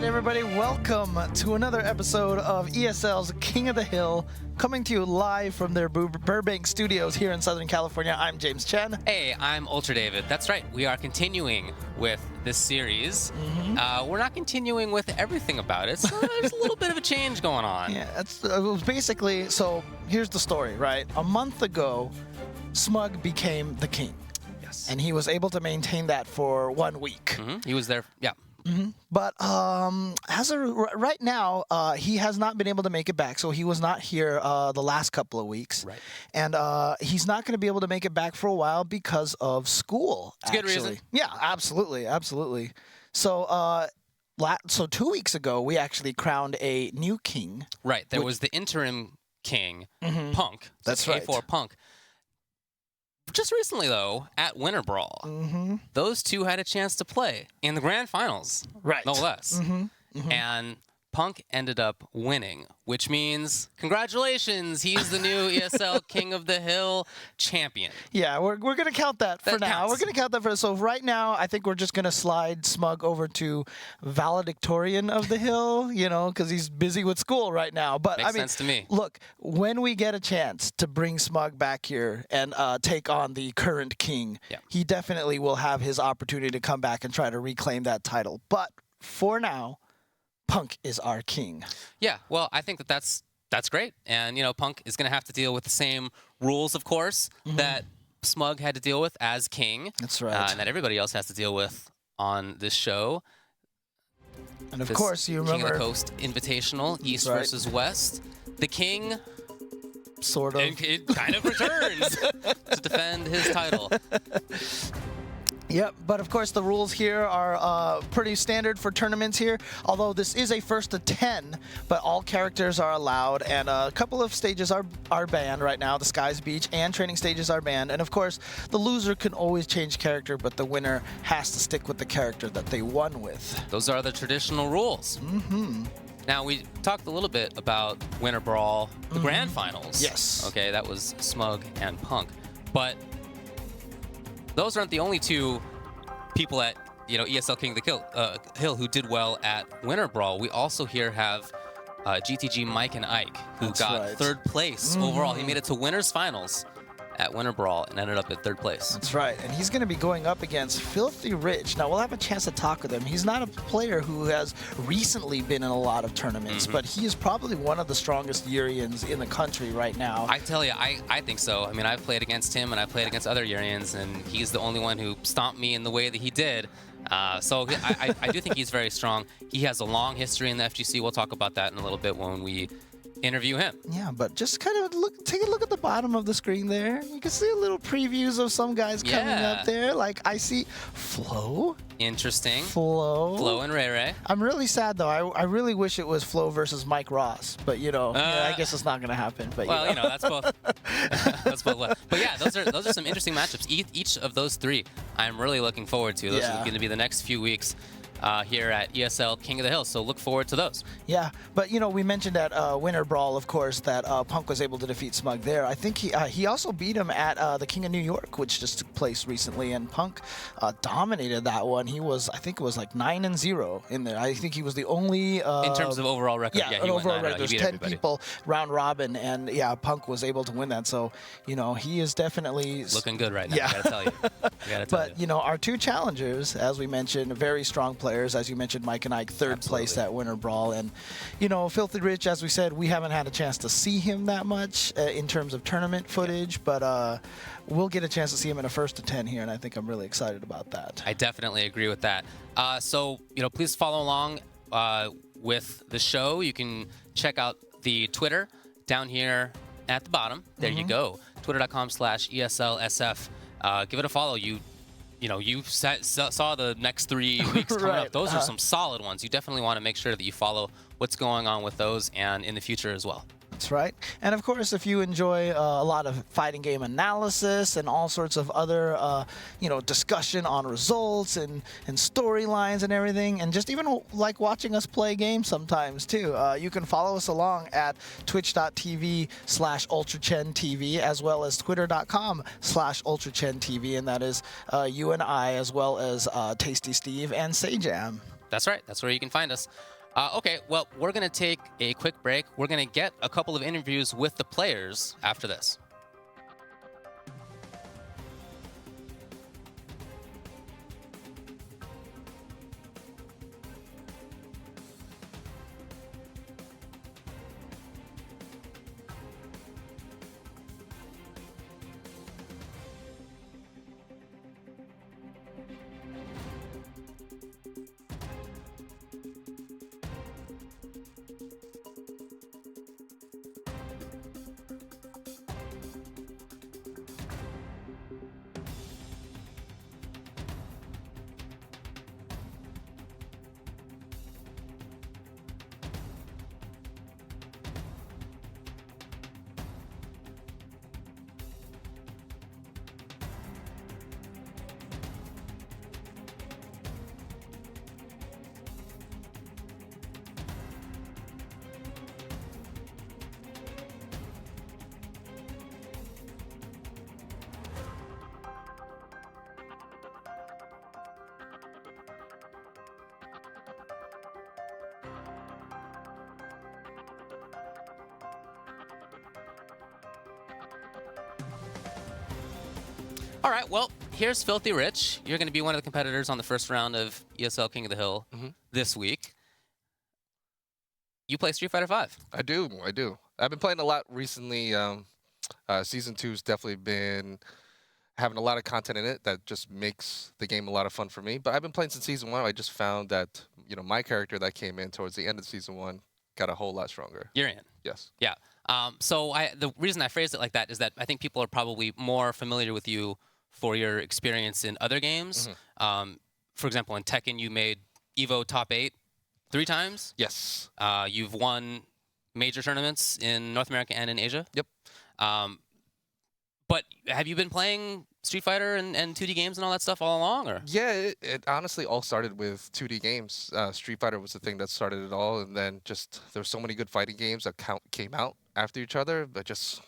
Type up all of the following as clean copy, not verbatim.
right, everybody, welcome to another episode of ESL's King of the Hill, coming to you live from their Burbank studios here in Southern California. I'm James Chen. Hey, I'm Ultra David. That's right, we are continuing with this series. We're not continuing with everything about it, so there's a little bit of a change going on. Yeah, it was basically, so here's the story, right? A month ago, Smug became the king. Yes. And he was able to maintain that for 1 week. He was there, yeah. But as of right now, he has not been able to make it back. So he was not here the last couple of weeks. Right. And he's not going to be able to make it back for a while because of school. It's a good reason. Yeah, absolutely. Absolutely. So, so 2 weeks ago, we actually crowned a new king. Right. There was the interim king, Punk. That's right. right. A4 Punk. Just recently, though, at Winter Brawl, those two had a chance to play in the grand finals, Right. no less. And Punk ended up winning, which means congratulations, he's the new ESL King of the Hill champion. Yeah, we're going to count that for That now. counts. We're going to count that for so right now. I think we're just going to slide Smug over to valedictorian of the hill, you know, because he's busy with school right now. But Makes I mean, sense to me. Look, when we get a chance to bring Smug back here and take on the current king, he definitely will have his opportunity to come back and try to reclaim that title. But for now, Punk is our king. Yeah, well, I think that's great. And, you know, Punk is going to have to deal with the same rules, of course, that Smug had to deal with as king. That's right. And that everybody else has to deal with on this show. And of This course, you remember... King of the Coast Invitational, East right. versus West. The king Sort of. it kind of returns to defend his title. Yep, but of course the rules here are pretty standard for tournaments here, although this is a first to 10, but all characters are allowed, and a couple of stages are banned right now. The Skies Beach and training stages are banned, and of course the loser can always change character, but the winner has to stick with the character that they won with. Those are the traditional rules. Now, we talked a little bit about Winter Brawl, the grand finals. Yes. Okay, that was Smug and Punk, but those aren't the only two people at, you know, ESL King of the Hill who did well at Winter Brawl. We also here have GTG Mikeand1ke, who That's got right. third place overall. He made it to winners finals at Winter Brawl and ended up at third place. That's right, and he's going to be going up against FilthieRich. Now, we'll have a chance to talk with him. He's not a player who has recently been in a lot of tournaments, but he is probably one of the strongest Urians in the country right now. I tell you, I think so. I mean, I've played against him and I've played against other Urians, and he's the only one who stomped me in the way that he did. So I do think he's very strong. He has a long history in the FGC. We'll talk about that in a little bit when we interview him. Yeah, but just kind of take a look at the bottom of the screen there. You can see a little previews of some guys coming up there. Like, I see Flo. Interesting. Flo And Ray Ray. I'm really sad, though. I really wish it was Flo versus Mike Ross. But, you know, I guess it's not going to happen. But, well, you know, that's both. That's both. But, yeah, those are some interesting matchups. Each of those three, I'm really looking forward to. Those are going to be the next few weeks here at ESL King of the Hill, so look forward to those. Yeah, but you know, we mentioned at Winter Brawl, of course, that Punk was able to defeat Smug there. I think he also beat him at the King of New York, which just took place recently, and Punk dominated that one. He was, I think it was like 9-0 in there. I think he was the only in terms of overall record. Yeah, he overall went 9-0. record. There's 10 people round robin, and yeah, Punk was able to win that. So you know, he is definitely looking good right now. Yeah. I gotta tell you. But you know, our two challengers, as we mentioned, very strong players. As you mentioned, Mikeand1ke, third place at Winter Brawl. And, you know, FilthieRich, as we said, we haven't had a chance to see him that much in terms of tournament footage, but we'll get a chance to see him in a first to 10 here, and I think I'm really excited about that. I definitely agree with that. So, you know, please follow along with the show. You can check out the Twitter down here at the bottom. There you go. Twitter.com/ESLSF. Give it a follow. You know, you saw the next 3 weeks coming up. Those are some solid ones. You definitely want to make sure that you follow what's going on with those and in the future as well. That's right. And of course, if you enjoy a lot of fighting game analysis and all sorts of other, you know, discussion on results and storylines and everything, and just even like watching us play games sometimes too, you can follow us along at twitch.tv/UltraChenTV as well as twitter.com/UltraChenTV, and that is you and I as well as Tasty Steve and Sajam. That's right. That's where you can find us. Okay, well, we're going to take a quick break. We're going to get a couple of interviews with the players after this. All right, well, here's FilthieRich. You're going to be one of the competitors on the first round of ESL King of the Hill this week. You play Street Fighter V. I do. I've been playing a lot recently. Season 2's definitely been having a lot of content in it that just makes the game a lot of fun for me. But I've been playing since Season 1. I just found that, my character that came in towards the end of Season 1 got a whole lot stronger. You're in. Yes. Yeah. So the reason I phrased it like that is that I think people are probably more familiar with you for your experience in other games. For example, in Tekken, you made EVO top 8 3 times. Yes. You've won major tournaments in North America and in Asia. Yep. But have you been playing Street Fighter and 2D games and all that stuff all along? Or? Yeah, it honestly all started with 2D games. Street Fighter was the thing that started it all, and then just there were so many good fighting games that came out after each other, but just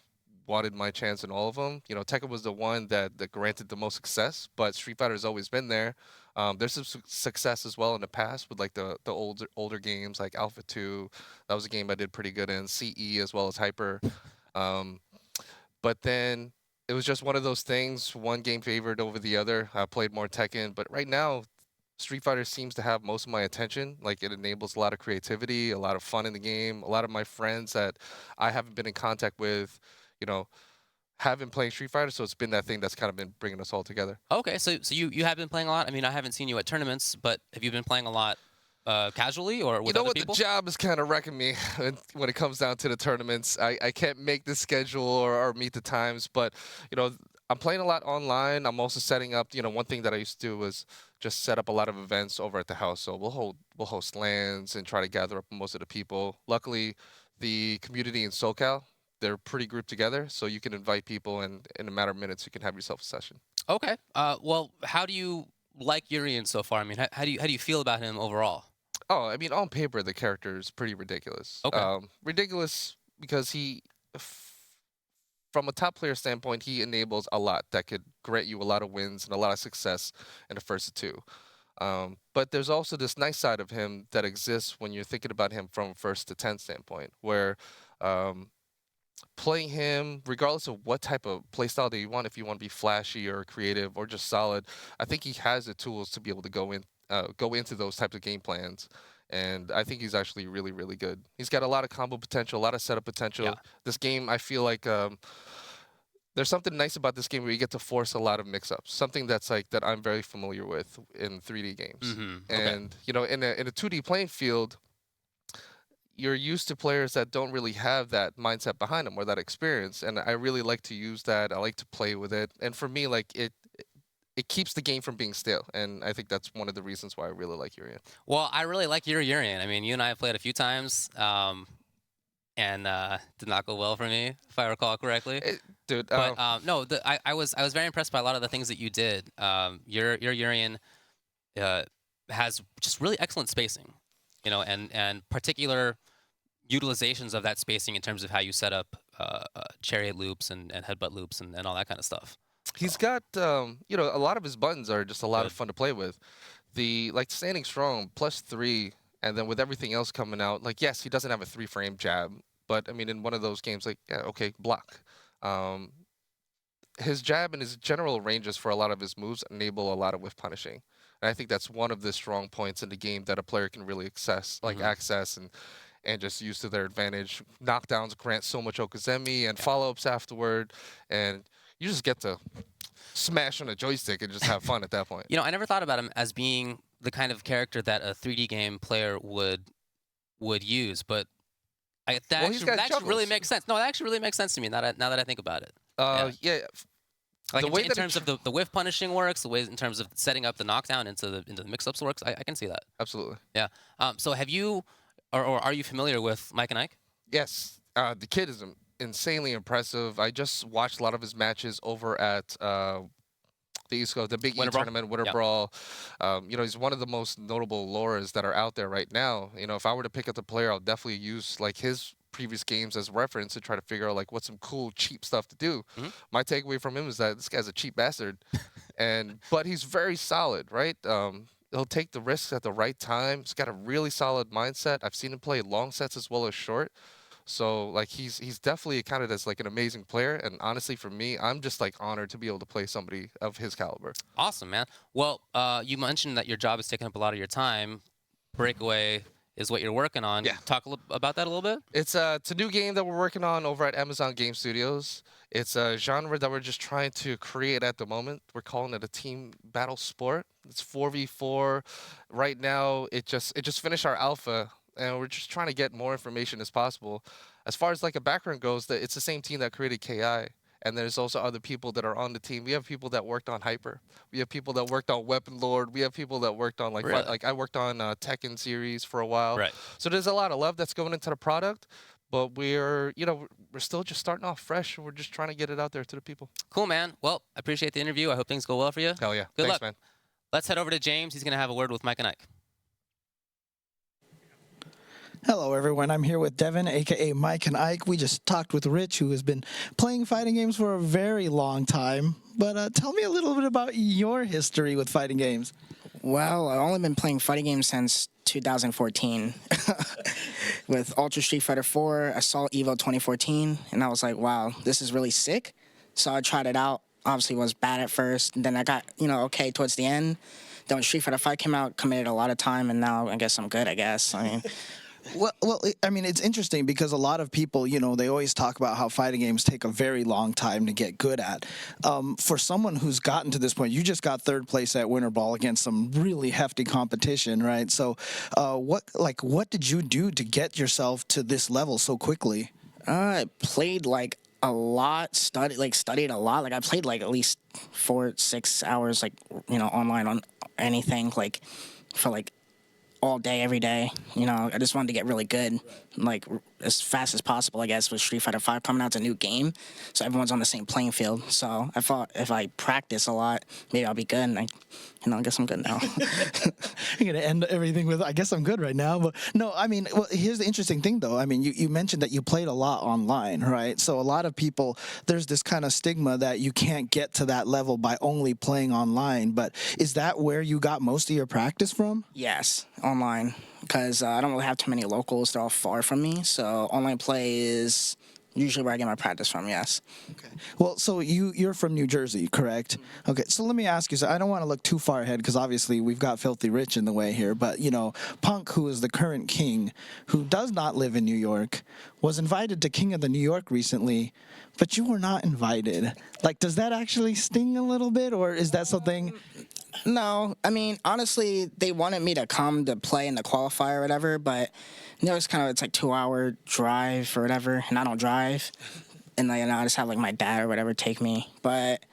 wanted my chance in all of them. Tekken was the one that granted the most success, but Street Fighter has always been there. There's some success as well in the past with like the older games like Alpha 2. That was a game I did pretty good in. CE as well as Hyper. But then it was just one of those things. One game favored over the other. I played more Tekken, but right now Street Fighter seems to have most of my attention. Like, it enables a lot of creativity, a lot of fun in the game. A lot of my friends that I haven't been in contact with, have been playing Street Fighter, so it's been that thing that's kind of been bringing us all together. Okay, so you have been playing a lot. I mean, I haven't seen you at tournaments, but have you been playing a lot casually or with other people? The job is kind of wrecking me when it comes down to the tournaments. I can't make the schedule or meet the times, but I'm playing a lot online. I'm also setting up. One thing that I used to do was just set up a lot of events over at the house. So we'll host LANs and try to gather up most of the people. Luckily, the community in SoCal, they're pretty grouped together, so you can invite people, and in a matter of minutes, you can have yourself a session. Okay. Well, how do you like Urien so far? I mean, how do you feel about him overall? Oh, I mean, on paper, the character is pretty ridiculous. Okay. Ridiculous because from a top player standpoint, he enables a lot that could grant you a lot of wins and a lot of success in the first of 2. But there's also this nice side of him that exists when you're thinking about him from first to 10 standpoint, where playing him, regardless of what type of playstyle that you want, if you want to be flashy or creative or just solid, I think he has the tools to be able to go into those types of game plans. And I think he's actually really, really good. He's got a lot of combo potential, a lot of setup potential. Yeah. This game, I feel like there's something nice about this game where you get to force a lot of mix-ups. Something that's like that I'm very familiar with in 3D games. And in a 2D playing field, you're used to players that don't really have that mindset behind them or that experience, and I really like to use that. I like to play with it, and for me, like it keeps the game from being stale, and I think that's one of the reasons why I really like Urien. Well, I really like your Urien. I mean, you and I have played a few times, and did not go well for me, if I recall correctly. Dude, but no, I was very impressed by a lot of the things that you did. Your Urien has just really excellent spacing. And particular utilizations of that spacing in terms of how you set up chariot loops and headbutt loops and all that kind of stuff. He's got, a lot of his buttons are just a lot of fun to play with. the standing strong +3, and then with everything else coming out, like yes, he doesn't have a 3-frame jab, but I mean in one of those games, like yeah, okay, block. Um, his jab and his general ranges for a lot of his moves enable a lot of whiff punishing. And I think that's one of the strong points in the game that a player can really access and just use to their advantage. Knockdowns grant so much Okazemi and follow-ups afterward, and you just get to smash on a joystick and just have fun at that point. You know, I never thought about him as being the kind of character that a 3D game player would use, but that actually really makes sense. No, that actually really makes sense to me now that I think about it. Yeah. Like the way in that terms of the whiff punishing works, the way in terms of setting up the knockdown into the mix-ups works, I can see that. Absolutely. Yeah. So have you, or are you familiar with Mikeand1ke? Yes. The kid is insanely impressive. I just watched a lot of his matches over at the East Coast, the Big E tournament, Winter Brawl. You know, he's one of the most notable lures that are out there right now. You know, if I were to pick up the player, I'll definitely use like his previous games as reference to try to figure out like what's some cool cheap stuff to do. My takeaway from him is that this guy's a cheap bastard, but he's very solid, right? He'll take the risks at the right time. He's got a really solid mindset. I've seen him play long sets as well as short. So like he's definitely accounted as like an amazing player, and honestly for me, I'm just like honored to be able to play somebody of his caliber. Awesome, man. Well, you mentioned that your job is taking up a lot of your time. Breakaway is what you're working on. Yeah. Talk about that a little bit. It's a new game that we're working on over at Amazon Game Studios. It's a genre that we're just trying to create at the moment. We're calling it a team battle sport. It's 4v4. Right now, it just finished our alpha, and we're just trying to get more information as possible. As far as like a background goes, it's the same team that created KI. And there's also other people that are on the team. We have people that worked on Hyper. We have people that worked on Weapon Lord. We have people that worked on like I worked on Tekken series for a while. Right. So there's a lot of love that's going into the product, but we're still just starting off fresh. We're just trying to get it out there to the people. Cool, man. Well, I appreciate the interview. I hope things go well for you. Hell yeah. Good Thanks, luck, man. Let's head over to James. He's gonna have a word with Mikeand1ke. Hello, everyone. I'm here with Devin, a.k.a. Mikeand1ke. We just talked with Rich, who has been playing fighting games for a very long time. But tell me a little bit about your history with fighting games. Well, I've only been playing fighting games since 2014 with Ultra Street Fighter 4. I saw Evo 2014, and I was like, wow, this is really sick. So I tried it out. Obviously, was bad at first. And then I got, okay towards the end. Then when Street Fighter 5 came out, committed a lot of time, and now I guess I'm good, I guess. I mean... Well, I mean, it's interesting because a lot of people, they always talk about how fighting games take a very long time to get good at. For someone who's gotten to this point, you just got third place at Winter Ball against some really hefty competition, right? So what did you do to get yourself to this level so quickly? I played like a lot, studied a lot. Like I played like at least 4-6 hours, like, online on anything, like for like all day, every day. I just wanted to get really good, like as fast as possible, I guess, with Street Fighter 5 coming out. It's a new game, so everyone's on the same playing field. So I thought if I practice a lot, maybe I'll be good, and I guess I'm good now. You're going to end everything with, I guess I'm good right now. But no, I mean, well, here's the interesting thing, though. I mean, you mentioned that you played a lot online, right? So a lot of people, there's this kind of stigma that you can't get to that level by only playing online. But is that where you got most of your practice from? Yes, online. Because I don't really have too many locals. They're all far from me. So online play is usually where I get my practice from, yes. Okay. Well, so you're from New Jersey, correct? Mm-hmm. Okay, so let me ask you, so I don't want to look too far ahead because obviously we've got FilthieRich in the way here, but, Punk, who is the current king, who does not live in New York, was invited to King of the New York recently, but you were not invited. Like, does that actually sting a little bit, or is that something... No, I mean, honestly, they wanted me to come to play in the qualifier or whatever, but it's like 2-hour drive or whatever, and I don't drive, and I just have like my dad or whatever take me, but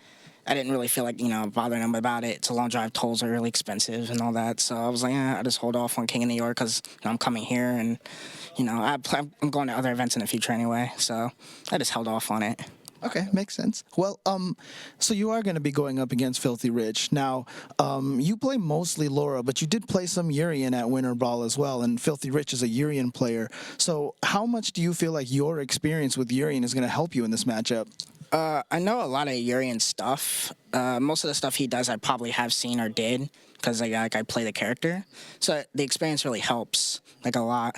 I didn't really feel like bothering them about it. It's a long drive, tolls are really expensive and all that, so I was like, I just hold off on King of New York because I'm coming here, and I'm going to other events in the future anyway, so I just held off on it. Okay, makes sense. Well, so you are going to be going up against FilthieRich. Now, you play mostly Laura, but you did play some Urian at Winter Brawl as well, and FilthieRich is a Urian player. So how much do you feel like your experience with Urian is going to help you in this matchup? I know a lot of Urian stuff. Most of the stuff he does, I probably have seen or did because I play the character. So the experience really helps, like a lot.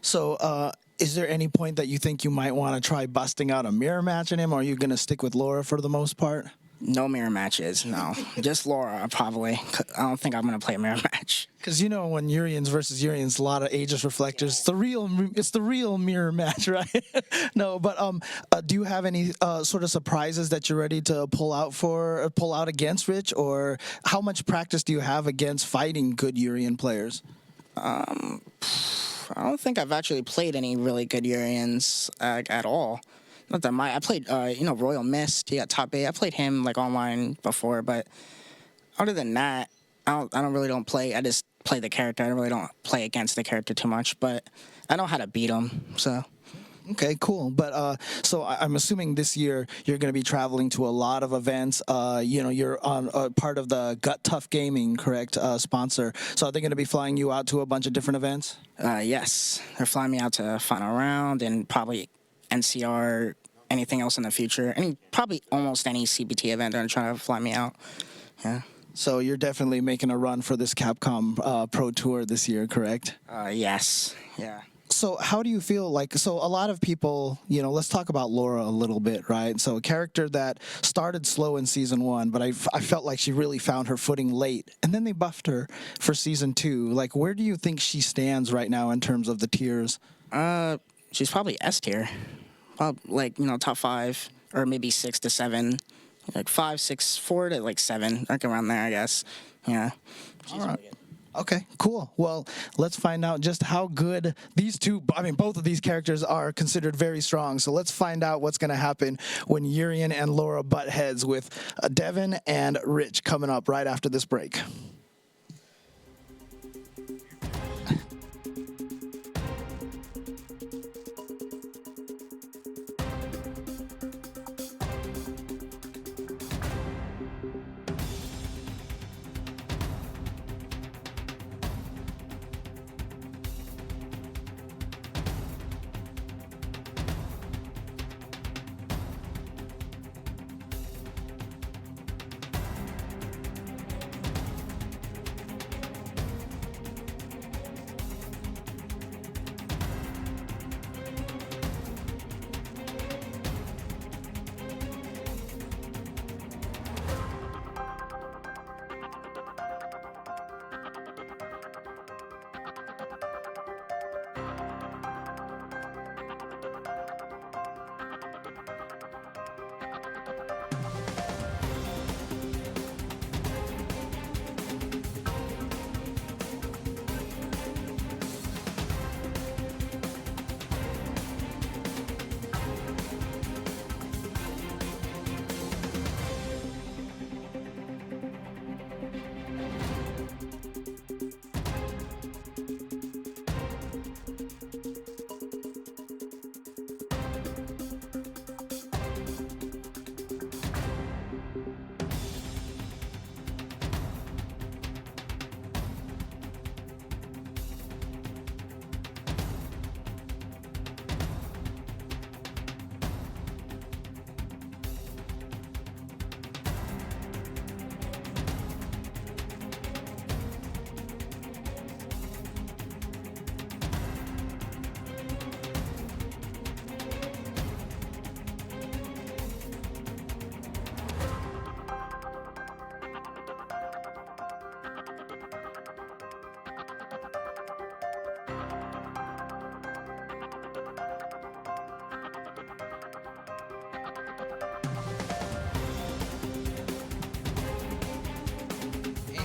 So, is there any point that you think you might want to try busting out a mirror match in him, or are you going to stick with Laura for the most part? No mirror matches, no. Just Laura, probably. I don't think I'm going to play a mirror match. Because you know when Urians versus Urians, a lot of Aegis reflectors. It's the real mirror match, right? No, but do you have any sort of surprises that you're ready to pull out against Rich, or how much practice do you have against fighting good Urian players? I don't think I've actually played any really good Urians at all. Not that I played, Royal Mist. He got top 8. I played him like online before, but other than that, I don't play. I just play the character. I really don't play against the character too much, but I know how to beat him. So. Okay, cool. But so I'm assuming this year you're going to be traveling to a lot of events. You're on part of the Gut Tough Gaming, correct? Sponsor. So are they going to be flying you out to a bunch of different events? Yes, they're flying me out to Final Round and probably NCR, anything else in the future. Probably almost any CBT event they're trying to fly me out. Yeah. So you're definitely making a run for this Capcom Pro Tour this year, correct? Yes. Yeah. So how do you feel so a lot of people, let's talk about Laura a little bit, right? So a character that started slow in season 1, but I felt like she really found her footing late, and then they buffed her for season 2. Like, where do you think she stands right now in terms of the tiers? She's probably S tier. Top 5 or maybe 6 to 7. Like 5, 6, 4 to 7, like around there, I guess. Yeah. All right. Okay, cool. Well, let's find out just how good both of these characters are considered very strong. So let's find out what's going to happen when Urian and Laura butt heads with Devin and Rich coming up right after this break.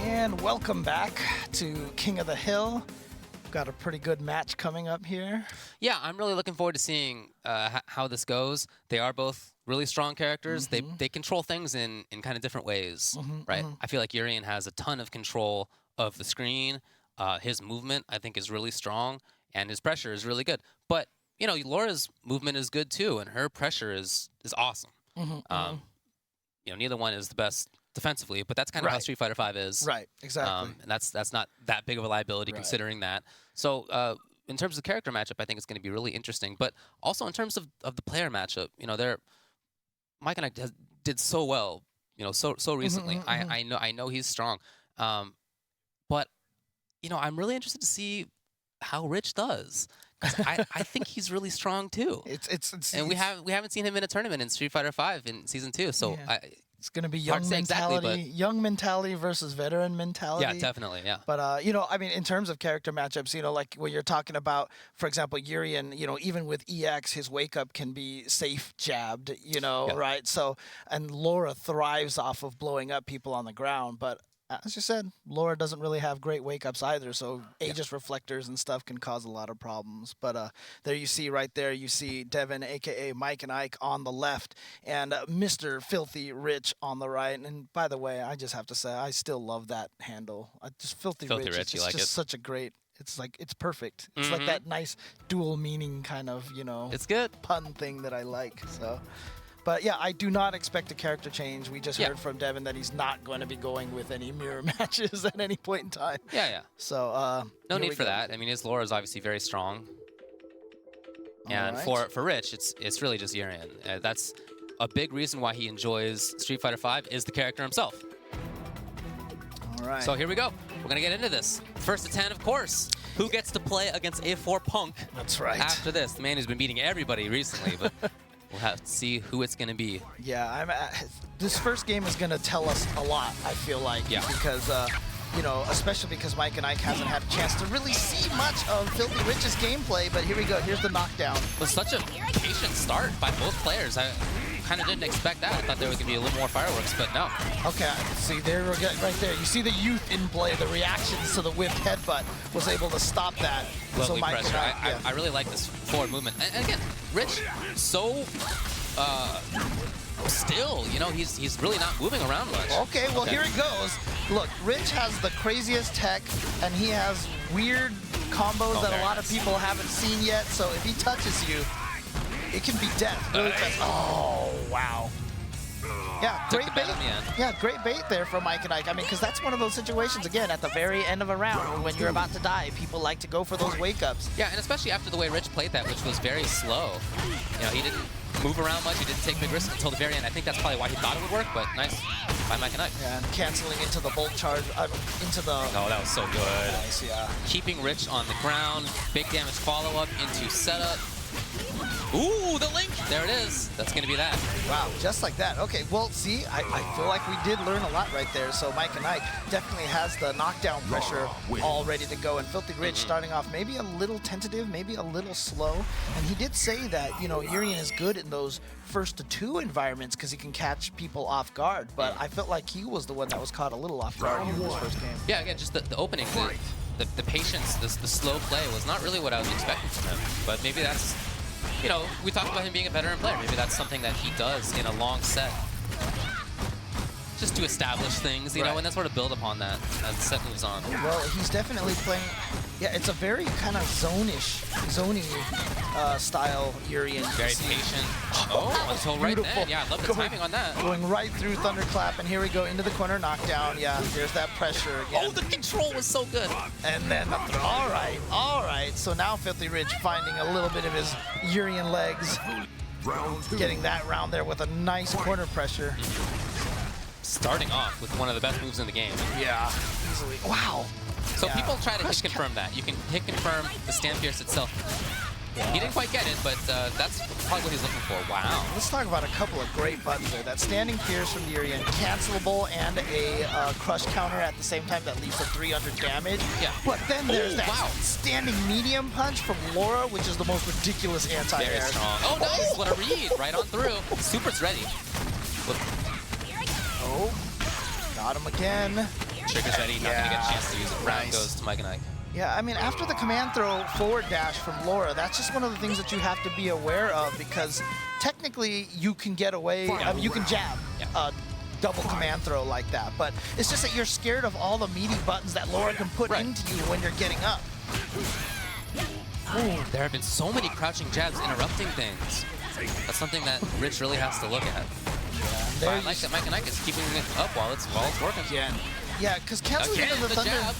And welcome back to King of the Hill. Got a pretty good match coming up here. Yeah, I'm really looking forward to seeing how this goes. They are both really strong characters. They control things in kind of different ways, right? I feel like Urian has a ton of control of the screen. His movement, I think, is really strong, and his pressure is really good. But, Laura's movement is good, too, and her pressure is awesome. Neither one is the best defensively, but that's kind of how Street Fighter V is. Right, exactly. And that's not that big of a liability considering that. So in terms of character matchup, I think it's going to be really interesting. But also in terms of the player matchup, Mikeand1ke did so well, you know, so recently. I know he's strong, but you know, I'm really interested to see how Rich does. I think he's really strong too. And we haven't seen him in a tournament in Street Fighter V in Season 2, so yeah. It's going to be young mentality, young mentality versus veteran mentality. Yeah, definitely, yeah. But, you know, I mean, in terms of character matchups, you know, like when you're talking about, for example, Urian, you know, even with EX, his wake-up can be safe jabbed, you know, right? So, and Laura thrives off of blowing up people on the ground, but as you said, Laura doesn't really have great wake-ups either, so Aegis reflectors and stuff can cause a lot of problems. But there you see right there, you see Devin, a.k.a. Mikeand1ke, on the left, and Mr. FilthieRich on the right. And by the way, I just have to say, I still love that handle. FilthieRich, it's just such a great... It's like, it's perfect. It's like that nice dual meaning kind of, you know... It's good. ...pun thing that I like, so... But yeah, I do not expect a character change. We just heard from Devin that he's not going to be going with any mirror matches at any point in time. Yeah. So no need for that. I mean, his lore is obviously very strong. And for Rich, it's really just Urian. That's a big reason why he enjoys Street Fighter V is the character himself. All right. So here we go. We're gonna get into this. First to 10, of course. Who gets to play against A4 Punk? That's right. After this, the man who's been beating everybody recently, but. We'll have to see who it's going to be. Yeah, this first game is going to tell us a lot, I feel like. Yeah. Because, you know, especially because Mikeand1ke hasn't had a chance to really see much of FilthieRich's gameplay. But here we go. Here's the knockdown. It was such a patient start by both players. I kind of didn't expect that. I thought there was going to be a little more fireworks, but no. Okay, see, there we go, right there. You see the youth in play, the reactions to the whipped headbutt was able to stop that. Lovely pressure. I really like this forward movement. And again, Rich, so still, you know, he's really not moving around much. Okay, well, here it goes. Look, Rich has the craziest tech, and he has weird combos that a lot of people haven't seen yet, so if he touches you, it can be death really fast. Oh, wow. Yeah, great bait. Yeah, great bait there from Mikeand1ke. I mean, because that's one of those situations, again, at the very end of a round, when you're about to die, people like to go for those wake-ups. Yeah, and especially after the way Rich played that, which was very slow. You know, he didn't move around much. He didn't take big risks until the very end. I think that's probably why he thought it would work, but nice by Mikeand1ke. Yeah, and canceling into the bolt charge, into the... Oh, that was so good. Nice, yeah. Keeping Rich on the ground, big damage follow-up into setup. Ooh, the link! There it is. That's going to be that. Wow, just like that. Okay, well, see, I feel like we did learn a lot right there. So Mikeand1ke definitely has the knockdown pressure all ready to go. And FilthieRich starting off maybe a little tentative, maybe a little slow. And he did say that, you know, Urian is good in those first to 2 environments because he can catch people off guard. But I felt like he was the one that was caught a little off guard in this first game. Yeah, again, just the opening, the patience, the slow play was not really what I was expecting from him. But maybe that's... You know, we talked about him being a veteran player. Maybe that's something that he does in a long set. Just to establish things, you know, and then sort of build upon that as the set moves on. Well, he's definitely playing... Yeah, it's a very kind of zony style Urian. Very patient. Oh, until right then. Yeah, I love the timing on that. Going right through Thunderclap, and here we go into the corner knockdown. Yeah, there's that pressure again. Oh, the control was so good. And then the throw. All right. So now FilthieRich finding a little bit of his Urian legs. Getting that round there with a nice corner pressure. Starting off with one of the best moves in the game. Yeah, easily. Wow. So people try to hit confirm that. You can hit confirm the stand pierce itself. Yeah. He didn't quite get it, but that's probably what he's looking for. Wow. Let's talk about a couple of great buttons there. That standing pierce from the Urian, cancelable, and a crush counter at the same time that leads to 300 damage. Yeah. But then there's that standing medium punch from Laura, which is the most ridiculous anti-air. Very strong. Oh, nice. What a read. Right on through. Super's ready. Look. Oh, got him again. Trigger's ready, not gonna get a chance to use it. Round goes to Mikeand1ke. Yeah, I mean, after the command throw forward dash from Laura, that's just one of the things that you have to be aware of because technically you can get away, I mean, you can jab a double command throw like that, but it's just that you're scared of all the meaty buttons that Laura can put into you when you're getting up. Ooh, there have been so many crouching jabs interrupting things. That's something that Rich really has to look at. I like that Mikeand1ke is keeping it up while it's working. Again. Yeah, because canceling Again, into the the jab.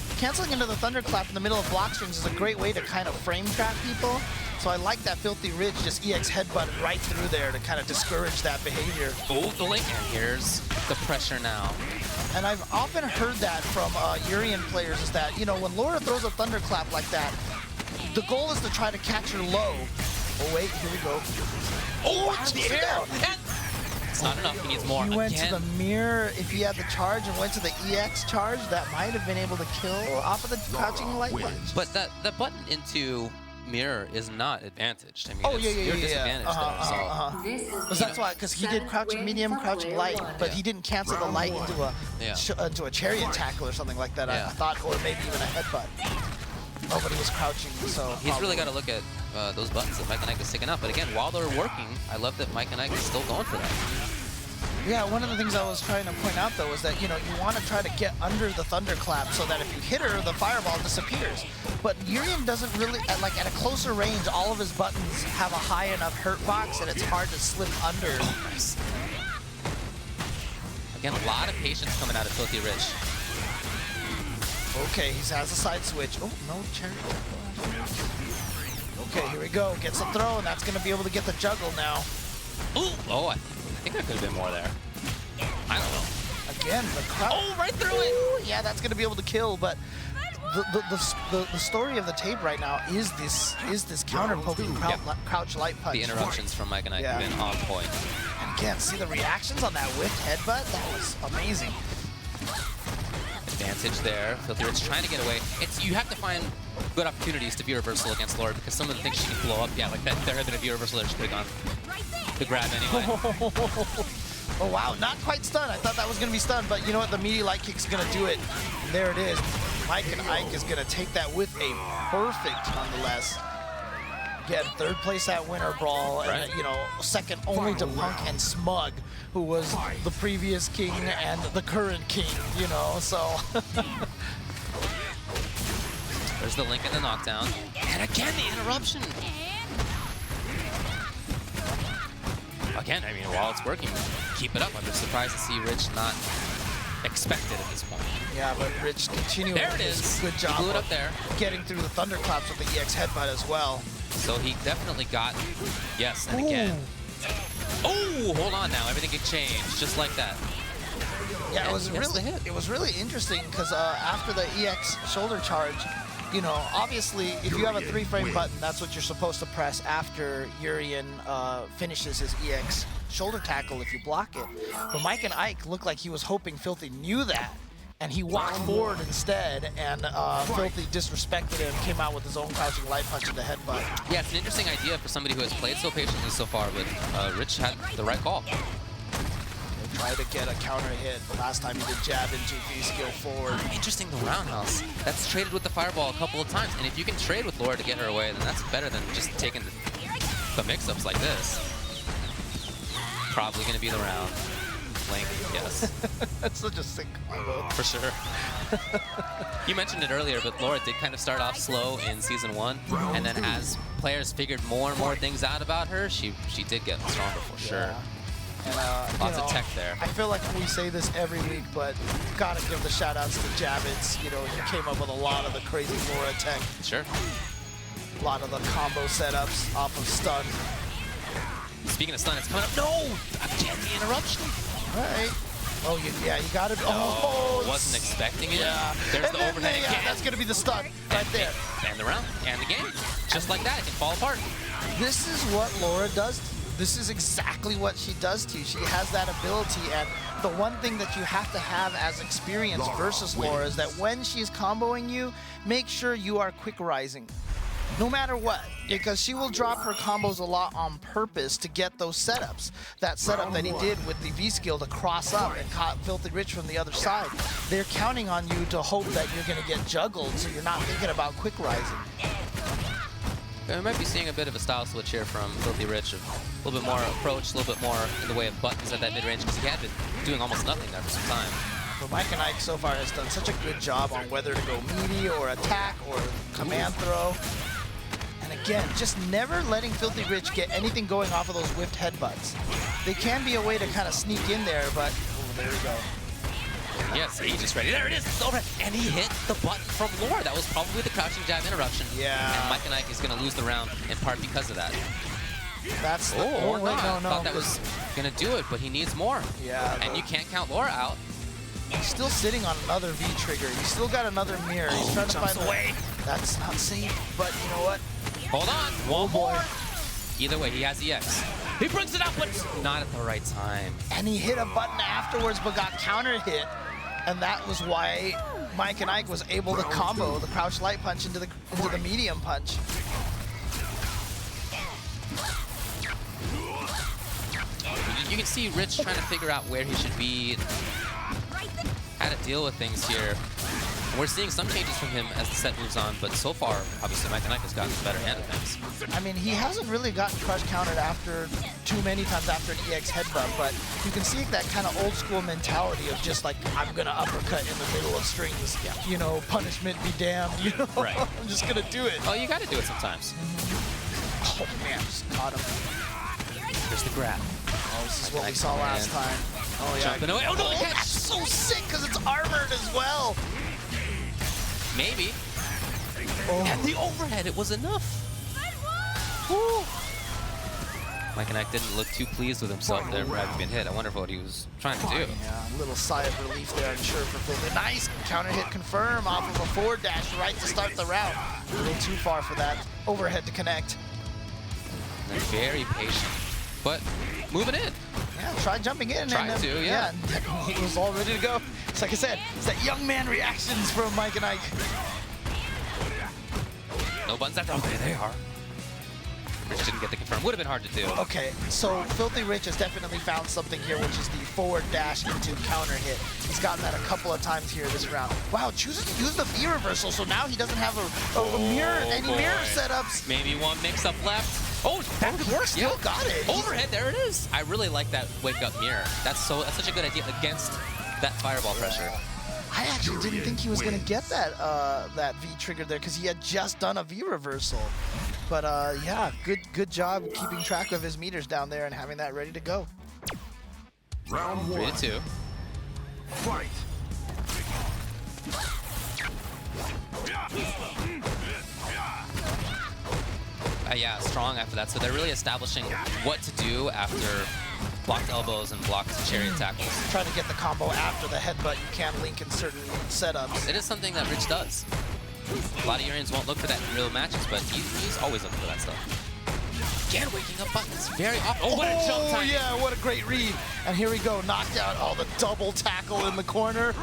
thunderclap in the middle of block strings is a great way to kind of frame trap people. So I like that FilthieRich just EX headbutted right through there to kind of discourage that behavior. Oh, the link. And here's the pressure now. And I've often heard that from Urian players is that, you know, when Laura throws a thunderclap like that, the goal is to try to catch her low. Oh wait, here we go. Oh, to the air. It's not enough. He needs more. He went Again. to the mirror. If he had the charge and went to the EX charge, that might have been able to kill off of the crouching light punch. But that button into mirror is not advantaged. I mean, Oh, you're disadvantaged there. So. But that's why, because he did crouching medium, crouching light, but he didn't cancel the light into a chariot tackle or something like that. I thought, or maybe even a headbutt. Nobody was crouching, so He's really got to look at those buttons that Mikeand1ke is sticking up. But again, while they're working, I love that Mikeand1ke is still going for that. Yeah, one of the things I was trying to point out though was that, you know, you want to try to get under the thunderclap so that if you hit her, the fireball disappears. But Urian doesn't really, at a closer range, all of his buttons have a high enough hurt box and it's hard to slip under. Nice. Again, a lot of patience coming out of FilthieRich. Okay, he has a side switch. Oh, no chariot. Okay, here we go. Gets a throw, and that's going to be able to get the juggle now. Ooh. Oh, I think there could have been more there. I don't know. Again, the crouch. Oh, right through it. Yeah, that's going to be able to kill, but the story of the tape right now is this counter poking crouch light punch. The interruptions from Mikeand1ke have been on point. And again, see the reactions on that whiffed headbutt? That was amazing. Advantage there. FilthieRich trying to get away. You have to find good opportunities to view reversal against Laura because some of the things she can blow up, like that, there had been a view reversal there she could have gone to grab anyway. Oh wow, not quite stunned. I thought that was gonna be stunned, but you know what? The meaty light kick's gonna do it. There it is. Mikeand1ke is gonna take that with a perfect nonetheless. Again, third place at Winter Brawl, and you know, second only to Punk and Smug, who was the previous king and the current king, you know, so. There's the link and the knockdown. And again, the interruption. Again, I mean, while it's working, keep it up. I'm just surprised to see Rich not expected at this point. Yeah, but Rich continuing there it is. Good job. He blew it up there. Getting through the thunderclaps with the EX headbutt as well. So he definitely got, yes, and again. Oh, hold on now. Everything can change just like that. Yeah, and it was really interesting because after the EX shoulder charge, you know, obviously if you have a 3-frame button, that's what you're supposed to press after Urian finishes his EX shoulder tackle if you block it. But Mikeand1ke looked like he was hoping Filthy knew that, and he walked forward instead, and Filthy disrespected him, came out with his own crouching light punch in the headbutt. Yeah, it's an interesting idea for somebody who has played so patiently so far, but Rich had the right call. They tried to get a counter hit. Last time he did jab into V-skill forward. Interesting, the roundhouse. That's traded with the fireball a couple of times, and if you can trade with Laura to get her away, then that's better than just taking the mix-ups like this. Probably going to be the round. Link, yes. That's such a sick combo. For sure. You mentioned it earlier, but Laura did kind of start off slow in Season 1, and then as players figured more and more things out about her, she did get stronger for sure. And, lots of tech there. I feel like we say this every week, but gotta give the shout outs to Javits. You know, he came up with a lot of the crazy Laura tech. Sure. A lot of the combo setups off of stun. Speaking of stun, it's coming up. No! Again, the interruption. All right. Oh, you gotta. Oh, wasn't expecting it. Yeah. There's the overhead again. That's gonna be the stun right there. And the round, and the game. Just like that, it can fall apart. This is what Laura does to you. This is exactly what she does to you. She has that ability, and the one thing that you have to have as experience versus Laura is that when she's comboing you, make sure you are quick rising. No matter what, because she will drop her combos a lot on purpose to get those setups. That setup that he did with the V-skill to cross up and caught FilthieRich from the other side. They're counting on you to hope that you're going to get juggled, so you're not thinking about quick rising. We might be seeing a bit of a style switch here from FilthieRich, a little bit more approach, a little bit more in the way of buttons at that mid-range, because he had been doing almost nothing there for some time. But Mikeand1ke so far has done such a good job on whether to go meaty or attack or command throw. And again, just never letting FilthieRich get anything going off of those whiffed headbutts. They can be a way to kind of sneak in there, but oh, there we go. Yes, he just ready. There it is. It's over. And he hit the button from Laura. That was probably the crouching jab interruption. Yeah. And Mikeand1ke is going to lose the round in part because of that. That's the, Or wait, not. no. Thought that was going to do it, but he needs more. Yeah. And you can't count Laura out. He's still sitting on another V trigger. He's still got another mirror. He's trying to find a way. That's not safe, but you know what? Hold on. One more. Either way, he has EX. He brings it up, but it's not at the right time. And he hit a button afterwards, but got counter hit. And that was why Mikeand1ke was able to combo the crouch light punch into the medium punch. You can see Rich trying to figure out where he should be, how to deal with things here. And we're seeing some changes from him as the set moves on, but so far, obviously, Mikeand1ke has gotten the better hand of things. I mean, he hasn't really gotten crush countered after too many times after an EX headbutt, but you can see that kind of old school mentality of just like, I'm gonna uppercut in the middle of strings, you know, punishment be damned, you know? Right. I'm just gonna do it. Oh, you gotta do it sometimes. Oh man, just caught him. Here's the grab. Oh, this is what we saw last time. Oh yeah. Jumping away. Oh no, catch! That's so sick because it's armored as well. Maybe. Oh. And the overhead, it was enough. Woo. Mikeand1ke didn't look too pleased with himself there for having been hit. I wonder what he was trying to do. Yeah, a little sigh of relief there, I'm sure, for Filthy. Nice counter hit confirm off of a forward dash right to start the round. A little too far for that overhead to connect. And very patient, but moving in. Yeah, try jumping in. Tried to, yeah. He was all ready to go. It's like I said, it's that young man reactions from Mikeand1ke. No buttons after. Okay, they are. Rich didn't get the confirm. Would have been hard to do. Okay, so FilthieRich has definitely found something here, which is the forward dash into counter hit. He's gotten that a couple of times here this round. Wow, chooses to use the V reversal, so now he doesn't have any mirror setups. Maybe one mix-up left. Oh, that could work. Still got it. Overhead, there it is. I really like that wake-up mirror. That's such a good idea against that fireball pressure. I actually didn't think he was going to get that that V trigger there because he had just done a V reversal. But yeah, good job keeping track of his meters down there and having that ready to go. Round 1. 3-2. Fight. Yeah, strong after that. So they're really establishing what to do after blocked elbows and blocked chariot tackles. Trying to get the combo after the headbutt you can link in certain setups. It is something that Rich does. A lot of Urians won't look for that in real matches, but he's always looking for that stuff. Again, waking up buttons very often. Oh, what a jump time. Yeah, what a great read. And here we go, knocked out. Oh, the double tackle in the corner,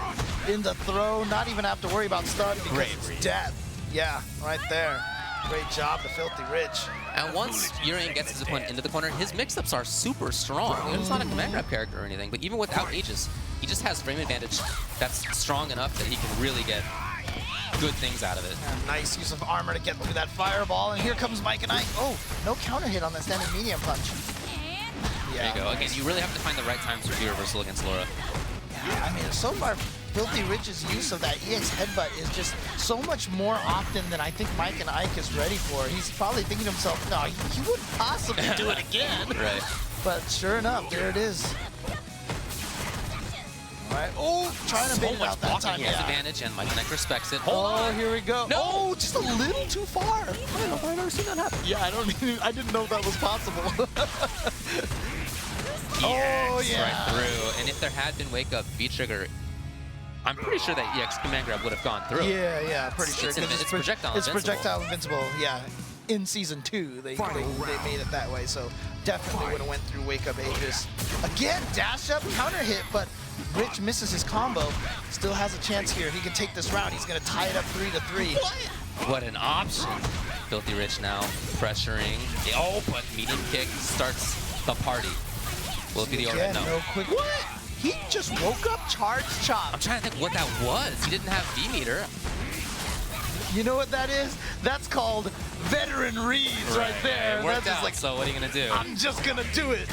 in the throw. Not even have to worry about stun because it's death. Yeah, right there. Great job to FilthieRich. And once Urian gets his opponent into the corner, his mix-ups are super strong. He's not a command grab character or anything, but even without Aegis, he just has frame advantage that's strong enough that he can really get good things out of it. And nice use of armor to get through that fireball. And here comes Mikeand1ke. Oh, no counter hit on that standing medium punch. There you go. Again, you really have to find the right times for V-reversal against Laura. Yeah, I mean, so far, FilthieRich's use of that EX headbutt is just so much more often than I think Mikeand1ke is ready for. He's probably thinking to himself, no, he wouldn't possibly do it again. Right. But sure enough, there it is. All right. Oh, trying to bait it out that time. He has advantage, and Mikeand1ke respects it. Oh, here we go. No. Oh, just a little too far. I've never seen that happen. Yeah, I didn't know that was possible. Oh, yeah. Right through. And if there had been wake up V-trigger, I'm pretty sure that EX command grab would have gone through. Yeah, pretty sure. It's projectile It's invincible. projectile invincible, yeah. In Season 2, they made it that way, so definitely would have went through Wake Up Aegis. Again, dash up, counter hit, but Rich misses his combo. Still has a chance here. He can take this round. He's going to tie it up 3-3. What an option. FilthieRich now pressuring. Oh, but medium kick starts the party. Will it be the overhead? No. No quick. What? He just woke up charge chop. I'm trying to think what that was. He didn't have V-meter. You know what that is? That's called veteran reads right there. It worked That's just out, like, so what are you going to do? I'm just going to do it.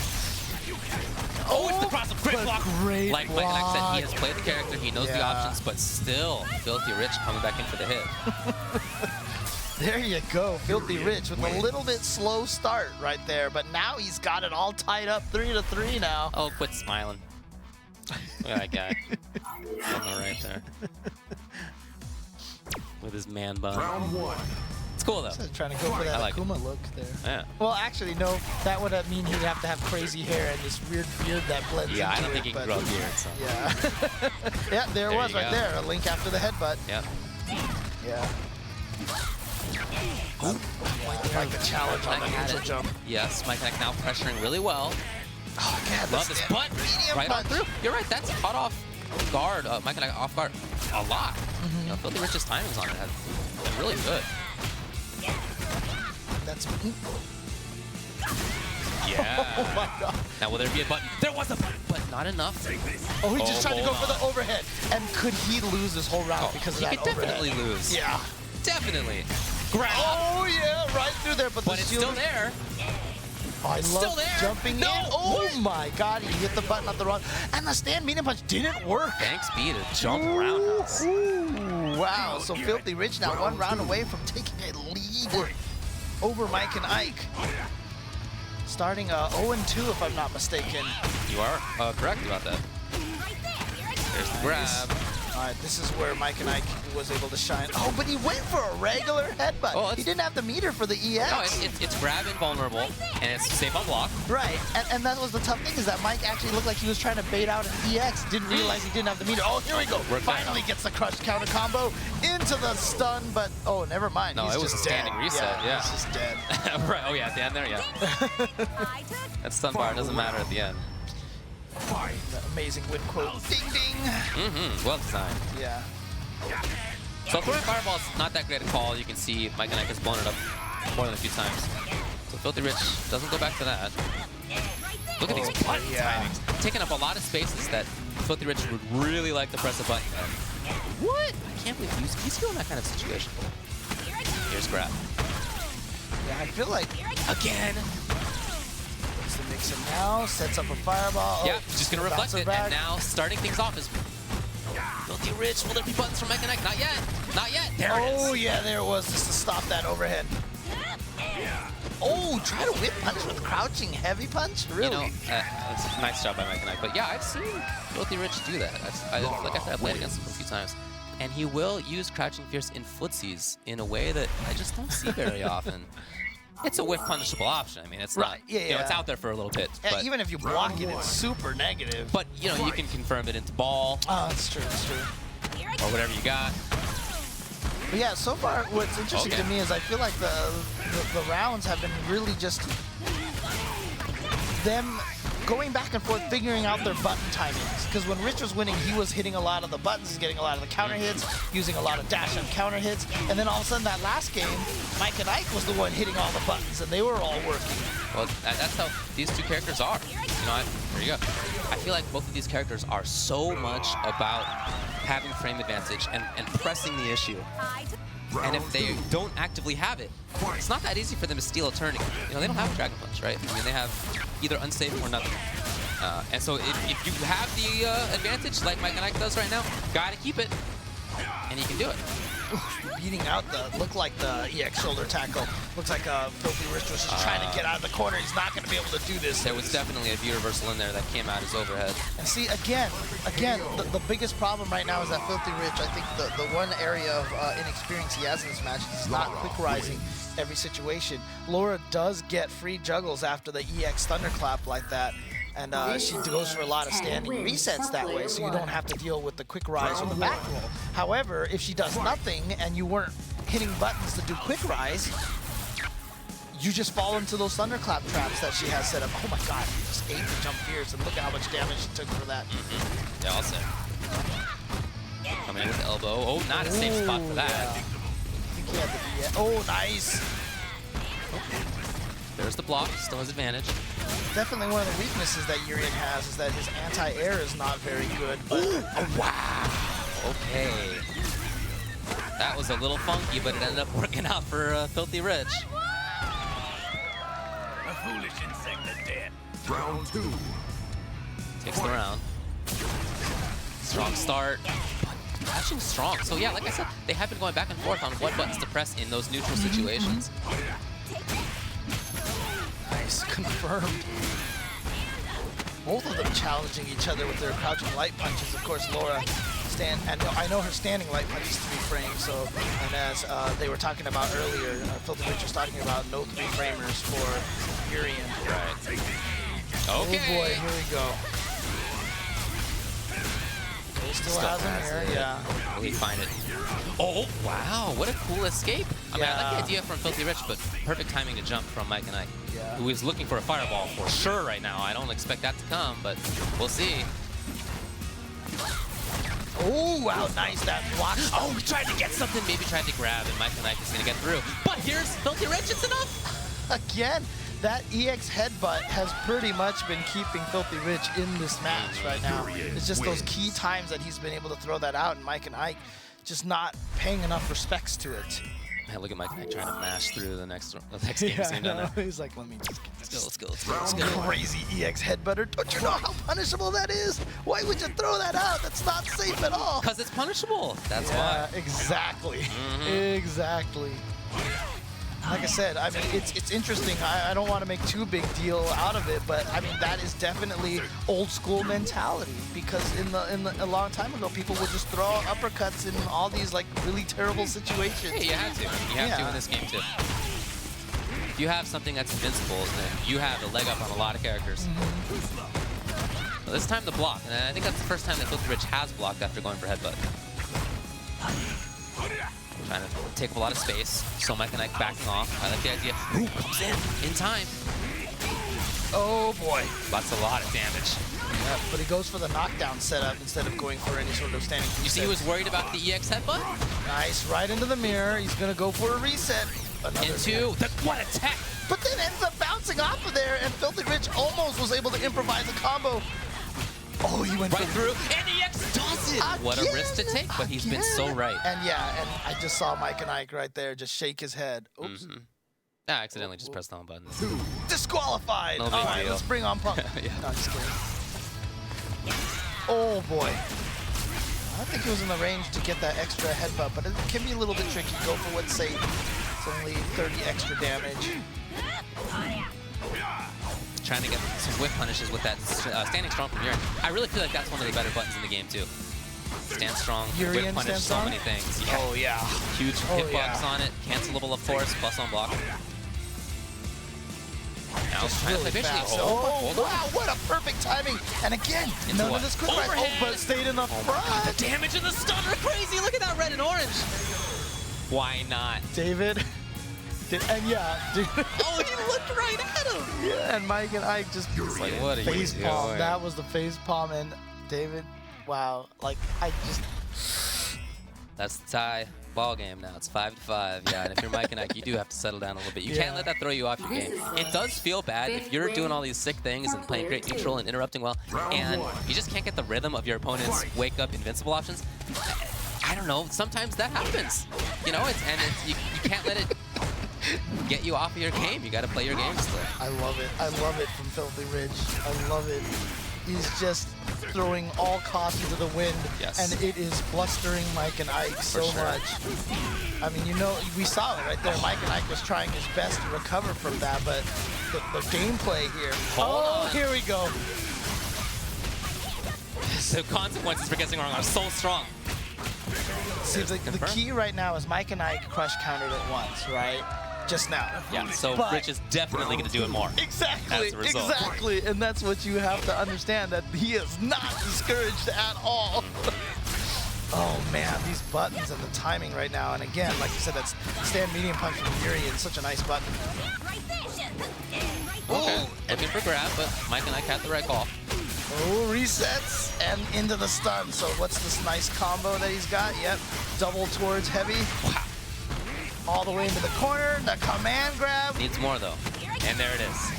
Oh, it's the cross-up. Great block. Great like block. said, he has played the character. He knows the options, but still, FilthieRich coming back in for the hit. There you go, FilthieRich with a little bit slow start right there, but now he's got it all tied up 3-3 now. Oh, quit smiling. Look at that guy. On the right there. With his man bun. Round 1. It's cool though. So trying to go for that like it. Akuma look there. Yeah. Well, actually, no. That would mean he'd have to have crazy hair and this weird beard that blends Yeah, I into don't think it, he can but- grow a beard, so. Yeah. Yeah, there it There was you right go. there. A link after the headbutt. Yep. Yeah. Oh, like a challenge on the Mike had neutral it. jump. Yes, Mikeand1ke now pressuring really well. Oh, God, Love this butt. medium Right on punch. through. You're right, that's caught off guard. Mikeand1ke off guard a lot. You know, FilthieRich's timings on it have been really good. That's Yeah. Oh my God. Now, will there be a button? There was a button, but not enough. Oh, he just Oh, tried to go hold for the on. overhead. And could he lose this whole round because of he that could overhead? definitely lose. Yeah. Definitely. Grab. Oh, yeah, right through there. But But the it's shield still is- there. Oh, I Still love there. jumping No, in. Oh what? my God, he hit the button at the wrong. And the stand medium punch didn't work. Thanks be to jump roundhouse. Ooh, wow, so FilthieRich now one round away from taking a lead over Mikeand1ke. Starting 0-2 if I'm not mistaken. You are correct about that. There's the grab. All right, this is where Mikeand1ke was able to shine. Oh, but he went for a regular headbutt. Oh, he didn't have the meter for the EX. No, it's grab invulnerable, and it's safe on block. Right, and that was the tough thing is that Mike actually looked like he was trying to bait out an EX. Didn't realize he didn't have the meter. Oh, here we go. Worked Finally gets the crush counter combo into the stun, but oh, never mind. No, He's it was just a standing dead. reset, yeah. He's just dead. Right. Oh yeah, at the end there, yeah. That stun bar doesn't matter at the end. That amazing win quote. Ding ding. Mm-hmm. Well designed. Yeah. So throwing fireball's not that great a call. You can see Mikeand1ke has blown it up more than a few times. So FilthieRich doesn't go back to that. Look at these button timings. Taking up a lot of spaces that FilthieRich would really like to press a button at. What? I can't believe he's still in that kind of situation. Here's grab. Yeah, I feel like Again. it's the mixer now, sets up a fireball. Yeah, just gonna reflect bouncer it. back. And now starting things off is FilthieRich. Will there be buttons from Mikeand1ke? Not yet. Not yet. There it is. Oh yeah, there it was, just to stop that overhead. Oh, try to whip punch with crouching heavy punch? Really? You know, it's a nice job by Mikeand1ke. But yeah, I've seen FilthieRich do that. Like I said, I played against him a few times. And he will use Crouching Fierce in footsies in a way that I just don't see very often. It's a whiff punishable option. I mean, it's not. Right, yeah, You know, it's yeah. out there for a little bit. Yeah, But, even if you block it, it's super negative. but you know, you can confirm it into ball Oh, that's true, that's true. or whatever you got. But yeah, so far, what's interesting Okay. to me is I feel like the rounds have been really just them going back and forth, figuring out their button timings. Because when Rich was winning, he was hitting a lot of the buttons, he's getting a lot of the counter hits, using a lot of dash and counter hits. And then all of a sudden, that last game, Mikeand1ke was the one hitting all the buttons, and they were all working. Well, that's how these two characters are. You know, there you go. I feel like both of these characters are so much about having frame advantage and pressing the issue. And if they don't actively have it, it's not that easy for them to steal a turning. You know, they don't have a Dragon Punch, right? I mean, they have either unsafe or nothing. And so if you have the advantage, like Mikeand1ke does right now, gotta keep it, and you can do it. Beating out looked like the EX shoulder tackle. Looks like FilthieRich was just trying to get out of the corner. He's not going to be able to do this. There was definitely a view reversal in there that came out as overhead. And see, again, the biggest problem right now is that FilthieRich, I think the one area of inexperience he has in this match is he's not quick rising every situation. Laura does get free juggles after the EX thunderclap like that. And she goes for a lot of standing resets that way, so you don't have to deal with the quick rise or the back roll. However, if she does nothing and you weren't hitting buttons to do quick rise, you just fall into those thunderclap traps that she has set up. Oh my God, he just ate the jump fierce, and look at how much damage she took for that. Yeah, all set. Coming in with the elbow. Oh, not a safe spot for that. Yeah. I think he had the oh, nice. There's the block, still has advantage. Definitely one of the weaknesses that Urian has is that his anti-air is not very good. But oh, wow. Okay. That was a little funky, but it ended up working out for FilthieRich. A foolish insect is dead. Round 2. Takes the round. Strong start. Catching strong. So yeah, like I said, they have been going back and forth on what buttons to press in those neutral situations. Nice, confirmed. Both of them challenging each other with their crouching light punches. Of course, Laura and I know her standing light punch is 3 frames. So, and as they were talking about earlier, FilthieRich was talking about no 3 framers for Urian. Right. Oh Okay. boy, here we go. He still has him here, yeah. Will he find it? Oh, wow, what a cool escape. I mean, I like the idea from FilthieRich, but perfect timing to jump from Mikeand1ke, Yeah. who is looking for a fireball for sure right now. I don't expect that to come, but we'll see. Oh, wow, nice, that block. Oh, he tried to get something, maybe tried to grab, and Mikeand1ke is going to get through. But here's FilthieRich, it's enough! Again, that EX headbutt has pretty much been keeping FilthieRich in this match right now. It's just those key times that he's been able to throw that out, and Mikeand1ke just not paying enough respects to it. Man, look at Mikeand1ke trying to mash through the next game he's seen down there. He's like, let me just get this. Let's go. Let's go. Crazy EX headbutter. Don't you know how punishable that is? Why would you throw that out? That's not safe at all. Because it's punishable. That's Yeah, why. exactly. Exactly. Like I said, I mean, it's interesting. I don't want to make too big deal out of it, but I mean that is definitely old school mentality. Because a long time ago, people would just throw out uppercuts in all these like really terrible situations. Hey, you have to. You have to in this game too. If you have something that's invincible, then you have a leg up on a lot of characters. Well, it's time to block, and I think that's the first time that FilthieRich has blocked after going for headbutt. Trying to take up a lot of space, so Mikeand1ke backing off. I like the idea. Ooh, comes in time. Oh boy. That's a lot of damage. Yeah, but he goes for the knockdown setup instead of going for any sort of standing. You see he was worried about the EX headbutt? Nice, right into the mirror. He's gonna go for a reset. Into what a tech! But then ends up bouncing off of there, and FilthieRich almost was able to improvise a combo. Oh, he went right through, and EX does it! What a risk to take, but he's been so right. And yeah, and I just saw Mikeand1ke right there just shake his head. Oops. I accidentally just pressed the wrong button. Disqualified! No big All right, deal. let's bring on Punk. Yeah. No, just kidding. Oh boy. I think he was in the range to get that extra headbutt, but it can be a little bit tricky. Go for what's safe. It's only 30 extra damage. Trying to get some whip punishes with that standing strong from Urian. I really feel like that's one of the better buttons in the game too. Stand strong, Urian whip punish, stand so strong? many things. Yeah. Oh yeah. Huge hitbox yeah. on it, cancelable of course, plus on block. Now Just trying really to eventually. fast. Oh, Wow, what a perfect timing. And again, Into none what? of this quick rise. Oh, Overhead. but stayed in the front. the damage and the stun are crazy. Look at that red and orange. Why not? David. And yeah, dude. Oh, he looked right at him. Yeah, and Mikeand1ke just Like, what are you face palm. doing? That was the face palm, and David, wow, like I just. That's the tie ball game now. It's 5-5. Yeah, and if you're Mikeand1ke, you do have to settle down a little bit. You can't let that throw you off your game. It does feel bad if you're doing all these sick things and playing great neutral and interrupting well, and you just can't get the rhythm of your opponent's wake up invincible options. I don't know. Sometimes that happens. You know, you can't let it get you off of your game. You got to play your game still. I love it. I love it from FilthieRich. I love it. He's just throwing all caution to the wind, Yes. and it is blustering Mikeand1ke so sure. much. I mean, you know, we saw it right there. Mikeand1ke was trying his best to recover from that, but the gameplay here. Hold on. Here we go. The consequences for guessing wrong are so strong. See, the key right now is Mikeand1ke crush countered it once, right? Just now. Yeah, so But- Rich is definitely going to do it more. Exactly, As a result. exactly, and that's what you have to understand, that he is not discouraged at all. Oh man, these buttons and the timing right now, and again, like you said, that's stand medium punch from Urian, such a nice button. Okay, looking for grab, but Mikeand1ke had the right call. Oh, resets and into the stun. So what's this nice combo that he's got? Yep, double towards heavy. Wow. All the way into the corner, the command grab. Needs more though. And there it is.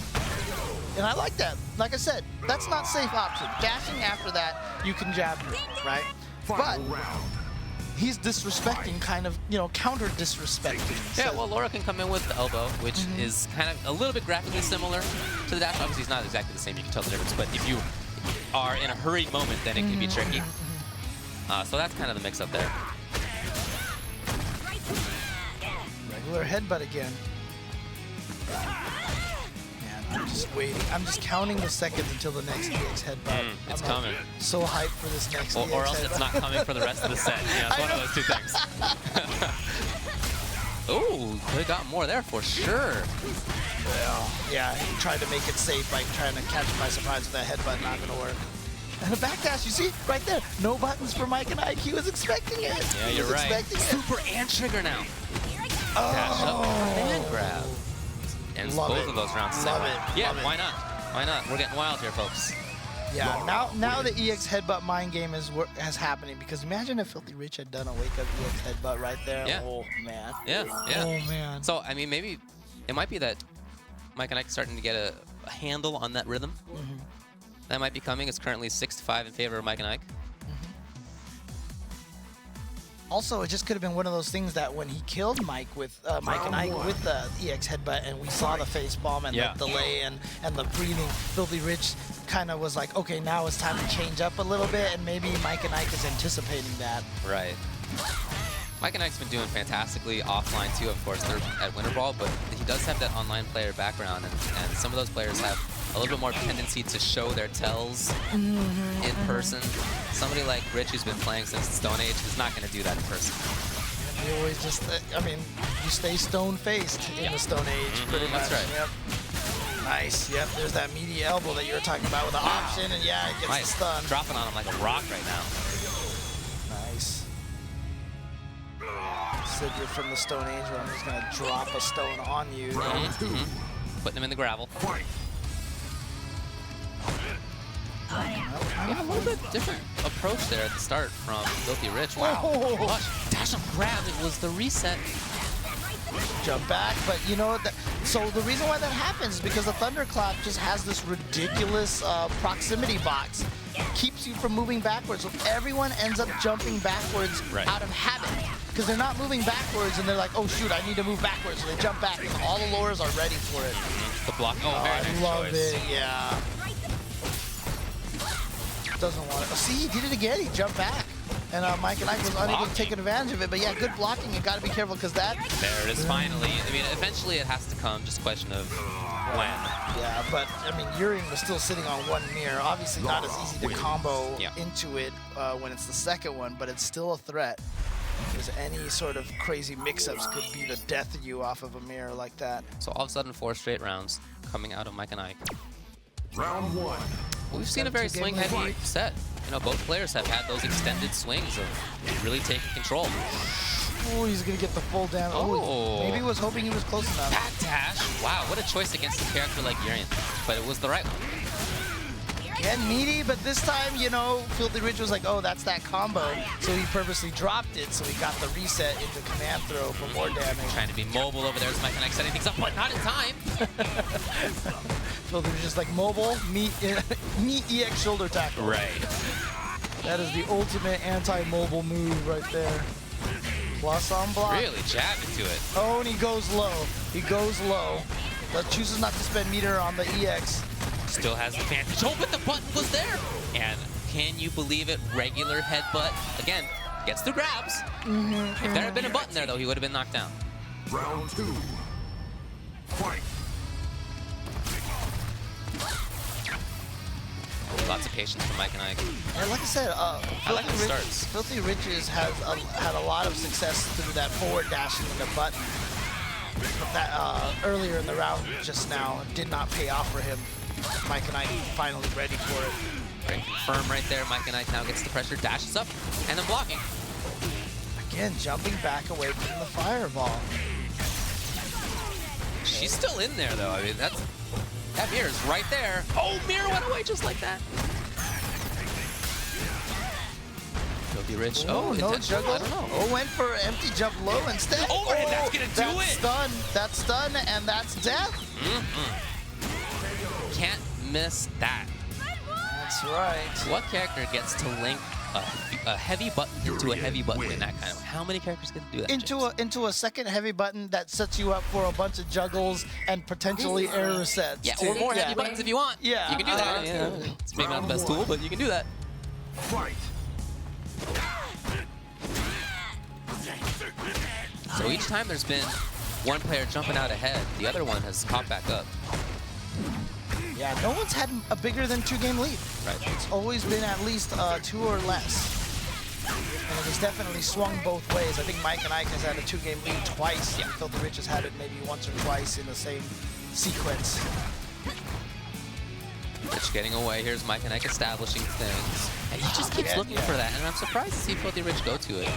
And I like that. Like I said, that's not safe option. Dashing after that, you can jab through, right? But he's disrespecting, kind of, you know, counter disrespecting. Yeah, So- well, Laura can come in with the elbow, which is kind of a little bit graphically similar to the dash. Obviously, it's not exactly the same. You can tell the difference. But if you are in a hurried moment, then it can be tricky. So that's kind of the mix-up there. Regular headbutt again. Man, Just waiting. I'm just counting the seconds until the next EX headbutt. It's I'm coming. So hyped for this next EX Or else headbutt. it's not coming for the rest of the set. Yeah, it's one of those two things. Ooh, could have gotten more there for sure. Well, yeah, he tried to make it safe by trying to catch him by surprise with that headbutt. Not going to work. And a backdash, you see? Right there. No buttons for Mikeand1ke. He was expecting it. Yeah, He you're was right. expecting it. Super and trigger now. Oh. Dash up and grab. And Love both it. of those rounds. Love set. it. Yeah, Love it. why not? Why not? We're getting wild here, folks. Yeah, now the EX headbutt mind game has happening, because imagine if FilthieRich had done a wake up EX headbutt right there. Yeah. Oh man. Yeah, yeah. Oh man. So, I mean, maybe it might be that Mikeand1ke starting to get a handle on that rhythm. That might be coming. It's currently 6-5 in favor of Mikeand1ke. Also, it just could have been one of those things that when he killed Mikeand1ke with the EX headbutt, and we saw the face bomb and Yeah. the delay and the breathing, FilthieRich kind of was like, okay, now it's time to change up a little bit, and maybe Mikeand1ke is anticipating that. Right. Mikeand1ke's been doing fantastically offline too, of course. They're at Winter Ball, but he does have that online player background, and some of those players have a little bit more tendency to show their tells in person. Somebody like Rich, who's been playing since the Stone Age, is not going to do that in person. You always just, I mean, you stay stone-faced in the Stone Age, pretty much. That's right. Yep. Nice. Yep. There's that meaty elbow that you were talking about with the option, and yeah, it gets the Nice. stun. Dropping on him like a rock right now. Nice. Said you're from the Stone Age, where I'm just gonna drop a stone on you. Putting him in the gravel. Fight. Yeah, a little bit different approach there at the start from FilthieRich. Wow. Oh. Gosh. Dash up grab. It was the reset. Jump back, but you know what? So the reason why that happens is because the Thunderclap just has this ridiculous proximity box. Keeps you from moving backwards, so everyone ends up jumping backwards out of habit. Because they're not moving backwards, and they're like, oh shoot, I need to move backwards. So they jump back, and all the lures are ready for it. The block. Oh, very nice I love choice. it, yeah. Doesn't want it. Oh, see, he did it again. He jumped back. And Mikeand1ke was unable to take advantage of it. But yeah, good blocking. You got to be careful, because that... There it is finally. I mean, eventually it has to come. Just a question of when. Yeah, but I mean, Urian was still sitting on one mirror. Obviously not as easy to combo into it when it's the second one, but it's still a threat. Because any sort of crazy mix-ups could be the death of you off of a mirror like that. So all of a sudden, 4 straight rounds coming out of Mikeand1ke. Round 1. We've seen a very swing-heavy set. You know, both players have had those extended swings of really taking control. Oh, he's going to get the full damage. Oh, maybe he was hoping he was close enough. Back dash. Wow, what a choice against a character like Urian. But it was the right one. Again, meaty, but this time, you know, FilthieRich was like, oh, that's that combo. So he purposely dropped it, so he got the reset into command throw for more damage. Trying to be mobile over there as Mikeand1ke setting things up, but not in time. FilthieRich just like mobile, meet EX shoulder tackle. Right. That is the ultimate anti-mobile move right there. Plus on block. Really jab into it. Oh, and he goes low. He goes low. But chooses not to spend meter on the EX. Still has the advantage. Oh, but the button was there. And can you believe it? Regular headbutt. Again, gets the grabs. If there had been a button there, though, he would have been knocked down. Round 2. Fight. Lots of patience from Mikeand1ke. And like I said, I like the starts. FilthieRich has had a lot of success through that forward dashing and the button. But that earlier in the round just now did not pay off for him. Mikeand1ke finally ready for it. Very firm right there. Mikeand1ke now gets the pressure, dashes up, and then blocking. Again, jumping back away from the fireball. She's still in there, though. I mean, that mirror's right there. Oh, mirror went away just like that. FilthieRich. Oh, no intentional? juggle. I don't know. Oh, went for an empty jump low instead. Overhead, that's gonna do it. Stun. That's stun, and that's death. Can't miss that. That's right. What character gets to link a heavy button into a heavy button in that kind of way? How many characters can do that? Into a second heavy button that sets you up for a bunch of juggles and potentially error resets. Yeah, too. or more heavy buttons if you want. Yeah. You can do that. Yeah. It's maybe not the best tool, but you can do that. Fight. So each time there's been one player jumping out ahead, the other one has caught back up. Yeah, no one's had a bigger than 2-game lead. Right. It's always been at least 2 or less. And it has definitely swung both ways. I think Mikeand1ke has had a 2-game lead twice. Yeah. And FilthieRich has had it maybe once or twice in the same sequence. Rich getting away. Here's Mikeand1ke establishing things. And he just keeps looking for that. And I'm surprised to see FilthieRich go to it.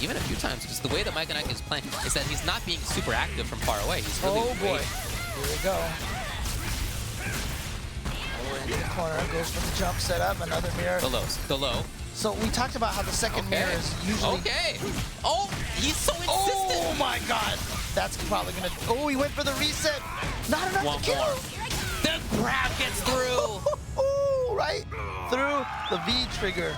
Even a few times, because the way that Mikeand1ke is playing is that he's not being super active from far away. He's really boy. Here we go. Into the corner, goes for the jump setup, another mirror. The low. So we talked about how the second mirror is usually... Okay. Oh, he's so insistent. Oh my god. That's probably gonna... Oh, he went for the reset. Not enough One to kill more. him. The grab gets through. Right through the V trigger.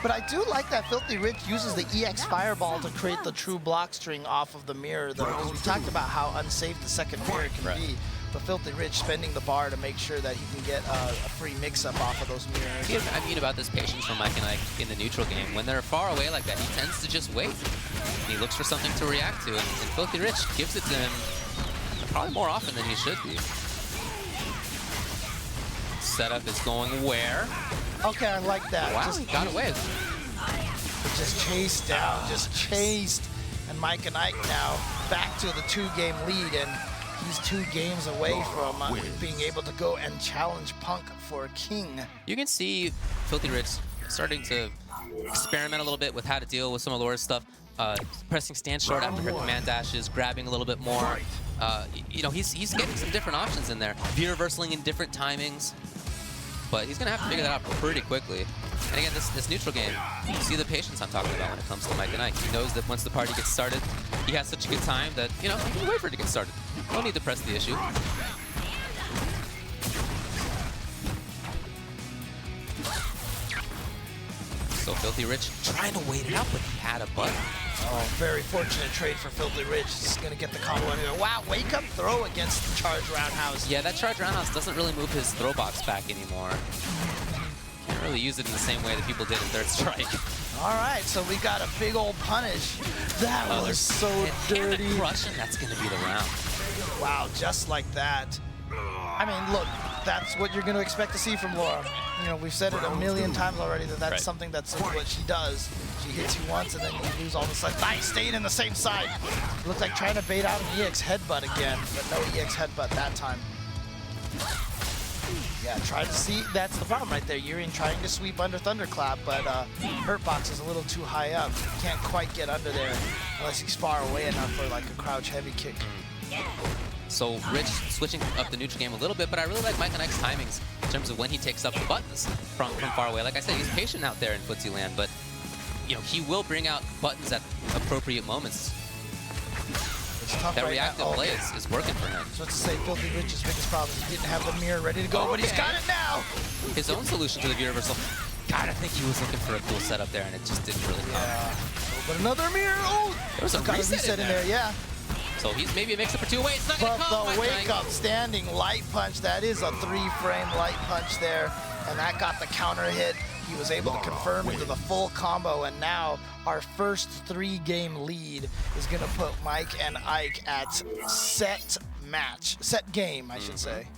But I do like that FilthieRich uses the EX Fireball to create the true block string off of the mirror, though. Because we talked about how unsafe the second mirror can be. But FilthieRich spending the bar to make sure that he can get a free mix-up off of those mirrors. Yeah, I mean about this patience from Mikeand1ke in the neutral game. When they're far away like that, he tends to just wait. And he looks for something to react to, and FilthieRich gives it to him probably more often than he should be. Setup is going where? Okay, I like that. Wow, he got away. Just chased down, just chased. And Mikeand1ke now back to the 2-game lead, and he's 2 games away from being able to go and challenge Punk for King. You can see FilthieRich starting to experiment a little bit with how to deal with some of Laura's stuff. Pressing stand short after her command dashes, grabbing a little bit more. You know, he's getting some different options in there. V-reversaling in different timings. But he's going to have to figure that out pretty quickly. And again, this neutral game, you see the patience I'm talking about when it comes to Mikeand1ke. He knows that once the party gets started, he has such a good time that, you know, he can wait for it to get started. No need to press the issue. So FilthieRich trying to wait it out, but he had a button. Oh, very fortunate trade for FilthieRich. He's going to get the combo in here. Wow, wake up throw against the charge roundhouse. Yeah, that charge roundhouse doesn't really move his throw box back anymore. Can't really use it in the same way that people did in Third Strike. All right, so we got a big old punish. That was so dirty. And a crush, and that's going to be the round. Wow, just like that. I mean, look, that's what you're going to expect to see from Laura. You know, we've said it a million times already that that's something that's what she does. She hits you once and then you lose all the side. Nice, staying in the same side. Looked like trying to bait out an EX headbutt again, but no EX headbutt that time. Yeah, try to see, that's the problem right there. Urian trying to sweep under Thunderclap, but Hurtbox is a little too high up. Can't quite get under there unless he's far away enough for like a crouch heavy kick. So Rich switching up the neutral game a little bit, but I really like Mikeand1ke's timings in terms of when he takes up the buttons from far away. Like I said, he's patient out there in footsie land, but you know, he will bring out buttons at appropriate moments. That right reactive play is working for him. So let's say FilthieRich's biggest problem is he didn't have the mirror ready to go, but he's got it now. His own solution to the V-reversal. God, I think he was looking for a cool setup there, and it just didn't really come. But another mirror. Oh, there was a reset in there. Yeah. So he's maybe a mix-up or two away. It's not going to come. But the wake-up standing light punch, that is a 3-frame light punch there, and that got the counter hit. He was able to confirm into the full combo, and now our first 3-game lead is going to put Mikeand1ke at set game, I should say.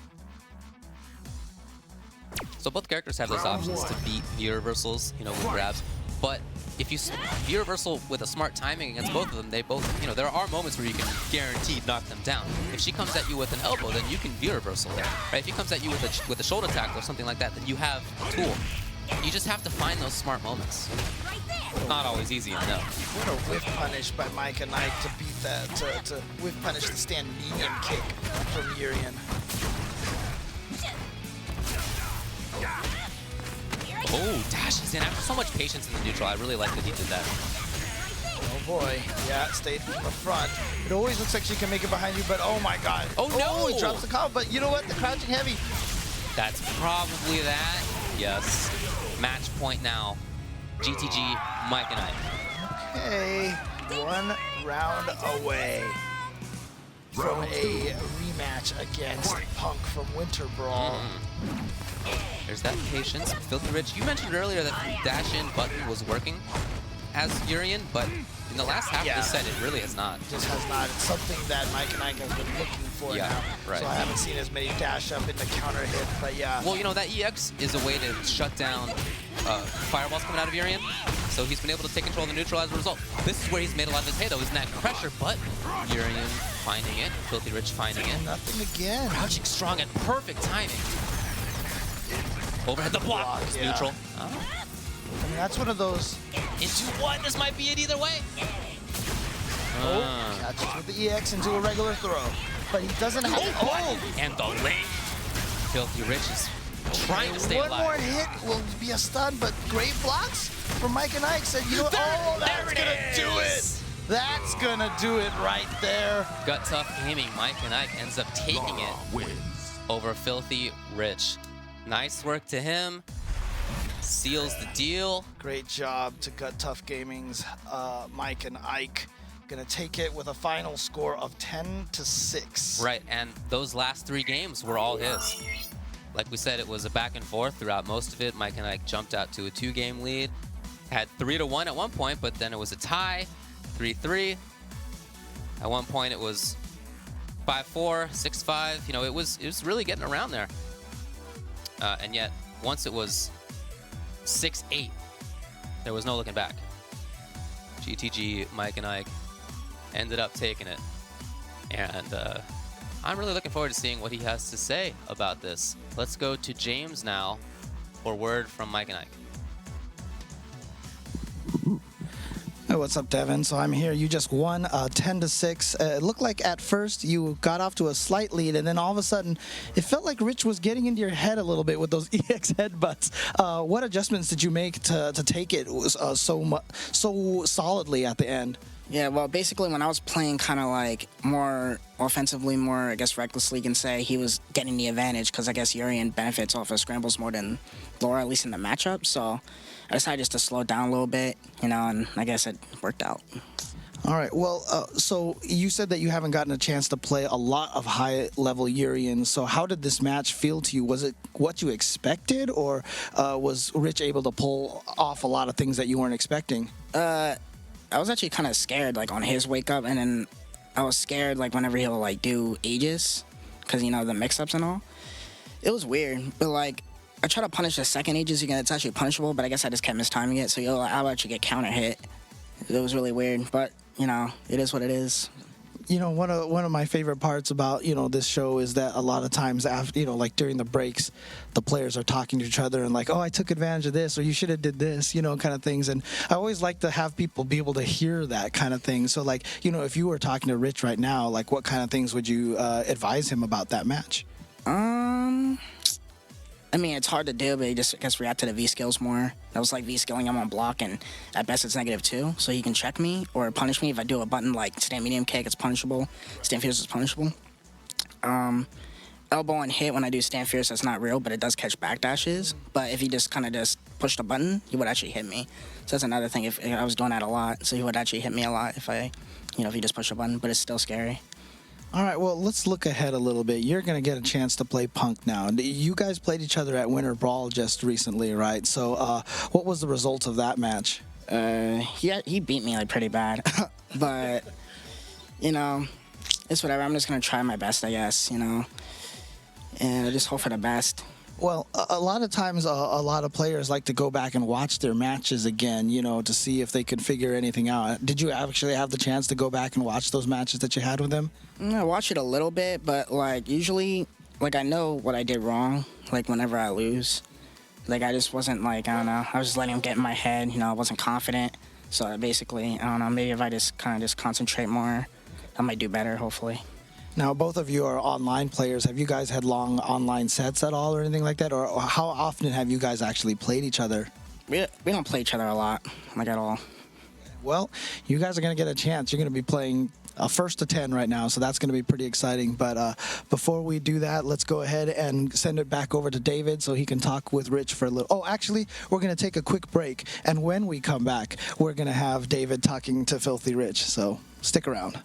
So both characters have those options to beat V-reversals, you know, with grabs, but if you V-reversal with a smart timing against both of them, they both, you know, there are moments where you can guaranteed knock them down. If she comes at you with an elbow, then you can V-reversal there, right? If he comes at you with a shoulder tackle or something like that, then you have a tool. You just have to find those smart moments. Not always easy, I know. What a whiff punish by Mikeand1ke to beat that, to whiff punish the stand medium kick from Urian. Oh, dashes in. After so much patience in the neutral, I really like that he did that. Oh boy, yeah, stayed from the front. It always looks like she can make it behind you, but oh my god. Oh no! Oh, he drops the combo, but you know what? The crouching heavy. That's probably that. Yes. Match point now. GTG, Mikeand1ke. Okay, 1 round away from a rematch against Punk from Winter Brawl. There's that patience. FilthieRich, you mentioned earlier that dash-in button was working as Urian, but In the last half Yeah. of the set, it really has not. Just has not. It's something that Mikeand1ke has been looking for Yeah, now. right. So I haven't seen as many dash up into counter hit, but yeah. Well, you know, that EX is a way to shut down fireballs coming out of Urian. So he's been able to take control of the neutral as a result. This is where he's made a lot of his hay, though, is in that pressure, but Urian finding it, FilthieRich finding it. Nothing again. Crouching strong at perfect timing. Overhead the block, Block, yeah. neutral. I mean, that's one of those. Into one, this might be it either way. Catches with the EX into a regular throw. But he doesn't have it. Oh! And the link. FilthieRich is trying to stay One alive. more hit will be a stun, but great blocks from Mikeand1ke said, you know what? Oh, that's there it gonna do it. is. That's gonna do it right there. Gut Tough Gaming, Mikeand1ke ends up taking it Wins. over FilthieRich. Nice work to him. Seals the deal. Great job to Gut Tough Gaming's Mikeand1ke. Gonna take it with a final score of 10-6. Right, and those last 3 games were all his. Like we said, it was a back and forth throughout most of it. Mikeand1ke jumped out to a 2-game lead. Had 3-1 at one point, but then it was a tie, 3-3. At one point it was 5-4, 6-5. You know, it was really getting around there. And yet, once it was 6-8, there was no looking back. GTG, Mikeand1ke ended up taking it. And I'm really looking forward to seeing what he has to say about this. Let's go to James now for word from Mikeand1ke. Hey, what's up, Devin? So I'm here. You just won 10-6. It looked like at first you got off to a slight lead, and then all of a sudden it felt like Rich was getting into your head a little bit with those EX headbutts. What adjustments did you make to take it so solidly at the end? Yeah, well, basically when I was playing kind of like more offensively, more, I guess recklessly, you can say, he was getting the advantage because I guess Urian benefits off of scrambles more than Laura, at least in the matchup. So I decided just to slow down a little bit, you know, and I guess it worked out. All right. Well, so you said that you haven't gotten a chance to play a lot of high-level Urians. So how did this match feel to you? Was it what you expected, or was Rich able to pull off a lot of things that you weren't expecting? I was actually kind of scared, like, on his wake up, and then I was scared, like, whenever he'll, like, do Aegis, because, you know, the mix-ups and all. It was weird, but, like, I try to punish the second Aegis again. It's actually punishable, but I guess I just kept mistiming it, so I'll actually get counter hit. It was really weird, but, you know, it is what it is. You know, one of my favorite parts about, you know, this show is that a lot of times after, you know, like during the breaks, the players are talking to each other and like, oh, I took advantage of this, or you should have did this, you know, kind of things. And I always like to have people be able to hear that kind of thing. So like, you know, if you were talking to Rich right now, like what kind of things would you advise him about that match? I mean, it's hard to do, but he just, I guess, react to the V-skills more. That was like V-skilling him on block, and at best it's -2, so he can check me or punish me. If I do a button like stand medium kick, it's punishable. Stand fierce is punishable. Elbow and hit, when I do stand fierce, that's not real, but it does catch backdashes. But if he just kind of just pushed a button, he would actually hit me. So that's another thing. If I was doing that a lot, so he would actually hit me a lot if I, you know, if he just pushed a button, but it's still scary. All right, well, let's look ahead a little bit. You're going to get a chance to play Punk now. You guys played each other at Winter Brawl just recently, right? So what was the result of that match? He beat me like pretty bad, but, you know, it's whatever. I'm just going to try my best, I guess, you know, and I just hope for the best. Well, a lot of times, a lot of players like to go back and watch their matches again, you know, to see if they could figure anything out. Did you actually have the chance to go back and watch those matches that you had with him? I watch it a little bit, but, like, usually, like, I know what I did wrong, like, whenever I lose. Like, I just wasn't, like, I don't know, I was just letting him get in my head, you know, I wasn't confident. So, basically, I don't know, maybe if I just kind of just concentrate more, I might do better, hopefully. Now, both of you are online players. Have you guys had long online sets at all or anything like that? Or how often have you guys actually played each other? We don't play each other a lot, like, at all. Well, you guys are going to get a chance. You're going to be playing a 1st to 10 right now, so that's going to be pretty exciting. But before we do that, let's go ahead and send it back over to David so he can talk with Rich for a little. Oh, actually, we're going to take a quick break. And when we come back, we're going to have David talking to FilthieRich. So stick around.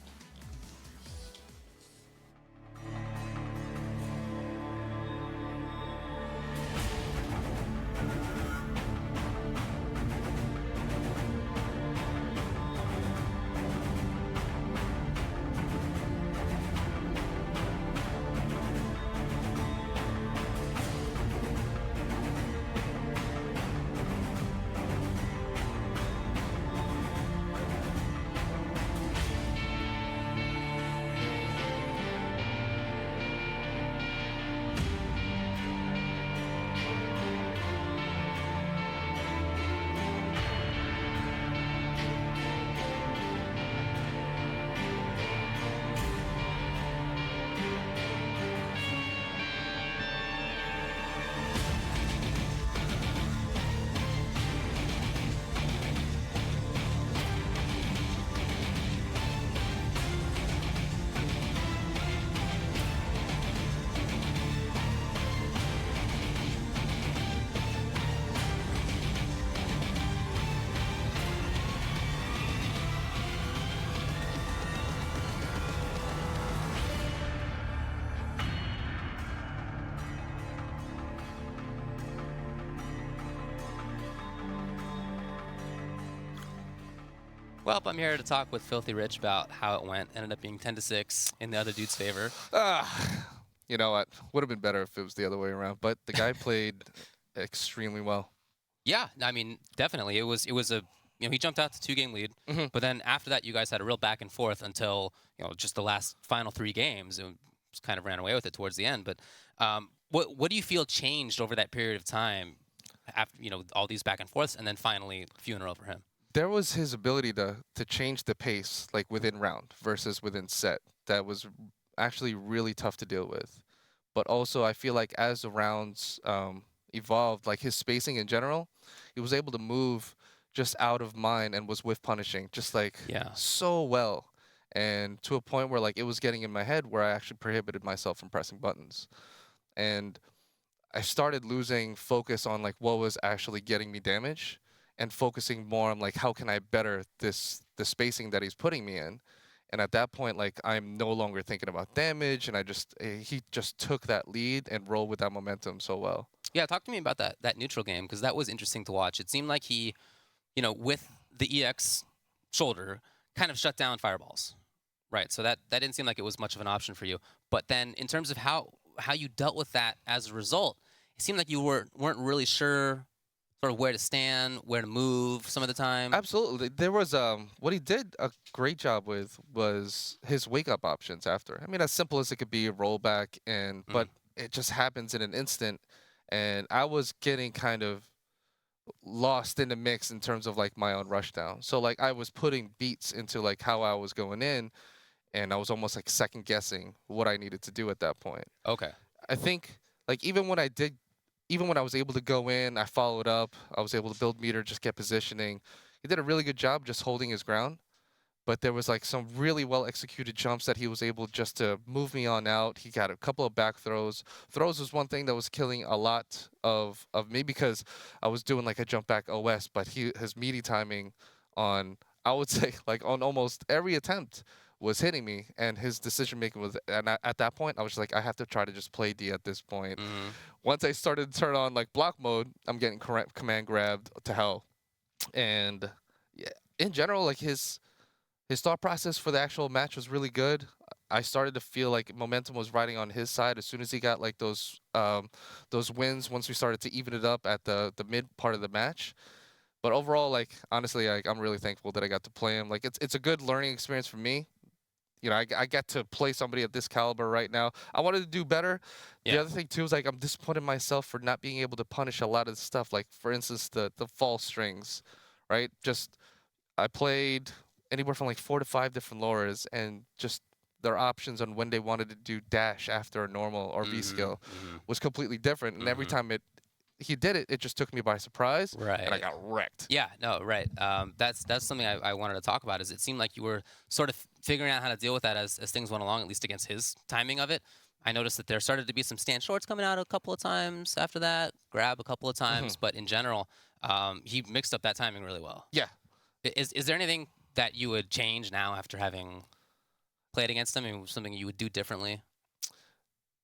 Well, I'm here to talk with FilthieRich about how it went. Ended up being 10-6 in the other dude's favor. You know what? Would have been better if it was the other way around. But the guy played extremely well. Yeah, I mean, definitely. It was a he jumped out to 2-game lead, but then after that, you guys had a real back and forth until just the last final 3 games. It just kind of ran away with it towards the end. But what do you feel changed over that period of time after all these back and forths, and then finally a few in a row for him? There was his ability to change the pace, like within round versus within set. That was actually really tough to deal with. But also, I feel like as the rounds evolved, like his spacing in general, he was able to move just out of mind and was whiff punishing just like so well. And to a point where like it was getting in my head where I actually prohibited myself from pressing buttons. And I started losing focus on like what was actually getting me damage and focusing more on like how can I better the spacing that he's putting me in. And at that point, like I'm no longer thinking about damage, and he just took that lead and rolled with that momentum so well. Yeah, talk to me about that neutral game, because that was interesting to watch. It seemed like he, with the EX shoulder, kind of shut down fireballs, right? So that didn't seem like it was much of an option for you. But then in terms of how you dealt with that as a result, it seemed like you weren't really sure sort of where to stand, where to move some of the time. Absolutely. There was what he did a great job with was his wake up options after. I mean, as simple as it could be a rollback, but it just happens in an instant. And I was getting kind of lost in the mix in terms of like my own rushdown. So like I was putting beats into like how I was going in, and I was almost like second guessing what I needed to do at that point. Okay. I think like even when I was able to go in, I followed up. I was able to build meter, just get positioning. He did a really good job just holding his ground. But there was like some really well executed jumps that he was able just to move me on out. He got a couple of back throws. Throws was one thing that was killing a lot of me because I was doing like a jump back OS, but his meaty timing on, I would say like on almost every attempt was hitting me, and his decision making was, and at that point I was just like, I have to try to just play D at this point. Once I started to turn on like block mode, I'm getting command grabbed to hell. And yeah, in general, like his thought process for the actual match was really good. I started to feel like momentum was riding on his side as soon as he got like those wins. Once we started to even it up at the mid part of the match. But overall, like honestly, I'm really thankful that I got to play him. Like it's a good learning experience for me. I get to play somebody of this caliber right now. I wanted to do better. Yeah. The other thing too is like I'm disappointed in myself for not being able to punish a lot of the stuff. Like for instance, the false strings, right? Just I played anywhere from like 4 to 5 different lures, and just their options on when they wanted to do dash after a normal or V skill was completely different. And every time he did it, it just took me by surprise, and I got wrecked. Yeah, no, right. That's something I wanted to talk about. Is it seemed like you were sort of figuring out how to deal with that as things went along, at least against his timing of it. I noticed that there started to be some stand shorts coming out a couple of times after that, grab a couple of times, but in general, he mixed up that timing really well. Yeah. Is there anything that you would change now after having played against him? I mean, something you would do differently?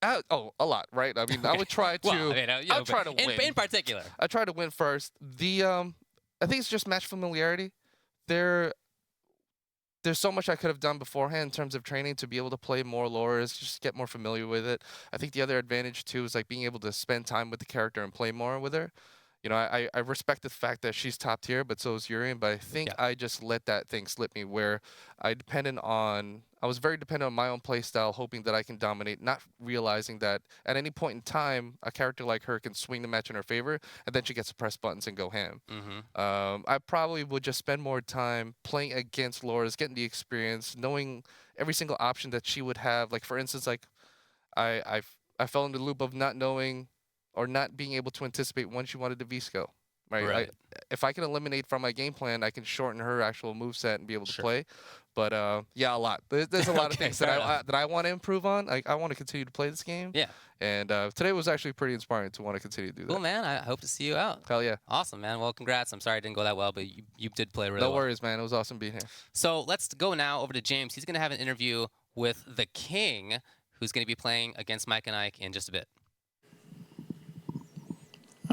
A lot, right? I mean, I would try to. Well, I would try to win. In particular, I try to win first. I think it's just match familiarity. There's so much I could have done beforehand in terms of training to be able to play more lures, just get more familiar with it. I think the other advantage too is like being able to spend time with the character and play more with her. I respect the fact that she's top tier, but so is Urian. But I think I just let that thing slip me where I was very dependent on my own play style, hoping that I can dominate, not realizing that at any point in time, a character like her can swing the match in her favor, and then she gets to press buttons and go ham. I probably would just spend more time playing against Laura's, getting the experience, knowing every single option that she would have. Like, for instance, like I fell into the loop of not knowing or not being able to anticipate when she wanted to V-skill. Right. If I can eliminate from my game plan, I can shorten her actual moveset and be able to play. But yeah, a lot. There's a lot of things that I want to improve on. I want to continue to play this game. Yeah. And today was actually pretty inspiring to want to continue to do that. Cool, man. I hope to see you out. Hell yeah. Awesome, man. Well, congrats. I'm sorry it didn't go that well, but you did play really well. No worries, man. It was awesome being here. So let's go now over to James. He's going to have an interview with the King, who's going to be playing against Mike and Ike in just a bit.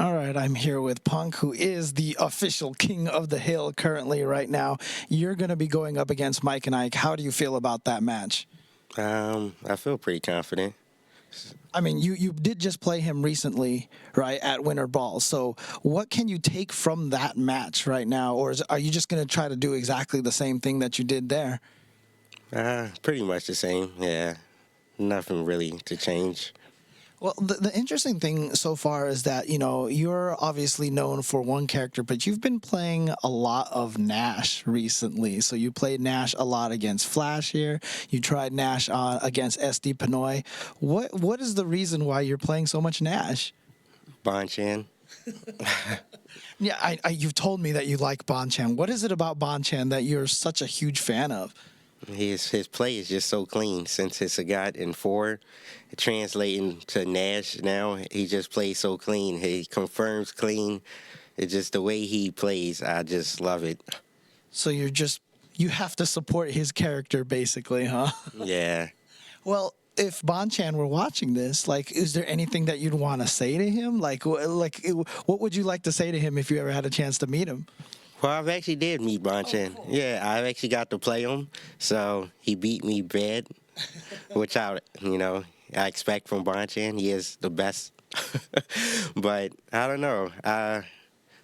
All right, I'm here with Punk, who is the official king of the hill currently right now. You're going to be going up against Mike and Ike. How do you feel about that match? I feel pretty confident. I mean, you did just play him recently, right, at Winter Ball. So what can you take from that match right now? Or are you just going to try to do exactly the same thing that you did there? Pretty much the same, yeah. Nothing really to change. Well, the interesting thing so far is that, you know, you're obviously known for one character, but you've been playing a lot of Nash recently. So you played Nash a lot against Flash here. You tried Nash against SD Pinoy. What is the reason why you're playing so much Nash? Bonchan. Yeah, you've told me that you like Bonchan. What is it about Bonchan that you're such a huge fan of? His play is just so clean since it's a god in 4. Translating to Nash now, he just plays so clean. He confirms clean. It's just the way he plays. I just love it. So you have to support his character basically, huh? Yeah. Well, if Bonchan were watching this, like, is there anything that you'd want to say to him? Like, what would you like to say to him if you ever had a chance to meet him? Well, I've actually did meet Bonchan. Oh, cool. Yeah, I actually got to play him. So he beat me bad, which I expect from Bonchan. He is the best. But I don't know.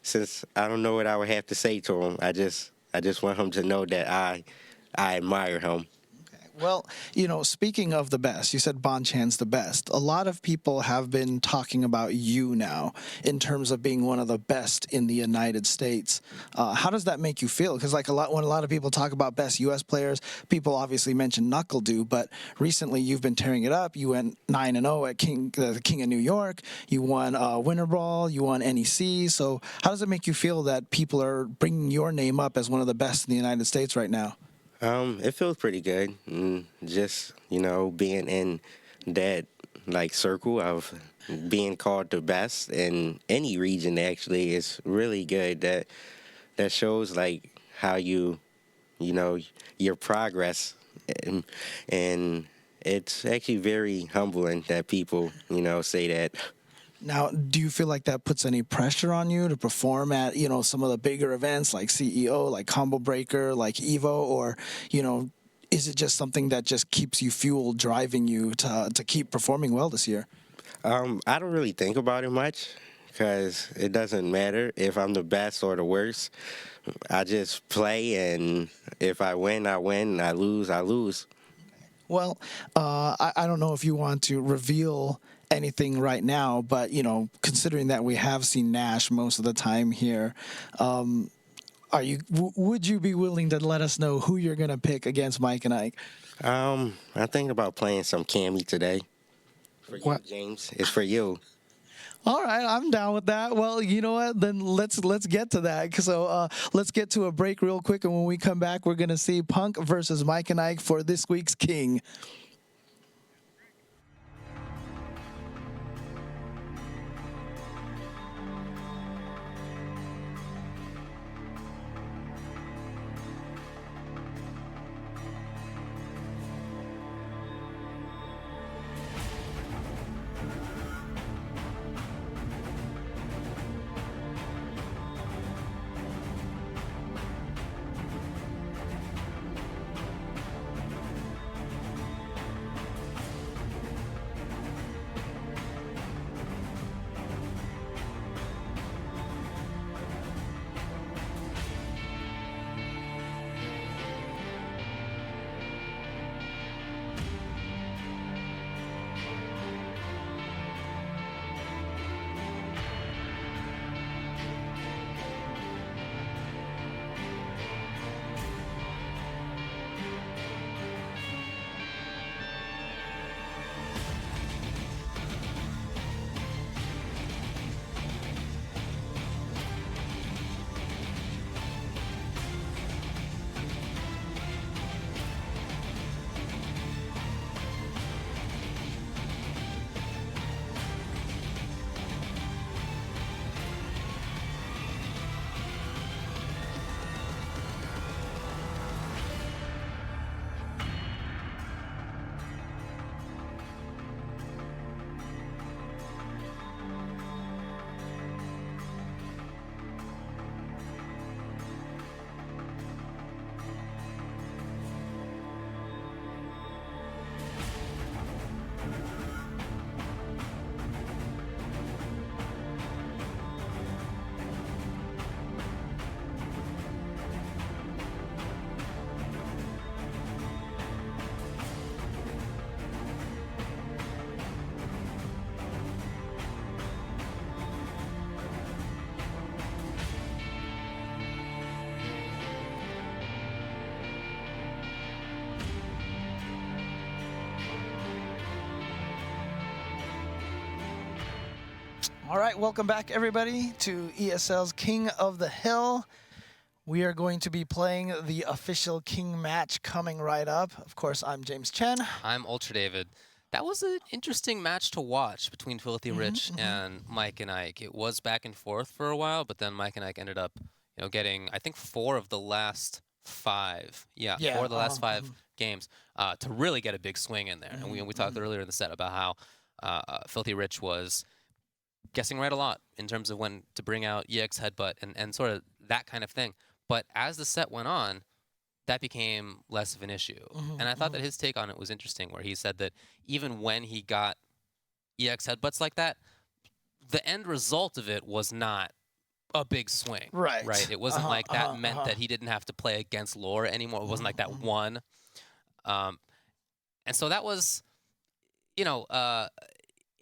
Since I don't know what I would have to say to him, I just want him to know that I admire him. Well, you know, speaking of the best, you said Bonchan's the best. A lot of people have been talking about you now in terms of being one of the best in the United States. How does that make you feel? Because when a lot of people talk about best U.S. players, people obviously mention NuckleDu, but recently you've been tearing it up. You went 9-0 at the King of New York. You won Winter Brawl. You won NEC. So how does it make you feel that people are bringing your name up as one of the best in the United States right now? It feels pretty good. Just, being in that, circle of being called the best in any region, actually, is really good. That shows, how your progress. And it's actually very humbling that people, say that. Now, do you feel like that puts any pressure on you to perform at, some of the bigger events like CEO, like Combo Breaker, like Evo, or, is it just something that just keeps you fueled, driving you to keep performing well this year? I don't really think about it much because it doesn't matter if I'm the best or the worst. I just play, and if I win, I win. I lose. Well, I don't know if you want to reveal anything right now, but considering that we have seen Nash most of the time here, would you be willing to let us know who you're gonna pick against Mike and Ike? I think about playing some Cammy today. For you, James. It's for you. All right, I'm down with that. Well, you know what? Then let's get to that. So let's get to a break real quick, and when we come back, we're gonna see Punk versus Mike and Ike for this week's King. All right, welcome back, everybody, to ESL's King of the Hill. We are going to be playing the official King match coming right up. Of course, I'm James Chen. I'm Ultra David. That was an interesting match to watch between FilthieRich and Mikeand1ke. It was back and forth for a while, but then Mikeand1ke ended up, getting, I think, 4 of the last 5. Yeah, 4 of the last 5 games to really get a big swing in there. And we talked earlier in the set about how FilthieRich was guessing right a lot in terms of when to bring out EX Headbutt and sort of that kind of thing. But as the set went on, that became less of an issue. And I thought that his take on it was interesting, where he said that even when he got EX Headbutts like that, the end result of it was not a big swing. Right. It wasn't like that meant that he didn't have to play against lore anymore. It wasn't like that won. And so that was,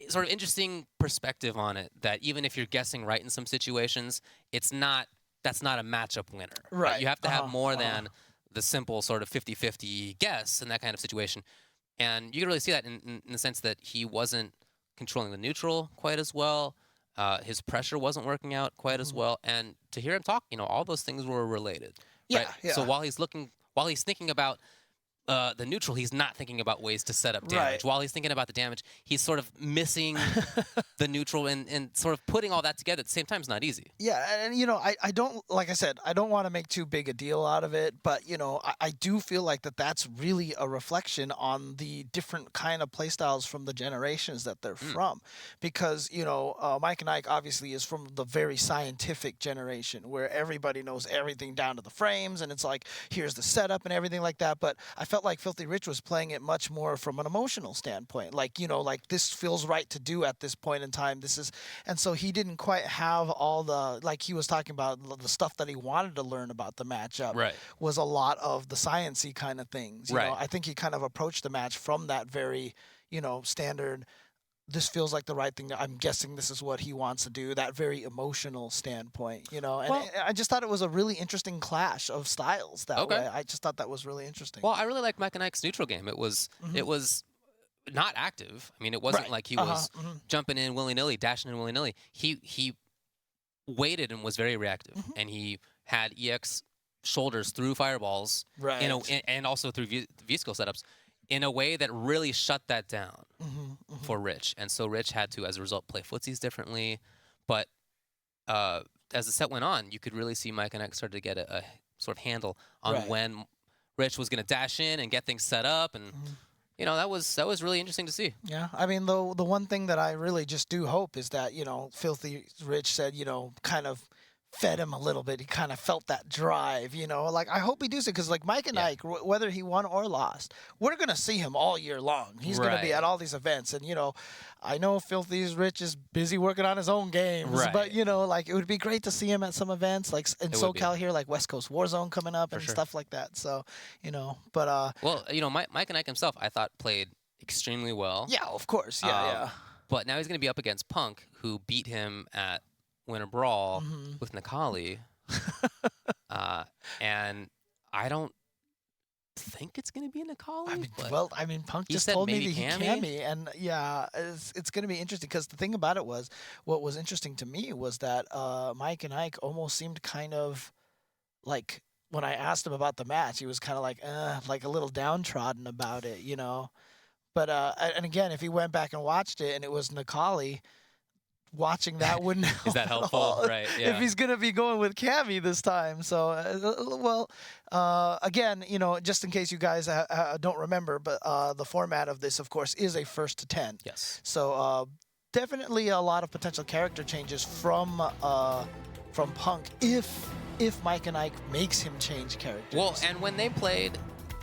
sort of interesting perspective on it, that even if you're guessing right in some situations, that's not a matchup winner. Right. You have to have more than the simple sort of 50-50 guess in that kind of situation. And you can really see that in the sense that he wasn't controlling the neutral quite as well. His pressure wasn't working out quite as well. And to hear him talk, all those things were related. Yeah, right? So while he's thinking about the neutral, he's not thinking about ways to set up damage. Right. While he's thinking about the damage, he's sort of missing the neutral, and sort of putting all that together at the same time is not easy. Yeah, and I don't, like I said, I don't want to make too big a deal out of it, but I do feel like that's really a reflection on the different kind of playstyles from the generations that they're from, because Mikeand1ke obviously is from the very scientific generation where everybody knows everything down to the frames, and it's like, here's the setup and everything like that. But I felt like FilthieRich was playing it much more from an emotional standpoint, like this feels right to do at this point in time. And so he didn't quite have all the, like he was talking about, the stuff that he wanted to learn about the matchup. Right. Was a lot of the science-y kind of things. You know, I think he kind of approached the match from that very, standard, this feels like the right thing. I'm guessing this is what he wants to do, that very emotional standpoint, And I just thought it was a really interesting clash of styles that way. I just thought that was really interesting. Well, I really like Mikeand1ke's neutral game. It was not active. I mean, it wasn't like he was jumping in willy-nilly, dashing in willy-nilly. He waited and was very reactive, and he had EX shoulders through fireballs, and also through V-skill setups, in a way that really shut that down for Rich. And so Rich had to, as a result, play footsies differently. But as the set went on, you could really see Mikeand1ke start to get a sort of handle on when Rich was going to dash in and get things set up. And, that was really interesting to see. Yeah, I mean, the one thing that I really just do hope is that, FilthieRich said, kind of fed him a little bit. He kind of felt that drive, like I hope he does it, because like Mikeand1ke, whether he won or lost, we're going to see him all year long. He's going to be at all these events. And, I know FilthieRich is busy working on his own games, but, like it would be great to see him at some events, like in SoCal here, like West Coast Warzone coming up and stuff like that. So, but... Well, Mikeand1ke himself, I thought, played extremely well. Yeah, of course. Yeah. But now he's going to be up against Punk, who beat him at Winter Brawl with Nikali, and I don't think it's going to be Nikali. I mean, Punk just told me that he Cammy, and it's going to be interesting, because the thing about it was, what was interesting to me was that Mikeand1ke almost seemed kind of like, when I asked him about the match, he was kind of like a little downtrodden about it, But and again, if he went back and watched it and it was Nikali, watching that wouldn't help. Is that helpful? Right, yeah. If he's going to be going with Cammy this time. So, again, just in case you guys don't remember, but the format of this, of course, is a first to 10. Yes. So, definitely a lot of potential character changes from Punk if Mikeand1ke makes him change characters. Well, and when they played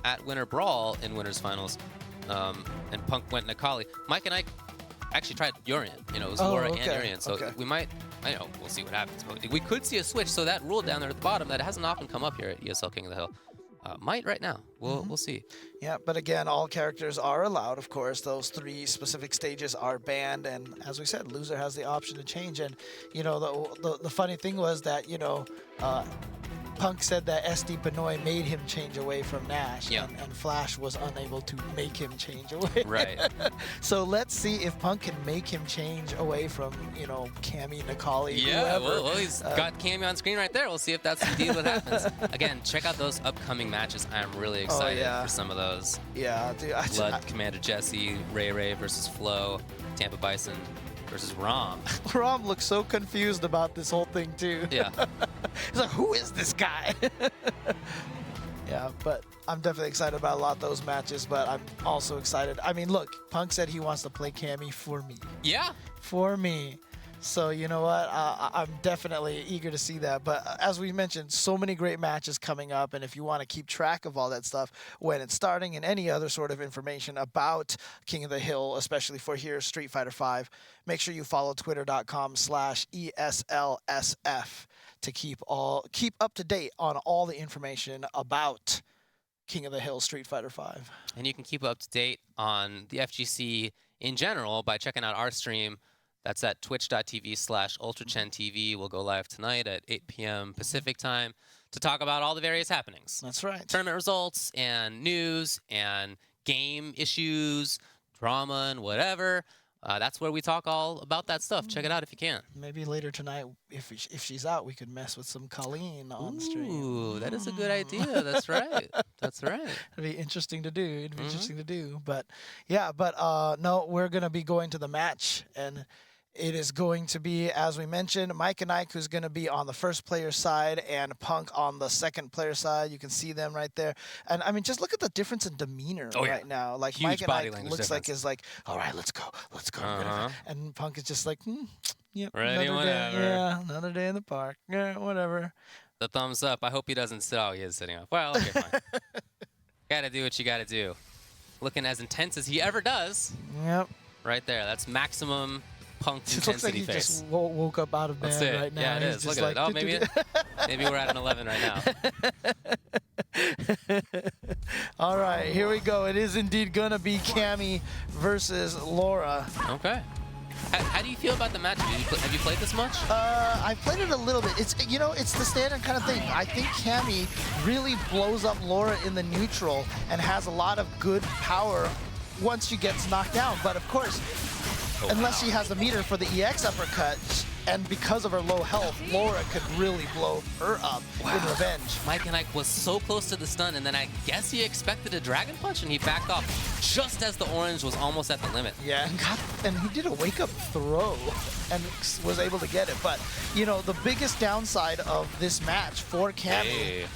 at Winter Brawl in Winners Finals, and Punk went Nikali, Mikeand1ke actually tried Urian. It was Laura and Urian. So we might, we'll see what happens. But we could see a switch. So that rule down there at the bottom that hasn't often come up here at ESL King of the Hill might right now. We'll see. Yeah, but again, all characters are allowed, of course. Those 3 specific stages are banned, and as we said, loser has the option to change. And the funny thing was that Punk said that SD Benoit made him change away from Nash, Yeah. and Flash was unable to make him change away. Right. So let's see if Punk can make him change away from, you know, Cammy, Nikali, Yeah, whoever. well, he's got Cammy on screen right there. We'll see if that's indeed what happens. Again, check out those upcoming matches. I'm really excited yeah. for some of those. Yeah, dude. Blood, Commander Jesse, Ray versus Flo, Tampa Bison versus Rom. Rom looks so confused about this whole thing too. Yeah. He's like, who is this guy? Yeah, but I'm definitely excited about a lot of those matches, but I'm also excited. I mean, look, Punk said he wants to play Cammy for me. Yeah. For me. So, you know what? I'm definitely eager to see that. But as we mentioned, so many great matches coming up. And if you want to keep track of all that stuff when it's starting and any other sort of information about King of the Hill, especially for here, Street Fighter V, make sure you follow twitter.com/ESLSF to keep up to date on all the information about King of the Hill Street Fighter V. And you can keep up to date on the FGC in general by checking out our stream. That's at twitch.tv/UltraChenTV. We'll go live tonight at 8 p.m. Pacific time to talk about all the various happenings. That's right. Tournament results and news and game issues, drama and whatever. That's where we talk all about that stuff. Check it out if you can. Maybe later tonight, if she's out, we could mess with some Colleen on stream. Ooh, that is a good idea. That's right. That's right. It'd be interesting to do. It'd be interesting to do. But yeah, no, we're gonna be going to the match, and it is going to be, as we mentioned, Mikeand1ke, who's going to be on the first player side, and Punk on the second player side. You can see them right there. And I mean, just look at the difference in demeanor right now. Like Huge body Mikeand1ke language looks like difference. is like, all right, let's go. And Punk is just like, yep, Ready, another whatever. day. Yeah, another day in the park. Yeah, whatever. The thumbs up. I hope he doesn't sit. Oh, he is sitting up. Well, okay, fine. Gotta do what you gotta do. Looking as intense as he ever does. Yep. Right there. That's maximum Punk It looks like intensity he face. just woke up out of bed That's it. right now. Yeah, it He's is. just Look at like, it. Oh, maybe maybe we're at an 11 right now. All right, here we go. It is indeed gonna be Cammy versus Laura. Okay. How do you feel about the match? Have you played this much? I played it a little bit. It's it's the standard kind of thing. I think Cammy really blows up Laura in the neutral and has a lot of good power once she gets knocked down. But of course, unless she has the meter for the EX uppercut, and because of her low health, Laura could really blow her up in revenge. Mikeand1ke was so close to the stun, and then I guess he expected a Dragon Punch, and he backed off just as the orange was almost at the limit. Yeah, and he did a wake-up throw and was able to get it. But, you know, the biggest downside of this match for Cammy,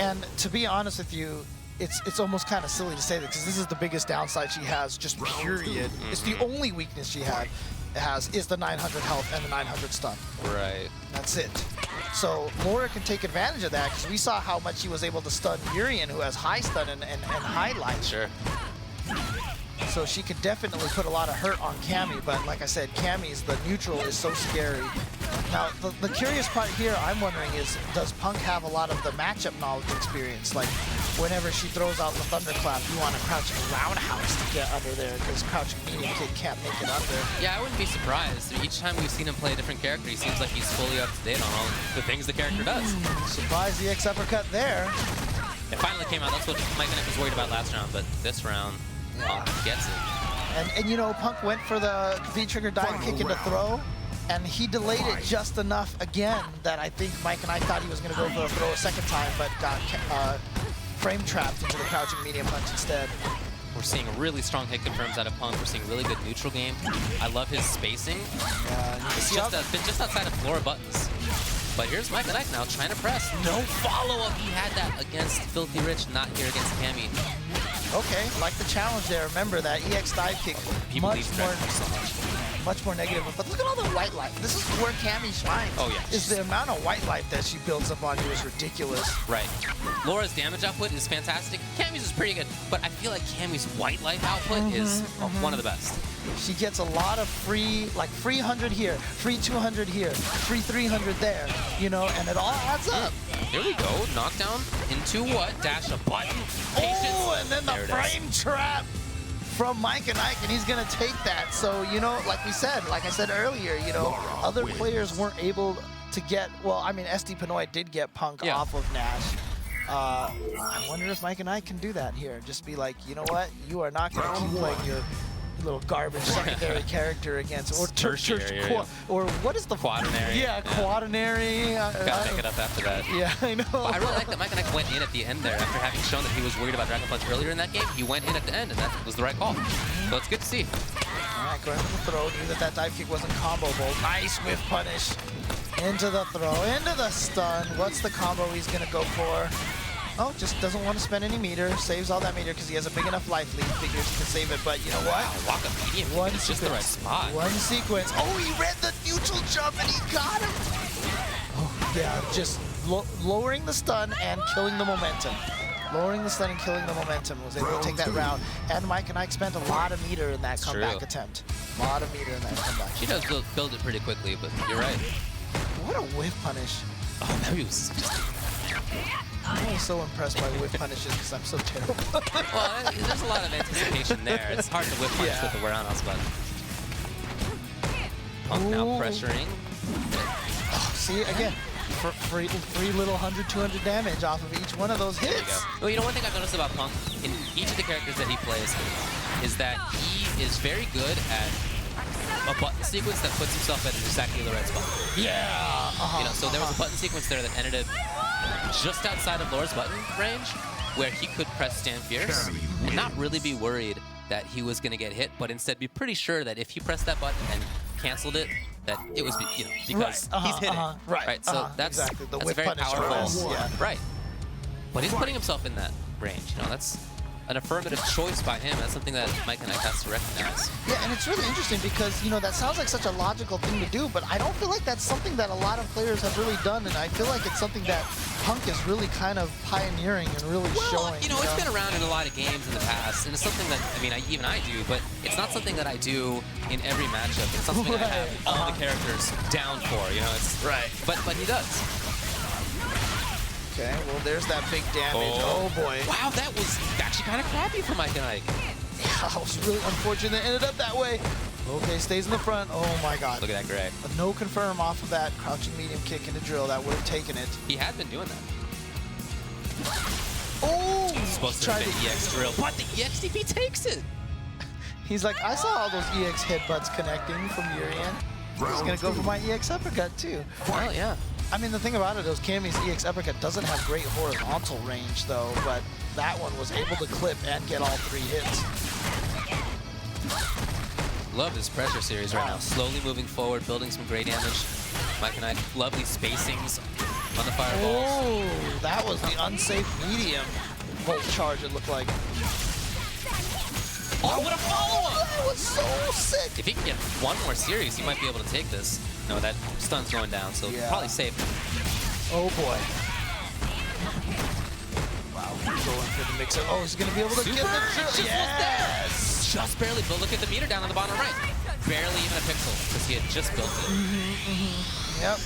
and to be honest with you, it's almost kind of silly to say that because this is the biggest downside she has, just period. It's the only weakness she has is the 900 health and the 900 stun. Right. That's it. So Laura can take advantage of that because we saw how much she was able to stun Urian, who has high stun and high light. Sure. So she could definitely put a lot of hurt on Cammy, but like I said, Cammy's the neutral is so scary. Now, the curious part here I'm wondering is, does Punk have a lot of the matchup knowledge experience? Like, whenever she throws out the Thunderclap, you want to crouch roundhouse to get under there, because crouching medium kick can't make it under. Yeah, I wouldn't be surprised. Each time we've seen him play a different character, he seems like he's fully up to date on all the things the character does. Surprise the X uppercut there. It finally came out. That's what Mikeand1ke was worried about last round, but this round, Punk gets it. And you know, Punk went for the V-trigger dive kick into throw, and he delayed it just enough again that I think Mikeand1ke thought he was going to go for a throw a second time, but got frame trapped into the crouching medium punch instead. We're seeing really strong hit confirms out of Punk. We're seeing really good neutral game. I love his spacing. It's just outside of floor buttons. But here's Mikeand1ke now trying to press. No follow-up. He had that against FilthieRich, not here against Cammy. Okay, like the challenge there. Remember that EX dive kick, much more negative. But look at all the white light. This is where Cammy shines. Oh yeah. Is the amount of white light that she builds up on you is ridiculous. Right. Laura's damage output is fantastic. Cammy's is pretty good, but I feel like Cammy's white light output is one of the best. She gets a lot of free 100 here, free 200 here, free 300 there, you know, and it all adds up. Here we go. Knockdown into what? Dash a button. Patience. Oh, and then the frame trap from Mikeand1ke, and he's going to take that. So, you know, like I said earlier, you know, other players weren't able to get, well, I mean, SD Pinoy did get Punk off of Nash. I wonder if Mike and I can do that here. Just be like, you know what? You are not going to keep playing your little garbage secondary character against, or Tertiary, or what is the quaternary? Yeah, quaternary. Gotta pick it up after that. Yeah, I know. But I really like that Mikeand1ke went in at the end there after having shown that he was worried about Dragon Punch earlier in that game. He went in at the end, and that was the right call. So it's good to see. All right, going for the throw. Knew that that dive kick wasn't comboable. Nice whiff punish. Into the throw, into the stun. What's the combo he's gonna go for? Oh, just doesn't want to spend any meter. Saves all that meter because he has a big enough life lead. Figures he can save it, but you know what? Walk up medium. It's just the right spot. One sequence. Oh, he read the neutral jump and he got him. Oh, yeah, just lowering the stun and killing the momentum. Lowering the stun and killing the momentum. Was able to take that round. And Mikeand1ke spent a lot of meter in that comeback attempt. A lot of meter in that comeback. She does build it pretty quickly, but you're right. What a whiff punish. Oh, that was just... I'm always so impressed by whiff punishes because I'm so terrible. Well, there's a lot of anticipation there. It's hard to whiff punish with the roundhouse button. Punk now pressuring. Oh, see, again, free little 100, 200 damage off of each one of those hits. There you go. Well, you know, one thing I've noticed about Punk in each of the characters that he plays is that he is very good at a button sequence that puts himself at exactly the right spot. Yeah. You know, so there was a button sequence there that ended up just outside of Laura's button range, where he could press Stand Fierce and not really be worried that he was going to get hit, but instead be pretty sure that if he pressed that button and canceled it, that it was, you know, because he's hitting. Right. So that's exactly. The that's a whiff very punish powerful. yeah. Right. But he's putting himself in that range. You know, that's an affirmative choice by him. That's something that Mikeand1ke has to recognize. Yeah, and it's really interesting because, you know, that sounds like such a logical thing to do, but I don't feel like that's something that a lot of players have really done, and I feel like it's something that Punk is really kind of pioneering and really showing. You know, it's been around in a lot of games in the past, and it's something that, I mean, even I do, but it's not something that I do in every matchup. It's not something I have all the characters down for, you know, it's... Right. But he does. Okay, well, there's that big damage. Oh boy. Wow, that was actually kind of crappy for Mikeand1ke. Yeah, it was really unfortunate it ended up that way. Okay, stays in the front. Oh my god. Look at that gray. A no confirm off of that crouching medium kick into drill. That would have taken it. He had been doing that. Oh! Supposed to have been EX drill, but the EXDP takes it. He's like, I saw all those EX headbutts connecting from Urian. He's gonna go for my EX uppercut too. Well, yeah. I mean, the thing about it is Cammy's EX uppercut doesn't have great horizontal range though, but that one was able to clip and get all 3 hits. Love this pressure series right now. Slowly moving forward, building some great damage. Mikeand1ke, lovely spacings on the fireballs. Oh, that was the unsafe medium volt charge, it looked like. Oh, what a follow-up! That was so sick! If he can get one more series, he might be able to take this. No, that stun's going down, so probably safe. Oh boy. Wow, going for the mix-up. Oh, he's gonna be able to get the drill. Yes! Just barely, but look at the meter down on the bottom right. Barely even a pixel, because he had just built it. Yep.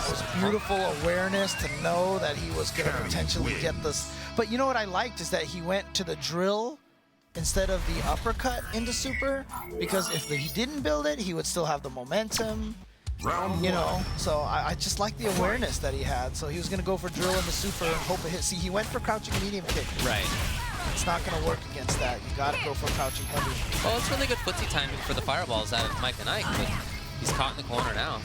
It was beautiful awareness to know that he was gonna potentially get this. But you know what I liked is that he went to the drill instead of the uppercut into super, because if he didn't build it, he would still have the momentum, you know. So I just like the awareness that he had. So he was gonna go for drill into super and hope it hit. See, he went for crouching medium kick. Right. It's not gonna work against that. You gotta go for crouching heavy. Well, it's really good footsie timing for the fireballs out of Mikeand1ke, but he's caught in the corner now.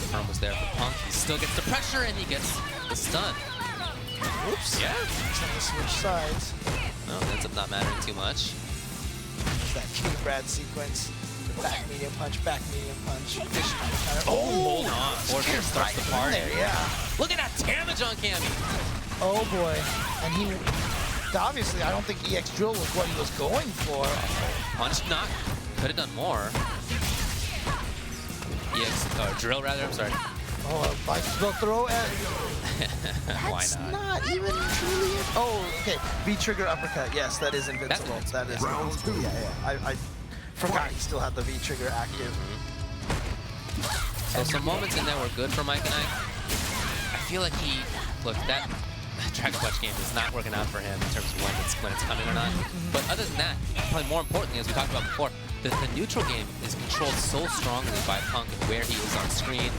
The arm was there for Punk. He still gets the pressure and he gets the stun. Oops. Yeah. He's gonna switch sides. No, ends up not mattering too much. There's that King Brad sequence. The back medium punch, fish counter. Oh, hold on. Force starts the party. There, yeah. Look at that damage on Cammy. Oh boy. And he obviously, I don't think EX drill was what he was going for. Punch not. Could have done more. EX drill rather. I'm sorry. Oh, the throw at. Why That's not? not even truly. Oh, okay. V trigger uppercut. Yes, that is invincible. That is. Yeah. I forgot he still had the V trigger active. So some moments in there were good for Mikeand1ke. I feel like look, that Dragon Punch game is not working out for him in terms of when it's coming or not. But other than that, probably more importantly, as we talked about before, the neutral game is controlled so strongly by Punk and where he is on screen.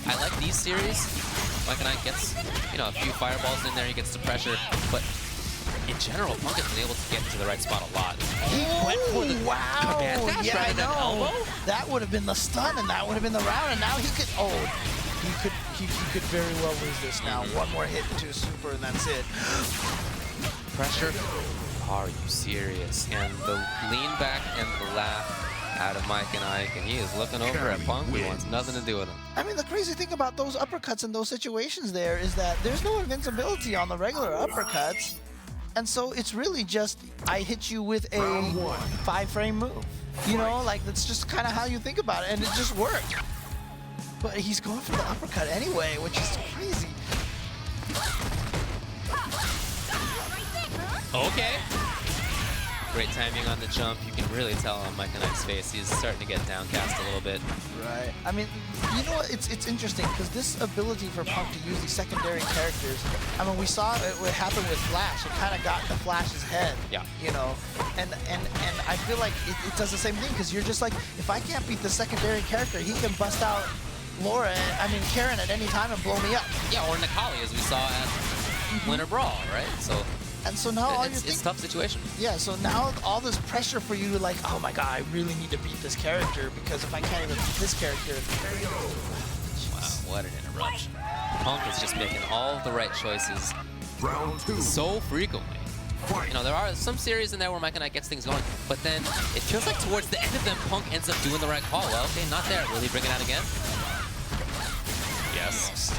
I like these series. Mikeand1ke gets, you know, a few fireballs in there, he gets the pressure, but in general, Punk has been able to get into the right spot a lot. He went for the command dash yeah, I rather than know. elbow? That would have been the stun, and that would have been the round, and now he could, he could very well lose this now. One more hit into a super, and that's it. Pressure? Are you serious? And the lean back and the laugh out of Mikeand1ke, and he is looking over at Punk. He wants nothing to do with him. I mean, the crazy thing about those uppercuts in those situations there is that there's no invincibility on the regular uppercuts. And so it's really just, I hit you with a 5-frame move. You know, like that's just kind of how you think about it, and it just worked. But he's going for the uppercut anyway, which is crazy. Okay. Great timing on the jump. You can really tell on Mikeand1ke's face. He's starting to get downcast a little bit. Right. I mean, you know what? It's interesting because this ability for Punk to use these secondary characters. I mean, we saw it what happened with Flash. It kind of got to Flash's head. Yeah. You know, and I feel like it does the same thing because you're just like, if I can't beat the secondary character, he can bust out Laura. Karen at any time and blow me up. Yeah, or Nikali, as we saw at Winter Brawl, right? So. And so now all you're thinking, it's a tough situation. Yeah, so now all this pressure for you to like, oh my god, I really need to beat this character because if I can't even beat this character. Wow, what an interruption. Punk is just making all the right choices Round 2. so frequently. You know, there are some series in there where Mikeand1ke gets things going, but then it feels like towards the end of them, Punk ends up doing the right call. Well, okay, not there. Will he bring it out again? Yes.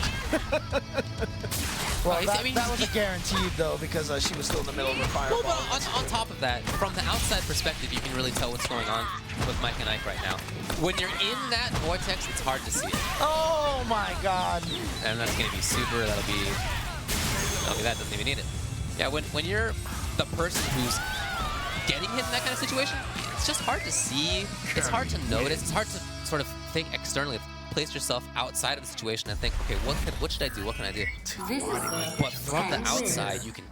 Well, that was a guaranteed, though, because she was still in the middle of her fireball. Well, but on top of that, from the outside perspective, you can really tell what's going on with Mikeand1ke right now. When you're in that vortex, it's hard to see it. Oh, my God. And that's going to be super. That'll be that. Doesn't even need it. Yeah, when you're the person who's getting hit in that kind of situation, it's just hard to see. It's hard to notice. It's hard to sort of think externally. Place yourself outside of the situation and think, okay, what should I do? What can I do? But from the outside, you can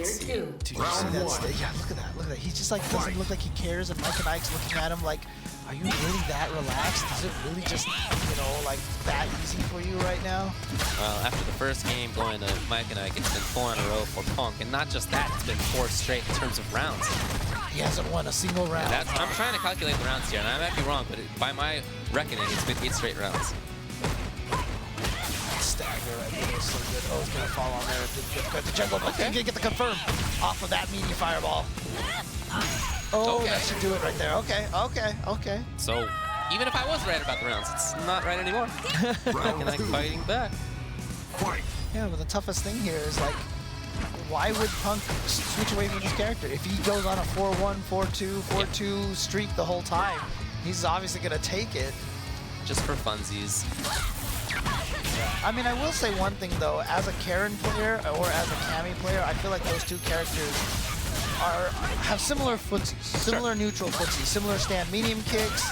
see it. Dude, you see that? Yeah, look at that. Look at that. He just like doesn't look like he cares, and Mikeand1ke's looking at him like, are you really that relaxed? Is it really just, you know, like that easy for you right now? Well, after the first game going to Mikeand1ke, it's been 4 in a row for Punk, and not just that, it's been 4 straight in terms of rounds. He hasn't won a single round. I'm trying to calculate the rounds here, and I might be wrong, but by my reckoning, it's been 8 straight rounds. Stagger right there is so good. Oh, it's gonna fall on there. Get the jungle, but okay. Get the confirm off of that meaty fireball. Oh, okay. That should do it right there. Okay. So, even if I was right about the rounds, it's not right anymore. Mikeand1ke fighting back. Fight. Yeah, but the toughest thing here is like, why would Punk switch away from his character? If he goes on a 4-1, 4-2, 4-2 streak the whole time, he's obviously gonna take it. Just for funsies. I mean, I will say one thing though, as a Karen player or as a Cammy player, I feel like those two characters have similar footsies, similar neutral footsies, similar stand medium kicks.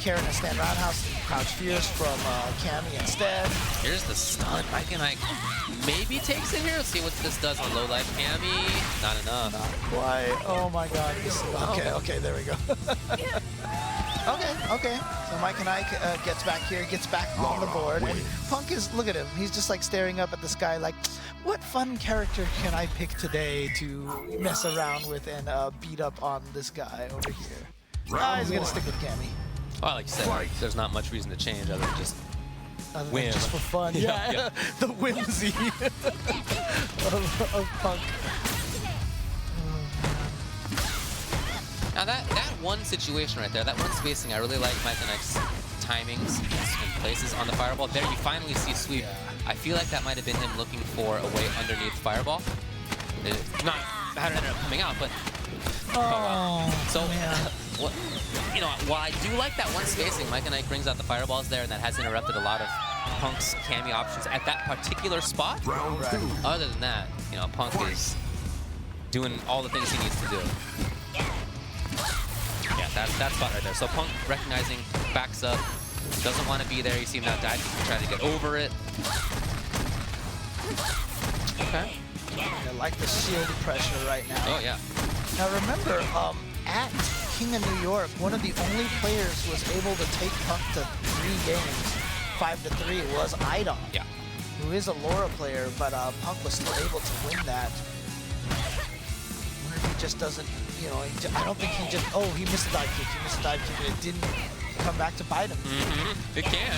Karen has stand roundhouse, crouch fierce from Cammy instead. Here's the stun. Mikeand1ke maybe takes it here. Let's see what this does on low life. Cammy, not enough. Not quite. Oh my god. Okay, there we go. Okay. So Mikeand1ke gets back here, gets back on the board, and Punk is, look at him. He's just like staring up at the sky like, what fun character can I pick today to mess around with and beat up on this guy over here? He's gonna stick with Cammy. Well, like you said, there's not much reason to change other than just whim. Just for fun. Yeah. The whimsy of Punk. Now that one situation right there, that one spacing, I really like Mikeand1ke's timings and places on the fireball. There you finally see sweep. Yeah. I feel like that might have been him looking for a way underneath fireball. It's not how it ended up coming out, but so man. You know, while I do like that one spacing, Mikeand1ke brings out the fireballs there, and that has interrupted a lot of Punk's Cammy options at that particular spot. Round 2. Other than that, you know, Punk is doing all the things he needs to do. Yeah, that spot right there. So Punk recognizing, backs up, doesn't want to be there. You see him now diving, trying to get over it. Okay. I like the shield pressure right now. Oh yeah. Now remember, at King of New York, one of the only players who was able to take Punk to 3 games, 5-3, was Idom, Yeah. who is a Laura player, but Punk was still able to win that. Wonder if he just doesn't, you know, I don't think he just, oh, he missed a dive kick, and it didn't come back to bite him. It can.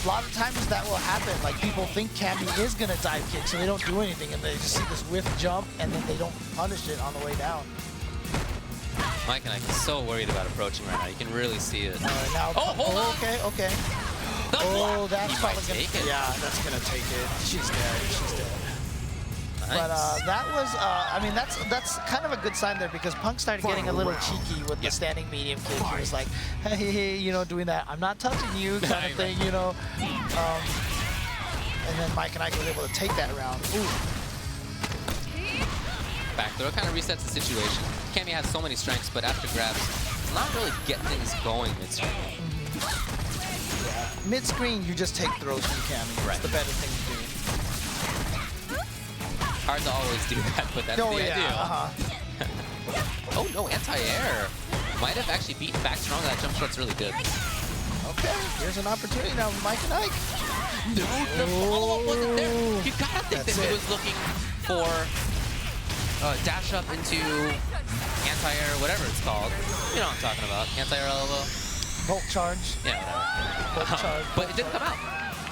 A lot of times that will happen. Like, people think Cammy is going to dive kick, so they don't do anything, and they just see this whiff jump, and then they don't punish it on the way down. Mikeand1ke is so worried about approaching right now. You can really see it. Now, hold on. Okay. The block. Oh, that's He probably might gonna take it. Yeah, that's gonna take it. She's dead. Nice. But that was, I mean, that's kind of a good sign there, because Punk started getting a little cheeky with the standing medium kick. He was like, hey, you know, doing that, I'm not touching you kind of thing, you know. And then Mikeand1ke was able to take that round. Ooh. Back throw kind of resets the situation. Cammy has so many strengths, but after grabs, not really get things going midstream. Yeah. Mid-screen, you just take throws from Cammy. Right. It's the better thing to do. Hard to always do that, but that's the idea. Oh no, anti-air. Might have actually beaten back strong. That jump shot's really good. Okay, here's an opportunity now with Mikeand1ke. No, the follow-up wasn't there. You gotta think that he was looking for dash up into anti-air, whatever it's called. You know what I'm talking about. Anti-air elbow. Bolt charge. Yeah, whatever. Bolt charge. But it didn't come out.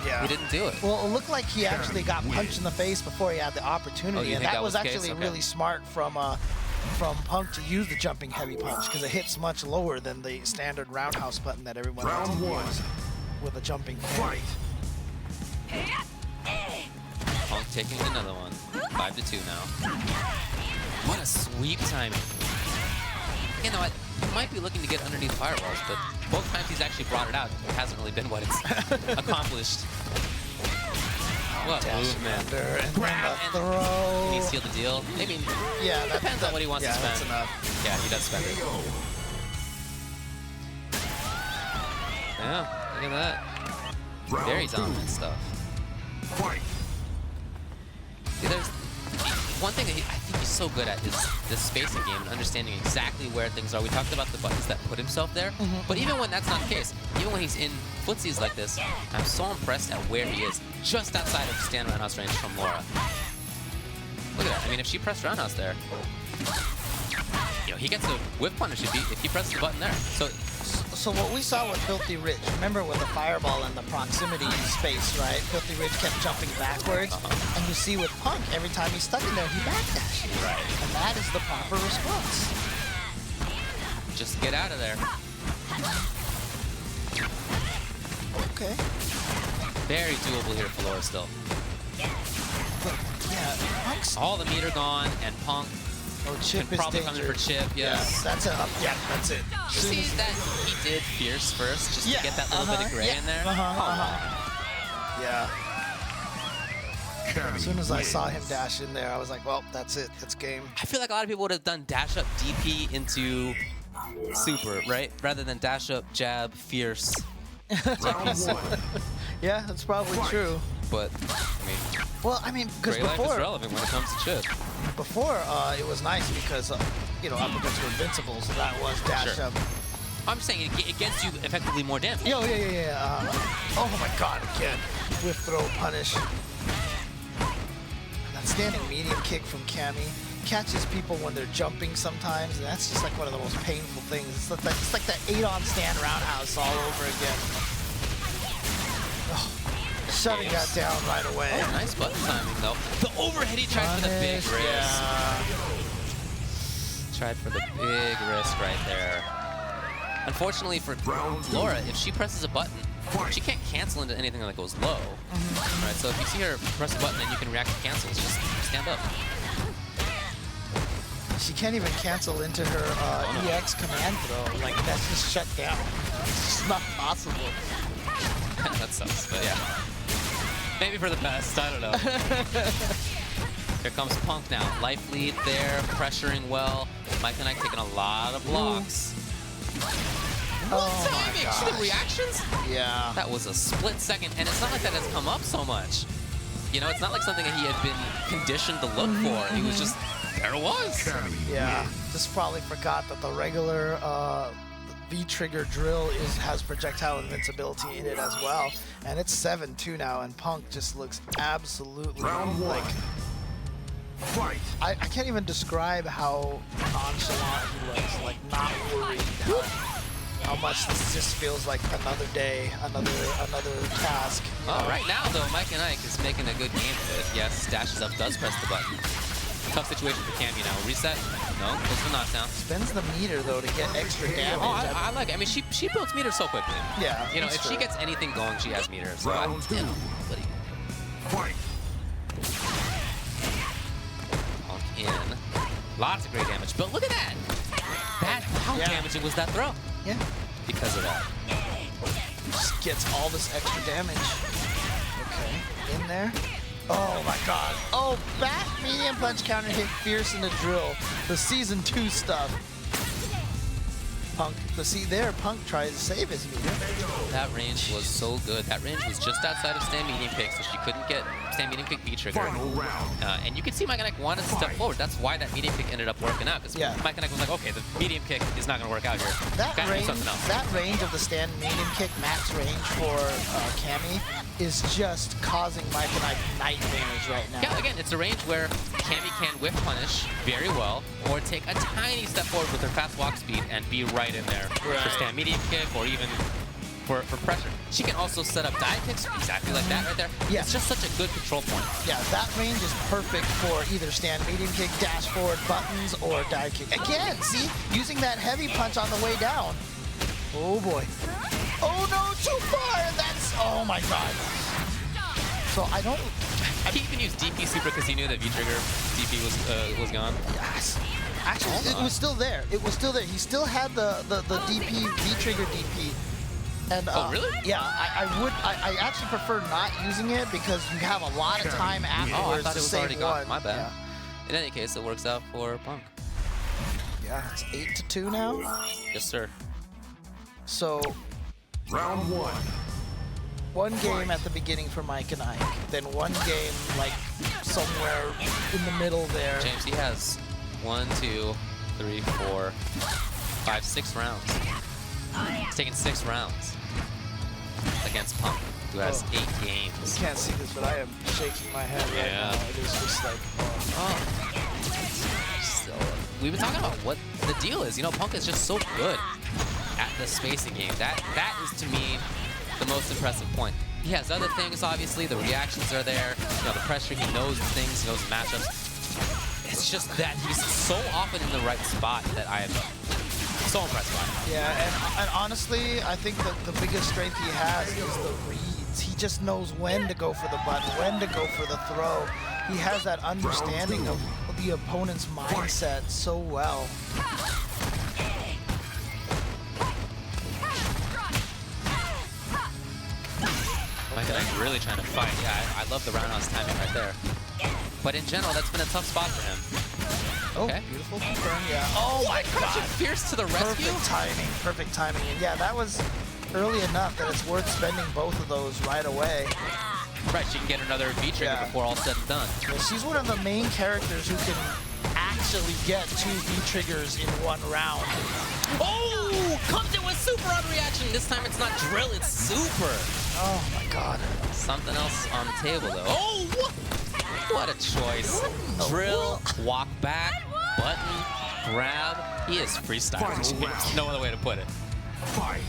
Yeah. He didn't do it. Well, it looked like he actually got punched in the face before he had the opportunity, you and think that that was was the case? actually Okay. really smart from Punk to use the jumping heavy punch, because it hits much lower than the standard roundhouse button that everyone else Round one. uses with a jumping heavy. Punk taking another one. 5-2 now. What a sweep timing. You know what? He might be looking to get underneath firewalls, but both times he's actually brought it out, it hasn't really been what it's accomplished. What movement. Under, and then And the throw. Can he seal the deal? I mean, Yeah, that depends on what he wants to spend. That's enough. Yeah, he does spend it. Yeah, look at that. Very dominant stuff. Fight. See, there's one thing that I think he's so good at is the spacing game and understanding exactly where things are. We talked about the buttons that put himself there, but even when that's not the case, even when he's in footsies like this, I'm so impressed at where he is, just outside of stand roundhouse range from Laura. Look at that. I mean, if she pressed roundhouse there, you know, he gets a whip punish if he presses the button there. So what we saw with FilthieRich, remember with the fireball and the proximity space, right? FilthieRich kept jumping backwards, and you see with Punk, every time he's stuck in there, he backdashes. Right. And that is the proper response. Just get out of there. Okay. Very doable here for Laura still. But, yeah, Punk's... All the meter gone, and Punk Oh, Chip can is probably come in for dangerous. Chip. Yes. That's it. Yeah, that's it. You see that he did Fierce first just to get that little bit of gray in there? Yeah. As soon as I saw him dash in there, I was like, well, that's it. That's game. I feel like a lot of people would have done dash up DP into super, right? Rather than dash up jab Fierce. Round one. Yeah, that's probably true. But, I mean, Well, I mean, because gray life is before, relevant when it comes to Chip. it was nice because, you know, up against Invincibles, that was dash Sure. up. I'm saying it gets you effectively more damage. Yeah. Oh my God, again. Whiff throw punish. That standing medium kick from Cammy catches people when they're jumping sometimes, and that's just like one of the most painful things. It's like that 8-on stand roundhouse all over again. Oh, shutting that down right away. Oh, nice button timing, though. The overhead, he tried for the big Punish, risk. yeah. Tried for the big risk right there. Unfortunately for Laura, if she presses a button, she can't cancel into anything that goes low. Right, so if you see her press a button and you can react to cancels, just stand up. She can't even cancel into her EX command throw. Like, that's just shut down. It's just not possible. That sucks, but yeah. Maybe for the best, I don't know. Here comes Punk now. Life lead there, pressuring well. Mikeand1ke taking a lot of blocks. What timing? See the reactions? Yeah. That was a split second, and it's not like that has come up so much. You know, it's not like something that he had been conditioned to look for. He was just There it was. Yeah, just probably forgot that the regular V-trigger drill has projectile invincibility in it as well, and it's 7-2 now, and Punk just looks absolutely like I can't even describe how nonchalant he looks, like not worried. How much this just feels like another day, another task. Right now though, Mikeand1ke is making a good game of it. Yes, dashes up, does press the button. Tough situation for Cammy now. Reset? No, goes for knockdown. Spends the meter though to get extra damage. Oh, I like it. I mean, she builds meters so quickly. Yeah. You know, if she gets anything going, she has meters. So Round two. Buddy. Fight. Punk in. Lots of great damage. But look at that! How damaging was that throw? Yeah. Because of that. Just gets all this extra damage. Okay. In there. Oh my god. Oh, back medium punch counter hit fierce in the drill. The season 2 stuff. Punk, but see there, Punk tries to save his meter. That range was so good. That range was just outside of stand medium kick, so she couldn't get stand medium kick V-trigger. Final round. And you can see Mikeand1ke wanted to step forward. That's why that medium kick ended up working out. Because Mikeand1ke was like, okay, the medium kick is not going to work out here. That range of the stand medium kick max range for Cammy is just causing Mikeand1ke nightmares right now. Yeah, again, it's a range where Cammy can whiff punish very well, or take a tiny step forward with her fast walk speed and be right in there for stand medium kick, or even for pressure. She can also set up dive kicks exactly like that right there. Yeah. It's just such a good control point. Yeah, that range is perfect for either stand medium kick, dash forward buttons, or dive kick. Again, see? Using that heavy punch on the way down. Oh boy. Oh no, too far! That's, oh my god. So I don't... He even used DP super because he knew that V-trigger DP was gone. Yes. Actually, it was still there. It was still there. He still had the DP, V-trigger DP. And, oh, really? Yeah, I actually prefer not using it because you have a lot of time afterwards Oh, I thought to it was save already one. gone. My bad. Yeah. In any case, it works out for Punk. Yeah, it's 8-2 now. Yes, sir. Round So one. one game at the beginning for Mikeand1ke, then one game like somewhere in the middle there. James, he has 1, 2, 3, 4, 5, 6 rounds. He's taken 6 rounds against Punk, who has 8 games. You can't see this, but I am shaking my head right now. It is just like, So, we've been talking about what the deal is. You know, Punk is just so good at the spacing game. That is, to me, the most impressive point. He has other things, obviously. The reactions are there. You know, the pressure, he knows the things, he knows the matchups. It's just that he's so often in the right spot that I am so impressed by him. yeah, and honestly, I think that the biggest strength he has is the reads. He just knows when to go for the button, when to go for the throw. He has that understanding of the opponent's mindset so well. Mikeand1ke really trying to fight. Yeah, I love the roundhouse timing right there. But in general, that's been a tough spot for him. Oh, Okay. beautiful confirm, yeah. Oh my Crouching god! Fierce to the rescue? Perfect timing. And yeah, that was early enough that it's worth spending both of those right away. Right, she can get another V-trigger before all said and done. Yeah, she's one of the main characters who can actually get 2 V-triggers in one round. Oh! Comes in with super on reaction. This time it's not drill, it's super. Oh my god. Something else on the table, though. Oh! What a choice. Drill, walk back, button, grab. He is freestyling. James. No other way to put it. Fight.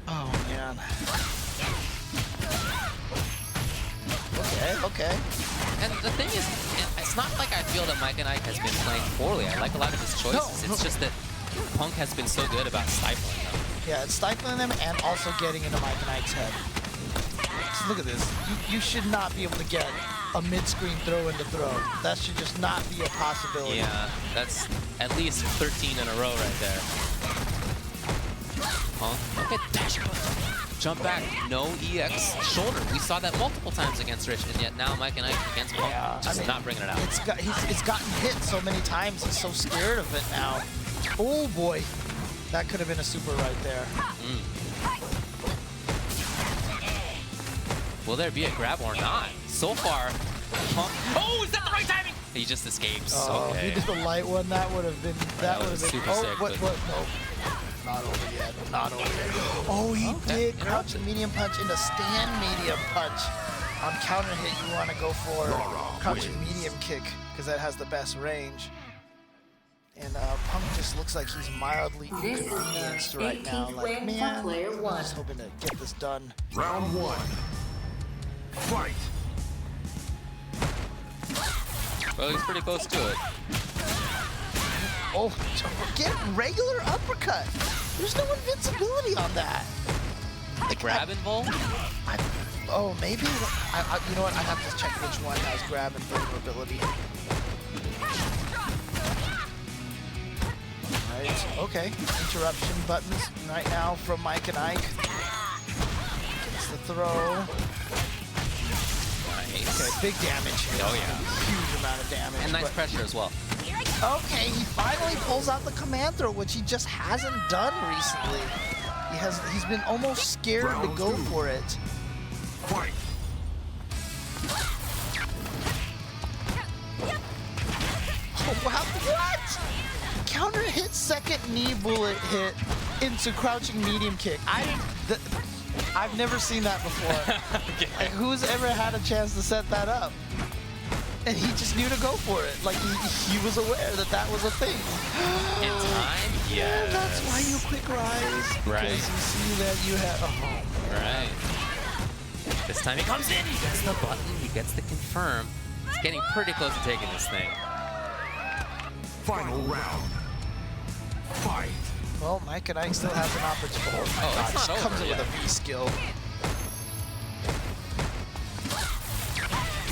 Oh man. Okay. And the thing is, it's not like I feel that Mikeand1ke has been playing poorly. I like a lot of his choices. No. It's just that Punk has been so good about stifling them. Yeah, it's stifling them and also getting into Mikeand1ke's head. Just look at this. You should not be able to get a mid-screen throw into throw. That should just not be a possibility. Yeah, that's at least 13 in a row right there. Punk, okay, dash. Jump back, no EX shoulder. We saw that multiple times against Rich, and yet now Mikeand1ke against Punk, just not bringing it out. It's gotten hit so many times, he's so scared of it now. Oh boy, that could have been a super right there. Will there be a grab or not? So far, Punk. Oh, is that the right timing? He just escapes. Oh, Okay. he did the light one. That would have been. That would have been. super Oh, sick, what? but- What? No. Not over yet. Not over yet. Oh, he did crouch medium punch into stand medium punch. On counter hit, you want to go for crouch medium kick because that has the best range. And Punk just looks like he's mildly inconvenienced right now. Like, man, I'm just hoping to get this done. Round 1. Fight. Well, he's pretty close to it. Oh, get regular uppercut. There's no invincibility on that. The grab invul? Oh, maybe. You know what? I have to check which one has grab and vulnerability. Right. Okay. Interruption buttons right now from Mikeand1ke. Gets the throw. Nice. Okay, big damage here. Oh, yeah. Huge amount of damage. And nice but- pressure as well. Okay, he finally pulls out the command throw, which he just hasn't done recently. He's been almost scared to go for it. Fight. Oh, wow, what? Counter hit second knee bullet hit into crouching medium kick. I've never seen that before. Like, who's ever had a chance to set that up? And he just knew to go for it. Like, he was aware that that was a thing. In time? Yeah. That's why you quick rise. Right. Because you see that you have. Oh. Right. This time he comes in, he gets the button, he gets the confirm. He's getting pretty close to taking this thing. Final round. Fight. Well, Mikeand1ke still has an opportunity. Oh my God, it's not just comes over in with yet. a V skill.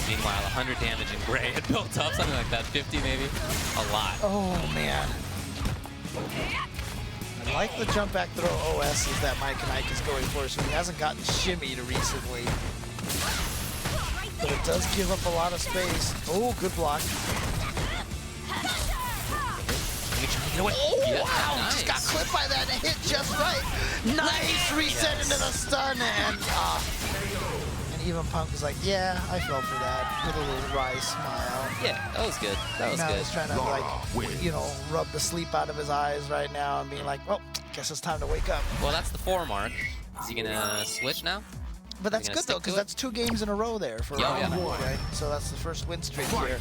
Meanwhile, 100 damage in gray. It built up, something like that, 50 maybe. A lot. Oh man. I like the jump back throw OSs that Mikeand1ke is going for, so he hasn't gotten shimmied recently. But it does give up a lot of space. Oh, good block. Oh, Yeah, wow, nice. just got clipped by that and hit just right. Nice reset into the stun, and even Punk was like, yeah, I fell for that, with a little wry smile. Yeah, that was good. That was Now good. he's trying to, like, you know, rub the sleep out of his eyes right now and being like, well, guess it's time to wake up. Well, that's the 4 mark. Is he gonna switch now? But that's gonna good, though, stick to because it? that's 2 games in a row there for Yeah, round yeah. 1, right? So that's the first win streak here.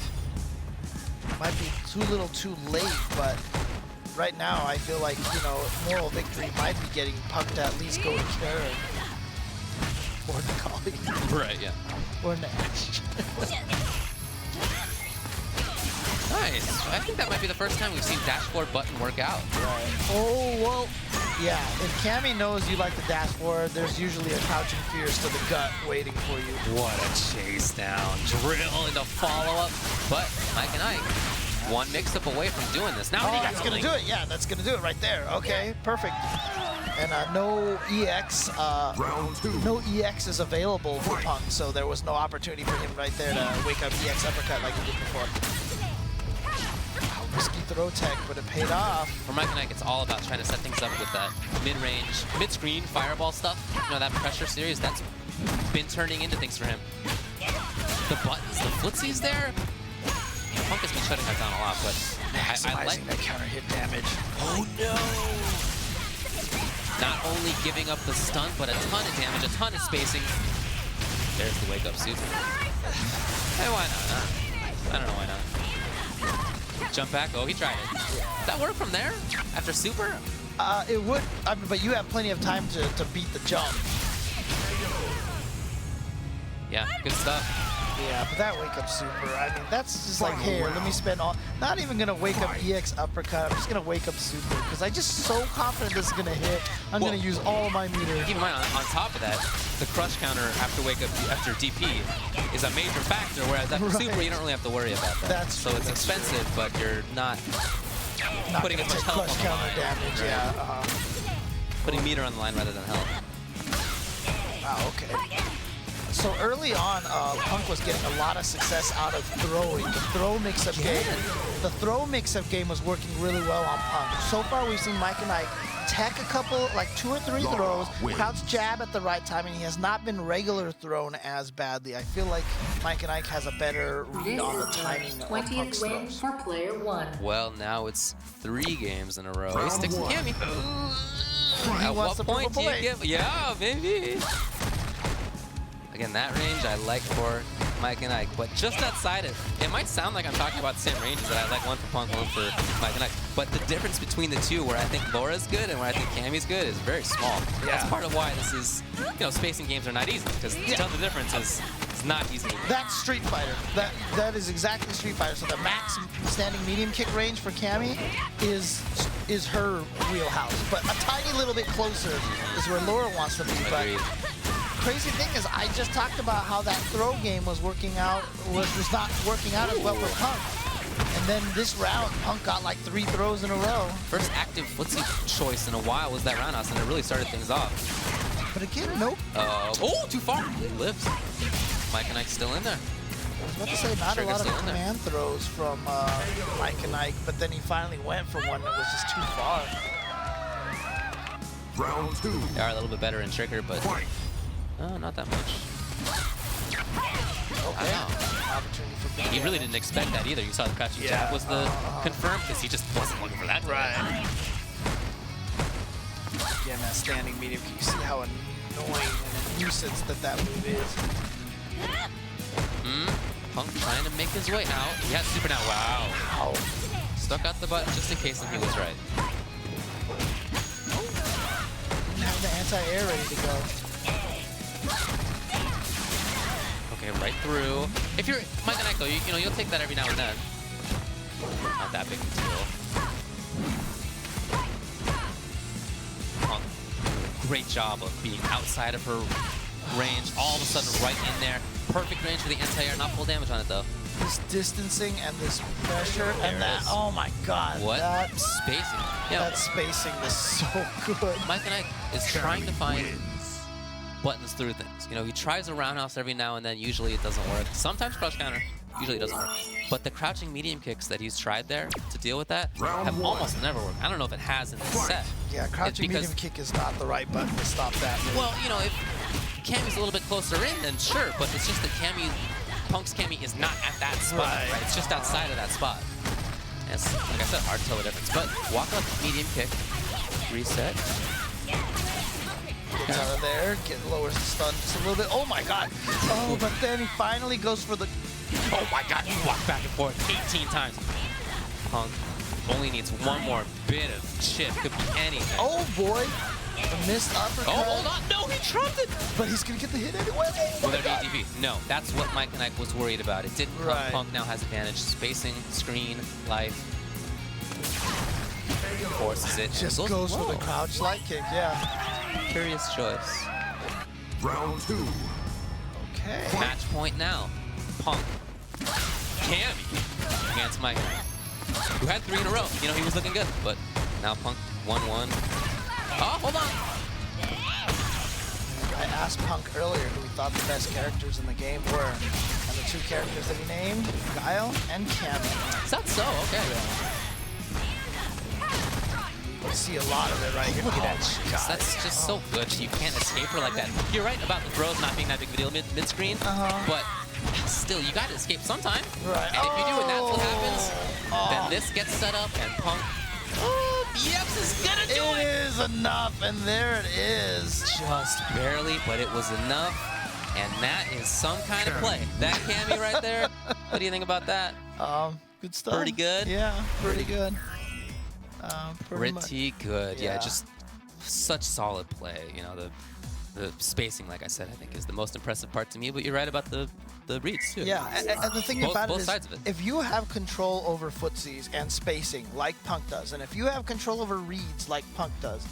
Might be too little too late, but right now I feel like, you know, moral victory might be getting Punk to at least go to Karen. Or Nakali. Right, yeah. Or Nash. Nice. I think that might be the first time we've seen dashboard button work out. Right. Oh, well, yeah. If Cammy knows you like the dashboard, there's usually a crouching fierce to the gut waiting for you. What a chase down. Drill into follow-up. But Mikeand1ke, one mix-up away from doing this. Now Oh, he that's gonna do it. Yeah, that's gonna do it right there. Okay, perfect. And no EX. Round 2. No EX is available for Punk, so there was no opportunity for him right there to wake up EX uppercut like he did before. Risky throw tech, but it paid off. For Mikeand1ke, it's all about trying to set things up with that mid-range, mid-screen fireball stuff. You know, that pressure series, that's been turning into things for him. The buttons, the footsies there. Punk has been shutting that down a lot, but I like Maximizing that counter hit damage. Oh no! Not only giving up the stun, but a ton of damage, a ton of spacing. There's the wake up super. Hey, why not? Huh? I don't know why not. Jump back. Oh, he tried it. Did that work from there? After super? It would, but you have plenty of time to beat the jump. Yeah, good stuff. Yeah, but that wake up super, I mean, that's just like, hey, let me spend all, not even gonna wake up EX uppercut, I'm just gonna wake up super, because I'm just so confident this is gonna hit, I'm gonna use all my meter. Keep in mind, on top of that, the crush counter after wake up, after DP is a major factor, whereas after super, you don't really have to worry about that. That's so true, it's that's expensive, but you're not Not putting gonna as much take health crush on the counter line. damage, Right. yeah. Putting meter on the line rather than health. Wow, okay. So early on, Punk was getting a lot of success out of throwing. The throw mix-up game. The throw mix-up game was working really well on Punk. So far, we've seen Mikeand1ke tech a couple, like 2 or 3 Laura throws, wins. crouch jab at the right time, and he has not been regular thrown as badly. I feel like Mikeand1ke has a better read This on the is the timing of 20th Punk's win throws. for player 1. Well, now it's 3 games in a row. He Round sticks to one. Cammy. He At wants what to prove a point do you point. give? Yeah, maybe. Again, that range I like for Mikeand1ke, but just outside it might sound like I'm talking about the same ranges that I like, one for Punk, one for Mikeand1ke, but the difference between the two, where I think Laura's good and where I think Cammy's good, is very small. That's part of why this is, spacing games are not easy, because to tell the difference is not easy to do. That's Street Fighter. That is exactly Street Fighter. So the max standing medium kick range for Cammy is her wheelhouse, but a tiny little bit closer is where Laura wants to be. But Agreed. crazy thing is, I just talked about how that throw game was working out, was not working out as well for Punk. And then this round, Punk got like 3 throws in a row. First active footsie choice in a while was that roundhouse, and it really started things off. But again, nope. Oh, too far. It lives. Mikeand1ke still in there. I was about to say, not a Trigger's lot of still in there. command throws from Mikeand1ke, but then he finally went for one that was just too far. Round 2. They are a little bit better in trigger, but Fight. not that much. Okay. Wow. Opportunity for big He really damage. didn't expect that either. You saw the crouching jab was the confirmed, because he just wasn't looking for that. Right. Again, that standing medium kick. You see how annoying and a nuisance that move is. Punk trying to make his way out. He has super now. Wow. Ow. Stuck out the button just in case, and he was right. Didn't have the anti-air ready to go. Okay, right through. If you're Mikeand1ke, though, you'll take that every now and then. Not that big of a deal. Punk doing a great job of being outside of her range, all of a sudden right in there. Perfect range for the anti-air, not full damage on it though. This distancing and this pressure There and it that, is. oh my god. What? That Spacing. Yeah, that spacing is so good. Mikeand1ke is trying to find buttons through things. He tries a roundhouse every now and then. Usually it doesn't work. Sometimes crouch counter. Usually it doesn't work. But the crouching medium kicks that he's tried there to deal with that have almost never worked. I don't know if it has in this set. Yeah, crouching because- medium kick is not the right button to stop that. Well, if Cammy's a little bit closer in, then sure. But it's just that Punk's Cammy is not at that spot. Right. It's just outside of that spot. And it's, like I said, hard to tell the difference. But walk up, medium kick, reset. Gets out of there, lowers the stun just a little bit. Oh my god. Oh, but then he finally goes for the... Oh my god, he walked back and forth 18 times. Punk only needs one more bit of chip. Could be anything. Oh boy. The missed uppercut. Oh, hold on. No, he trumped it. But he's gonna get the hit anyway. Oh my Without god. ATV. No, that's what Mikeand1ke was worried about. It didn't come. Right. Punk now has advantage. Spacing, screen, life. Forces it. Just goes for the crouch slide kick, yeah. Curious choice. Round 2. Okay. Match point now. Punk. Cammy against Mikeand1ke, who had 3 in a row. He was looking good, but now Punk 1-1. Oh, hold on. I asked Punk earlier who he thought the best characters in the game were. And the 2 characters that he named, Guile and Cammy. Is that so? Okay. You see a lot of it right here. Look at that. God. That's just so good. You can't escape her like that. You're right about the throws not being that big of a deal mid-screen, but still, you got to escape sometime. Right. And if you do and that's what happens, then this gets set up and Punk, Yeps is gonna do It it! is enough, and there it is. Just barely, but it was enough. And that is some kind of play. That Cammy right there, what do you think about that? Good stuff. Pretty good? Yeah, pretty good. Pretty good. Yeah, Yeah. just such solid play. The spacing, like I said, I think is the most impressive part to me. But you're right about the reads too. Yeah, and the thing Both- about both it is, sides of it. if you have control over footsies and spacing like Punk does, and if you have control over reads like Punk does,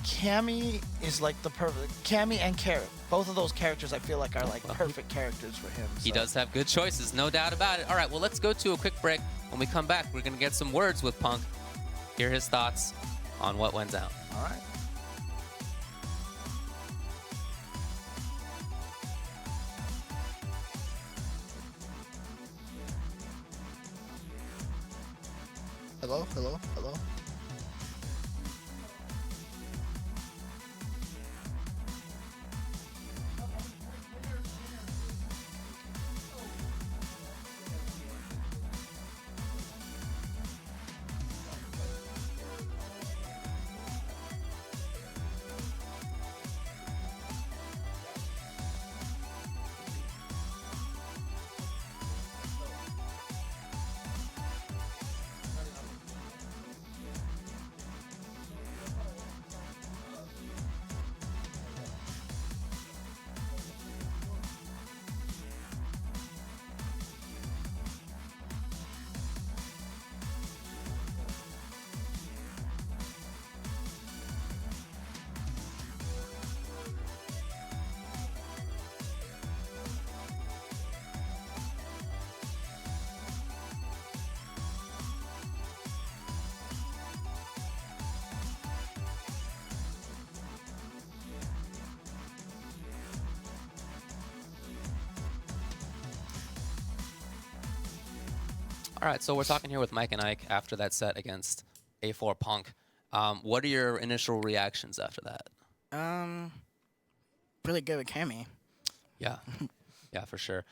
Cammy is like the perfect. Cammy and Carrot, both of those characters, I feel like are like perfect characters for him. He so. does have good choices, no doubt about it. All right, well, let's go to a quick break. When we come back, we're going to get some words with Punk. Hear his thoughts on what went down. All right. Hello, hello, hello. All right, so we're talking here with Mike and Ike after that set against A4 Punk. What are your initial reactions after that? Really good with Cammy. Yeah, yeah, for sure.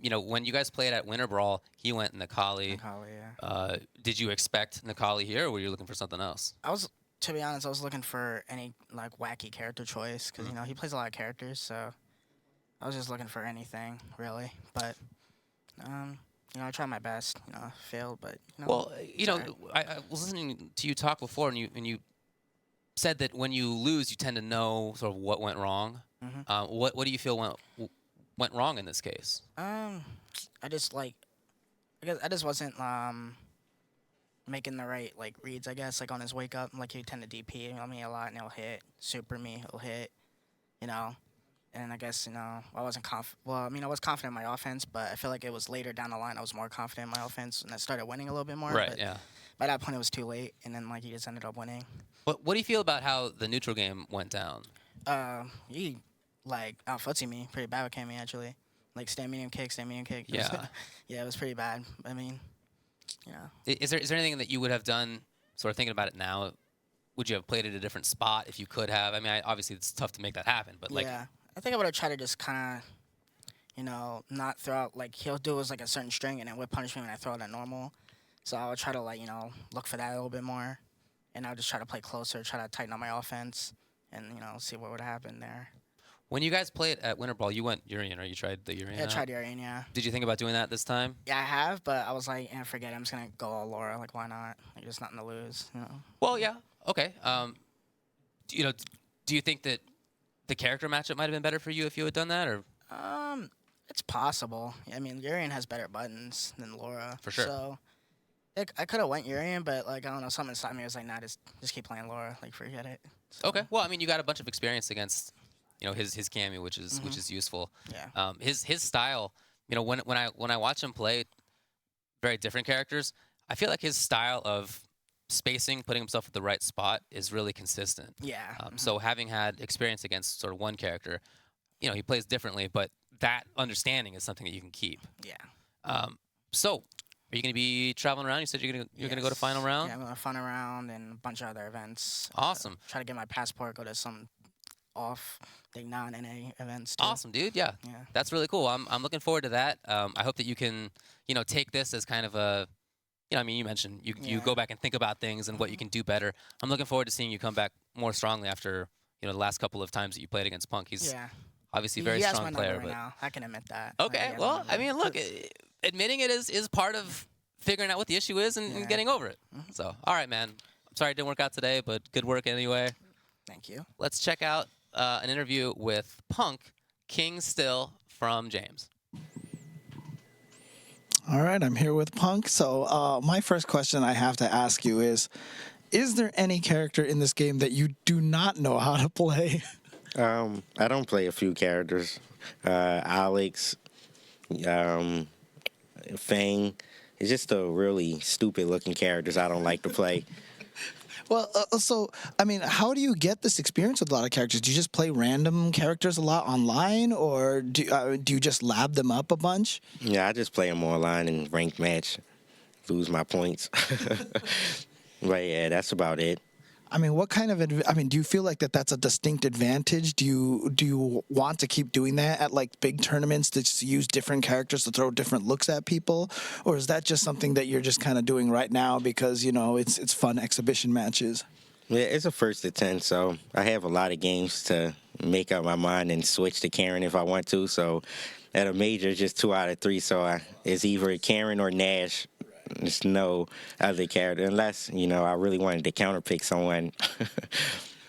You know, when you guys played at Winter Brawl, he went Nikali. Yeah. Did you expect Nikali here, or were you looking for something else? To be honest, I was looking for any like wacky character choice because you know he plays a lot of characters, so I was just looking for anything really. But you know, I tried my best. You know, failed, but you know. Well, you know, alright. I was listening to you talk before, and you said that when you lose, you tend to know sort of what went wrong. What do you feel went wrong in this case? I just like, I guess I just wasn't making the right like reads. I guess like on his wake up, like he tend to DP on me a lot, and he'll hit super me. He'll hit, you know. And I guess, you know, I wasn't well, I mean, I was confident in my offense, but I feel like it was later down the line I was more confident in my offense, and I started winning a little bit more. Right, but yeah. By that point, it was too late, and then, like, he just ended up winning. What do you feel about how the neutral game went down? He, like, out-footsie me pretty bad with Cammy, actually. Like, stand medium kick. Yeah. Yeah, it was pretty bad. I mean, you know. Is there anything that you would have done, sort of thinking about it now? Would you have played at a different spot if you could have? I mean, obviously, it's tough to make that happen, but, like... Yeah. I think I would have tried to just kind of, you know, not throw out, like, he'll do is, like, a certain string, and it would punish me when I throw it at normal. So I would try to, like, you know, look for that a little bit more. And I would just try to play closer, try to tighten up my offense, and, you know, see what would happen there. When you guys played at Winter Brawl, you went Urian, or you tried the Urian? Yeah, I tried Urian, yeah. Did you think about doing that this time? Yeah, I have, but I was like, forget it. I'm just going to go all Laura. Like, why not? Like, there's nothing to lose, you know? Well, yeah. Okay. You know, do you think that the character matchup might have been better for you if you had done that, or? It's possible. I mean, Urian has better buttons than Laura. For sure. So I could have went Urian, but like I don't know, something inside me was like, nah, just keep playing Laura. Like forget it. So, Okay. Well, I mean, you got a bunch of experience against, you know, his Cammy, which is useful. Yeah. His style, you know, when I watch him play very different characters, I feel like his style of spacing, putting himself at the right spot is really consistent. Yeah. So having had experience against sort of one character, you know, he plays differently, but that understanding is something that you can keep. Yeah. So are you going to be traveling around? You said you're going to go to final round? Yeah, I'm going to final round and a bunch of other events. Awesome. Try to get my passport, go to some non-NA events too. Awesome, dude. Yeah. That's really cool. I'm looking forward to that. I hope that you can, you know, take this as kind of a, you know, I mean, you mentioned you go back and think about things and what you can do better. I'm looking forward to seeing you come back more strongly after, you know, the last couple of times that you played against Punk. He's obviously a very strong player. Right now. I can admit that. Okay, well, I mean, look, admitting it is part of figuring out what the issue is and getting over it. So, all right, man. I'm sorry it didn't work out today, but good work anyway. Thank you. Let's check out an interview with Punk, King Still from James. All right, I'm here with Punk. So my first question I have to ask you is there any character in this game that you do not know how to play? I don't play a few characters. Alex, Fang. It's just the really stupid-looking characters I don't like to play. Well, so, I mean, how do you get this experience with a lot of characters? Do you just play random characters a lot online, or do you just lab them up a bunch? Yeah, I just play them online and ranked match, lose my points. But yeah, that's about it. I mean, what kind of, do you feel like that's a distinct advantage? Do you want to keep doing that at like big tournaments to just use different characters to throw different looks at people? Or is that just something that you're just kind of doing right now because, you know, it's fun exhibition matches? Yeah, it's a first to 10, so I have a lot of games to make up my mind and switch to Karen if I want to. So at a major, it's just 2 out of 3, so it's either Karen or Nash. There's no other character unless, you know, I really wanted to counterpick someone.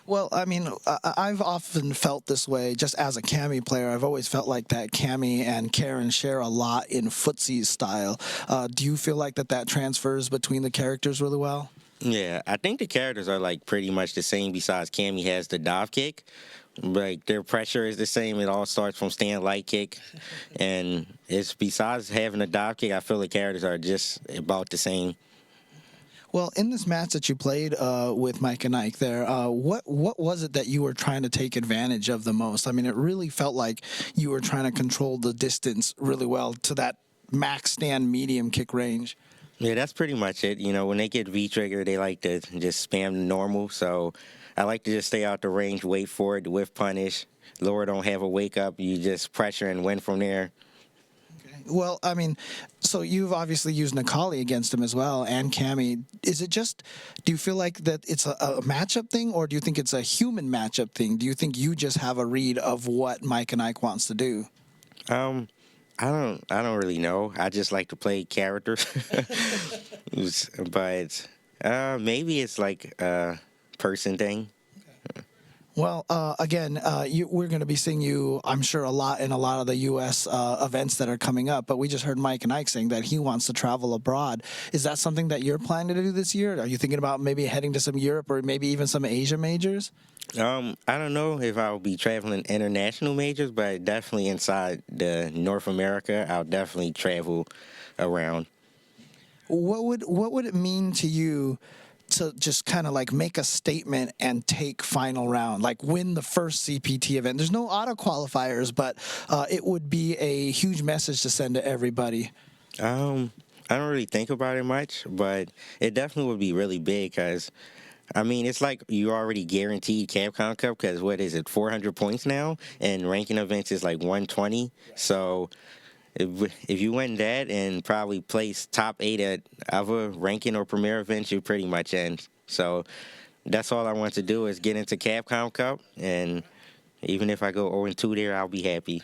Well, I mean, I've often felt this way just as a Cammy player. I've always felt like that Cammy and Karen share a lot in footsie's style. Do you feel like that transfers between the characters really well? Yeah, I think the characters are like pretty much the same besides Cammy has the dive kick. Like their pressure is the same. It all starts from stand light kick, and it's besides having a dive kick, I feel the characters are just about the same. Well, in this match that you played with Mike and Ike there, what was it that you were trying to take advantage of the most? I mean, it really felt like you were trying to control the distance really well to that max stand medium kick range. Yeah, that's pretty much it. You know, when they get V-trigger, they like to just spam normal. So I like to just stay out the range, wait for it, whiff punish. Laura don't have a wake up. You just pressure and win from there. Well, I mean, so you've obviously used Nikali against him as well, and Cammy. Is it just, do you feel like that it's a matchup thing, or do you think it's a human matchup thing? Do you think you just have a read of what Mike and Ike wants to do? I don't really know. I just like to play characters. But maybe it's like a person thing. Well, again, we're going to be seeing you, I'm sure, a lot in a lot of the U.S. Events that are coming up. But we just heard Mike and Ike saying that he wants to travel abroad. Is that something that you're planning to do this year? Are you thinking about maybe heading to some Europe or maybe even some Asia majors? I don't know if I'll be traveling international majors, but definitely inside the North America, I'll definitely travel around. What would it mean to you to just kind of like make a statement and take final round, like win the first CPT event? There's no auto qualifiers, but it would be a huge message to send to everybody. I don't really think about it much, but it definitely would be really big because, I mean, it's like you already guaranteed Capcom Cup because what is it, 400 points now? And ranking events is like 120. So if you win that and probably place top 8 at other ranking or premier events, you pretty much end. So that's all I want to do is get into Capcom Cup, and even if I go 0-2 there, I'll be happy.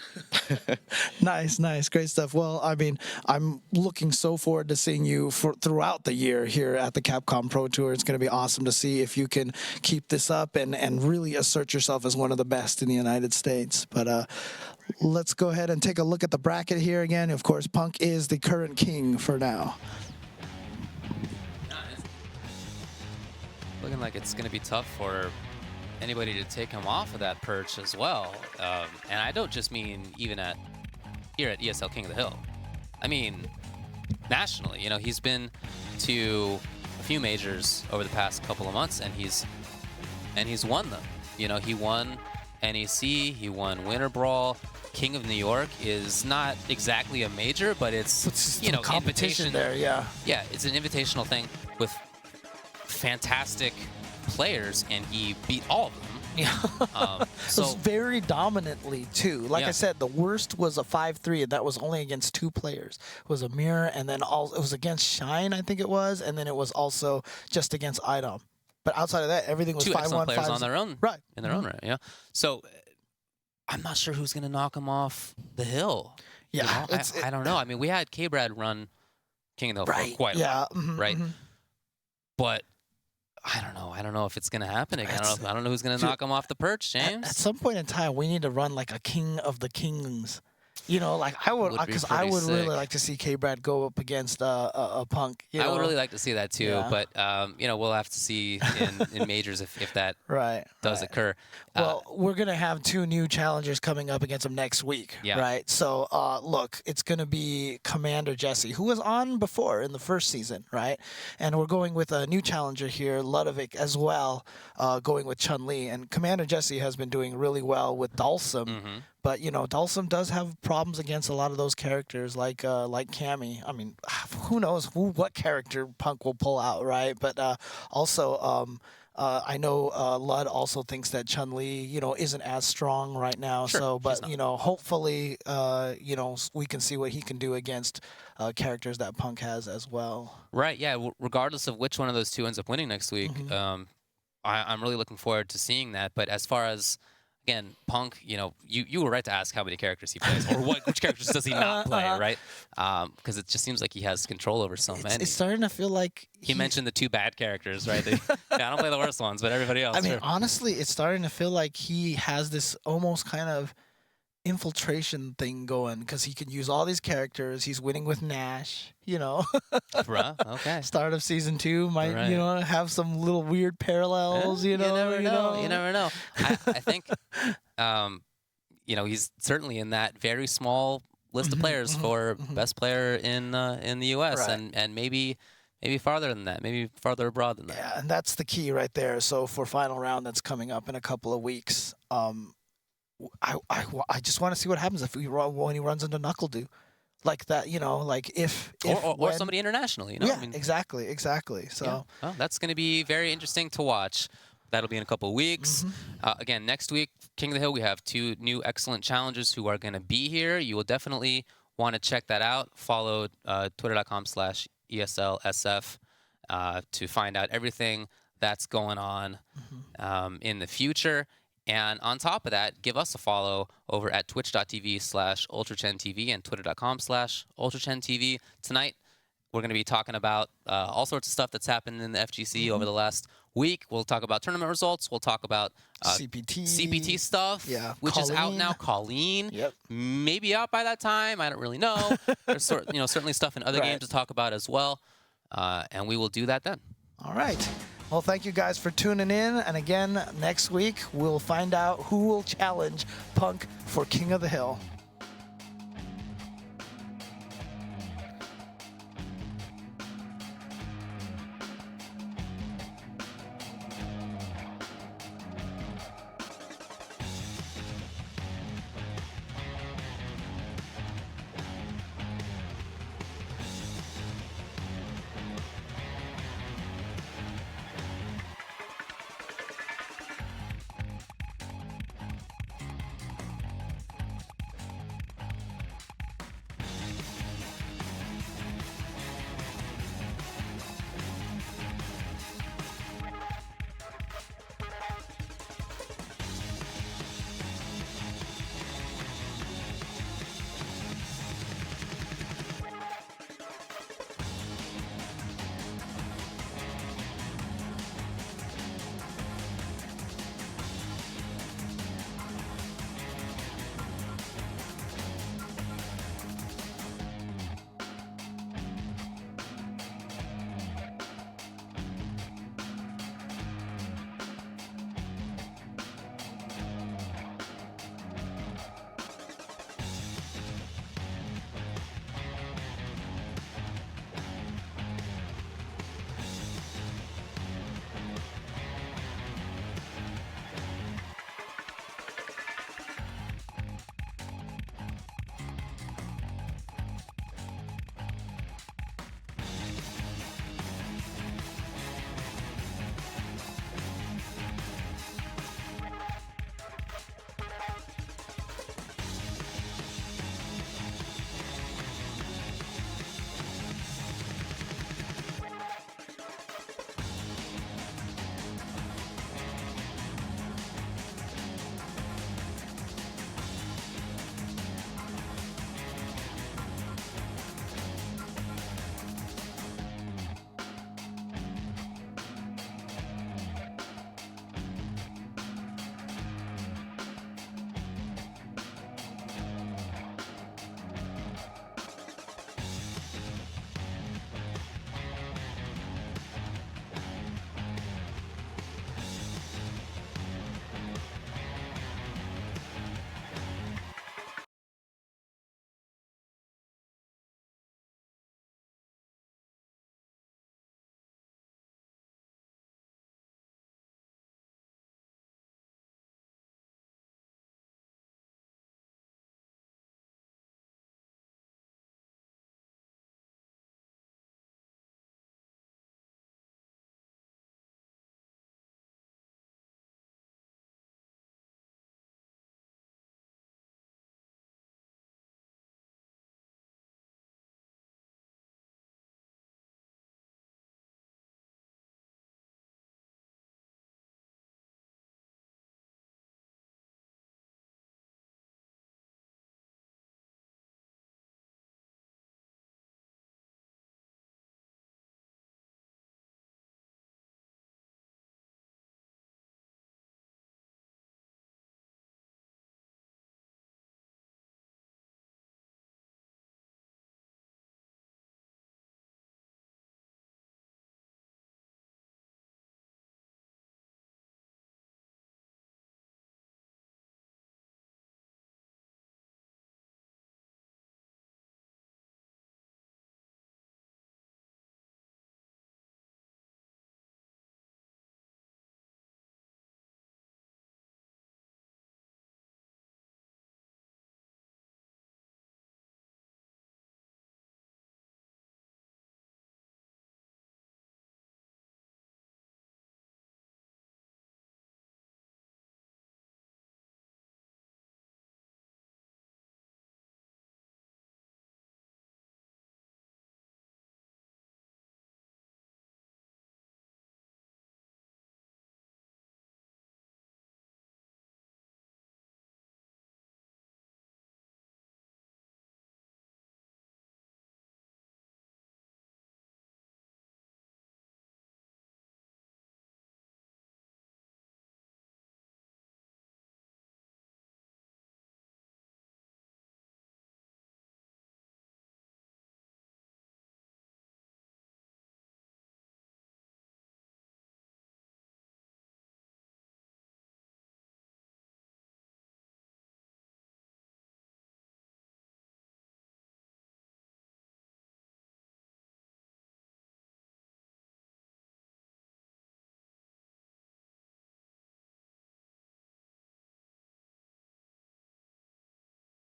Nice, great stuff. Well, I mean, I'm looking so forward to seeing you throughout the year here at the Capcom Pro Tour. It's going to be awesome to see if you can keep this up and really assert yourself as one of the best in the United States. But let's go ahead and take a look at the bracket here again. Of course, Punk is the current king for now. Looking like it's going to be tough for anybody to take him off of that perch as well. And I don't just mean even here at ESL King of the Hill. I mean nationally. You know, he's been to a few majors over the past couple of months, and he's won them. You know, he won NEC, he won Winter Brawl. King of New York is not exactly a major, but it's you know, competition there, yeah. Yeah, it's an invitational thing with fantastic players, and he beat all of them. Yeah. So very dominantly too. Like I said, the worst was a 5-3, and that was only against 2 players. It was Amir, and then it was against Shine, I think it was, and then it was also just against Idom. But outside of that, everything was 2 excellent 5-1, players 5-0. on their own, right? In their own right, yeah. So I'm not sure who's going to knock him off the hill. Yeah, you know? I don't know. I mean, we had K-Brad run King of the Hill for quite a while, right? But I don't know. I don't know if it's going to happen again. I don't know who's going to knock him off the perch, James. At some point in time, we need to run like a King of the Kings. You know, like I would, because I would really like to see K-Brad go up against a Punk. You know? I would really like to see that too, Yeah. but you know, we'll have to see in majors if that does occur. Well, we're gonna have 2 new challengers coming up against him next week, right? So, look, it's gonna be Commander Jesse, who was on before in the first season, right? And we're going with a new challenger here, Ludovic, as well, going with Chun-Li. And Commander Jesse has been doing really well with Dalsum. But, you know, Dalsum does have problems against a lot of those characters like Cammy. I mean, who knows what character Punk will pull out, right? But also, I know Lud also thinks that Chun-Li, you know, isn't as strong right now. Sure, so, but, you know, hopefully, you know, we can see what he can do against characters that Punk has as well. Right, yeah. Regardless of which one of those 2 ends up winning next week, I'm really looking forward to seeing that. But as far as, again, Punk, you know, you were right to ask how many characters he plays, or which characters does he not play, right? Because it just seems like he has control over so many. It's starting to feel like he mentioned the 2 bad characters, right? Yeah, I don't play the worst ones, but everybody else. I mean, honestly, it's starting to feel like he has this almost kind of infiltration thing going, because he can use all these characters. He's winning with Nash, you know. Okay. Start of season 2 might, you know, have some little weird parallels, you know. You never know. I think, you know, he's certainly in that very small list of players for best player in the U.S. and maybe farther than that, maybe farther abroad than that. Yeah, and that's the key right there. So for final round that's coming up in a couple of weeks, I just want to see what happens when he runs into Knuckle Dew. like that, you know, like if or when, somebody internationally, you know? Yeah, I mean, exactly. So. yeah. Well, that's going to be very interesting to watch. That'll be in a couple of weeks. Mm-hmm. Again, next week, King of the Hill, we have 2 new excellent challengers who are going to be here. You will definitely want to check that out. Follow twitter.com/ESLSF to find out everything that's going on in the future. And on top of that, give us a follow over at twitch.tv/UltraChenTV and twitter.com/UltraChenTV. Tonight, we're going to be talking about all sorts of stuff that's happened in the FGC over the last week. We'll talk about tournament results. We'll talk about CPT stuff, which is out now. Colleen, maybe out by that time. I don't really know. There's certainly stuff in other games to talk about as well, and we will do that then. All right. Well, thank you guys for tuning in. And again, next week, we'll find out who will challenge Punk for King of the Hill.